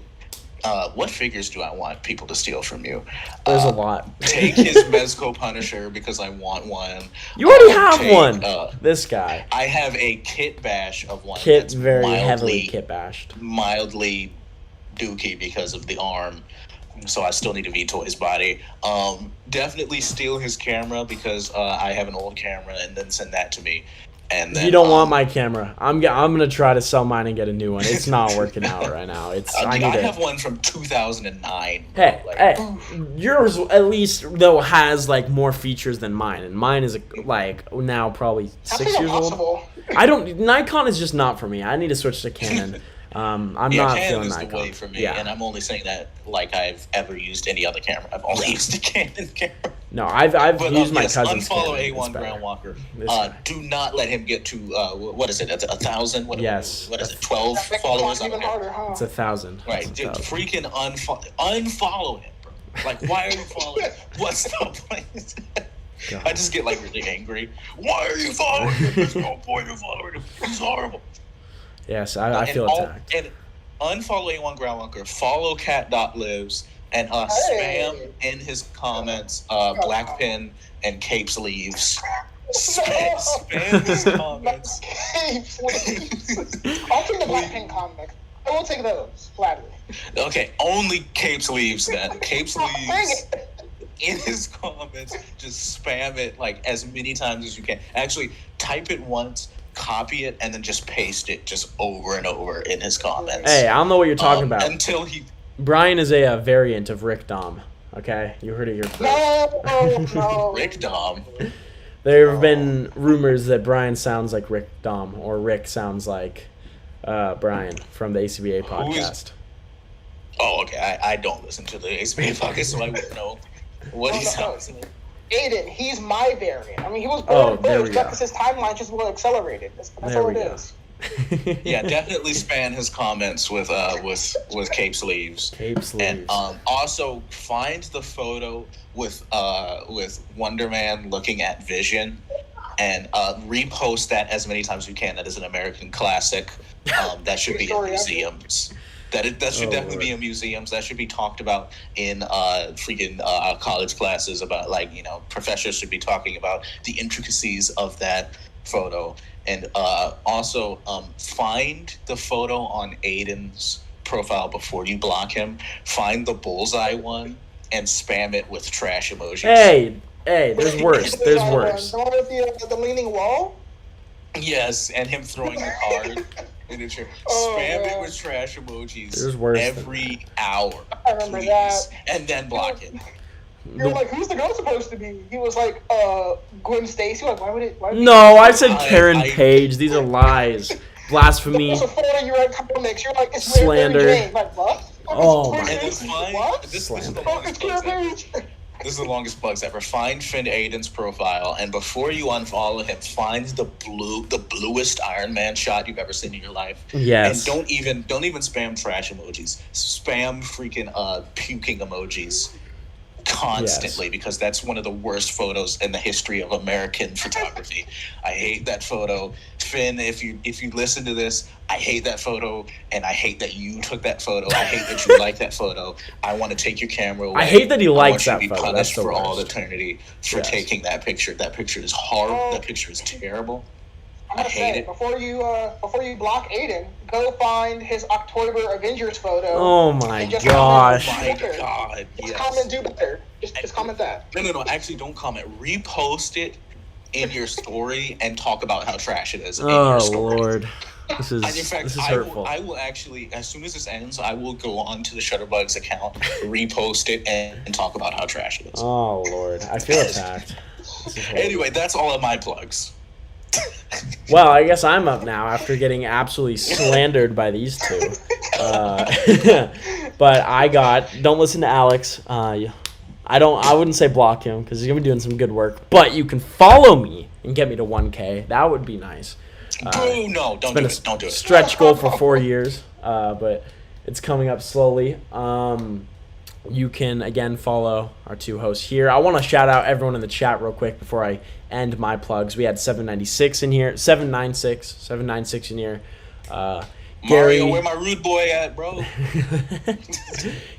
what figures do I want people to steal from you? There's a lot. Take his Mezco Punisher because I want one. You already have Take, one. This guy. I have a Kit Bash of one Kit that's very heavily kit bashed. mildly dookie because of the arm. So I still need to veto his body. Definitely steal his camera because I have an old camera, and then send that to me. And then, You don't want my camera. I'm gonna try to sell mine and get a new one. It's not working out right now. I need I it. have one from 2009. Hey, Like, hey, yours at least though has like more features than mine, and mine is like now probably That's 6 years old. impossible. I don't. Nikon is just not for me. I need to switch to Canon. I'm not Canon feeling is Nikon. the way for me, Yeah. and I'm only saying that like I've ever used any other camera. I've only used a Canon camera. No, I've But used my yes, cousin's unfollow Canon. A1 It's better. Brown Walker. This guy. Do not let him get to what is it? 1,000? Yes. What is it? 12 That makes followers it on even there. harder, huh? It's 1,000. Right, It's dude, 1,000. freaking unfollow him, bro. Like, why are you following him? What's the point? God. I just get like really angry. Why are you following him? There's no point in following him. He's horrible. Yes, I feel attacked. And unfollow A1 Groundwalker. Follow cat.lives and spam in his comments Blackpin and Cape Sleeves. Spam his comments. I'll take the Blackpink comics. I will take those, gladly. Okay, only Cape Sleeves then. Cape Dang Sleeves. it. In his comments, just spam it like as many times as you can. Actually, type it once, copy it, and then just paste it just over and over in his comments. Hey, I don't know what you're talking about. Until he. Brian is a variant of Rick Dom. Okay, you heard it here first. No. Rick Dom. There have been rumors that Brian sounds like Rick Dom, or Rick sounds like Brian from the ACBA podcast. Oh, okay. I don't listen to the ACBA podcast, so I wouldn't know what he sounds like. Aiden, he's my variant. I mean, he was Oh, born there we first, go. because his timeline just a little accelerated. That's There all we it go. is. Yeah, definitely spam his comments with Cape Sleeves. Cape Sleeves. And also find the photo with Wonder Man looking at Vision, and repost that as many times as you can. That is an American classic. That should be in museums. That should definitely be in museums. That should be talked about in freaking college classes. About professors should be talking about the intricacies of that photo. And also find the photo on Aiden's profile before you block him. Find the bullseye one and spam it with trash emojis. Hey, there's worse. There's worse. The one with the leaning wall? Yes, and him throwing the card. Spam it with trash emojis There's worse than every hour. I remember please. that. And then block it. You're like, who's the girl supposed to be? He was like, Gwen Stacy. Like, why would it? No, I said Karen I- Page. These are lies. Blasphemy. It's a photo you're at comics. You're like, it's Slander. Mary Jane. Like, what? Oh, It's my Gwen And then Stacy. find What? this is Slander. the longest It's Karen bugs ever. Page. This is the longest bugs ever. Find Finn Aiden's profile, and before you unfollow him, find the bluest Iron Man shot you've ever seen in your life. Yes. And don't even spam trash emojis. Spam freaking puking emojis constantly, because that's one of the worst photos in the history of American photography. I hate that photo. Finn, if you listen to this, I hate that photo, and I hate that you took that photo. I hate that you like that photo. I want to take your camera away. I hate that he likes I want you that to be photo. punished That's the for all worst. eternity for Yes. taking that picture. That picture is horrible. That picture is terrible. I'm gonna say before you block Aiden, go find his October Avengers photo. Oh my gosh! Oh my god! Just comment do better. Just comment that. No. Actually, don't comment. Repost it in your story and talk about how trash it is. In Oh your story. Lord, this is hurtful. I will actually, as soon as this ends, I will go on to the ShutterBugs account, repost it, and talk about how trash it is. Oh Lord, I feel attacked. Anyway, that's all of my plugs. Well, I guess I'm up now after getting absolutely slandered by these two. But don't listen to Alex. I wouldn't say block him because he's gonna be doing some good work. But you can follow me and get me to 1K. That would be nice. No, don't do it. Don't do it. Stretch goal for 4 years, but it's coming up slowly. You can, again, follow our two hosts here. I want to shout out everyone in the chat real quick before I end my plugs. We had 796 in here. 796 in here. Gary, Mario, where my rude boy at, bro?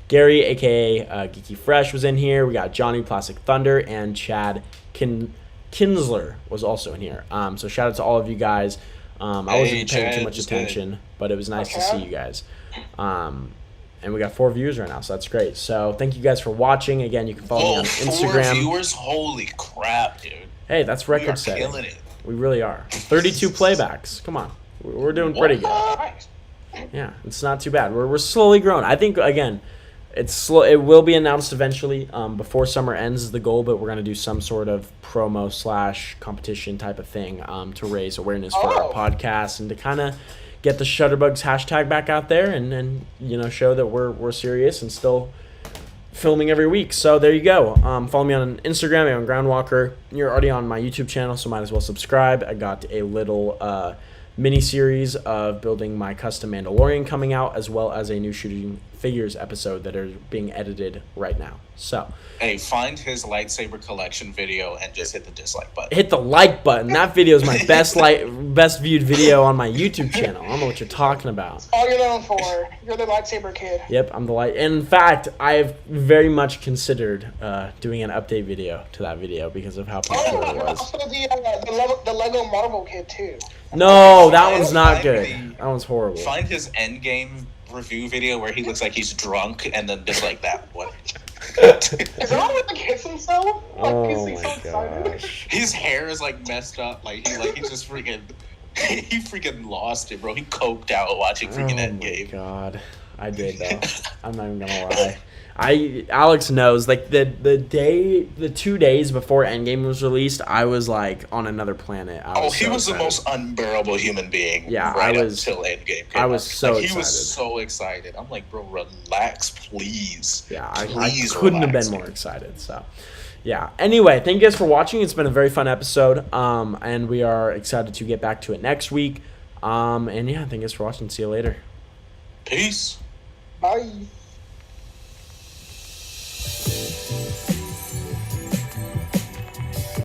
Gary, a.k.a. Geeky Fresh, was in here. We got Johnny Plastic Thunder, and Chad Kinsler was also in here. So shout out to all of you guys. I wasn't paying too much attention, but it was nice to see you guys. And we got 4 viewers right now, so that's great. So thank you guys for watching. Again, you can follow me on Instagram. 4 viewers? Holy crap, dude. Hey, that's record setting. We are killing it. We really are. 32 playbacks. Come on. We're doing pretty good. Yeah, it's not too bad. We're slowly growing. I think, again, it's slow. It will be announced eventually. Before summer ends is the goal, but we're going to do some sort of promo / competition type of thing to raise awareness for our podcast and to kind of get the ShutterBugs hashtag back out there and show that we're serious and still filming every week. So there you go. Follow me on Instagram, I'm Groundwalker. You're already on my YouTube channel, so might as well subscribe. I got a little mini series of building my custom Mandalorian coming out, as well as a new shooting figures episode that are being edited right now. So hey, find his lightsaber collection video and just hit the dislike button. Hit the like button. That video is my best viewed video on my YouTube channel. I don't know what you're talking about. All you're known for. You're the lightsaber kid. Yep, I'm the light. In fact, I've very much considered doing an update video to that video because of how popular it was. Also the Lego Marvel kid too. No, that one's not good. That one's horrible. Find his Endgame review video where he looks like he's drunk and then just like that one. Is that where he hits himself? Oh he's so excited. gosh. His hair is like messed up. He just freaking he freaking lost it, bro. He coked out watching freaking Endgame. Oh my god, I did though. I'm not even gonna lie. Alex knows, like the 2 days before Endgame was released, I was like on another planet. He was the most unbearable human being. Yeah, right until Endgame came I was so excited. He was so excited. I'm like, bro, relax, please. Yeah, I couldn't have been more excited. So, yeah. Anyway, thank you guys for watching. It's been a very fun episode, and we are excited to get back to it next week. And yeah, thank you guys for watching. See you later. Peace. Bye.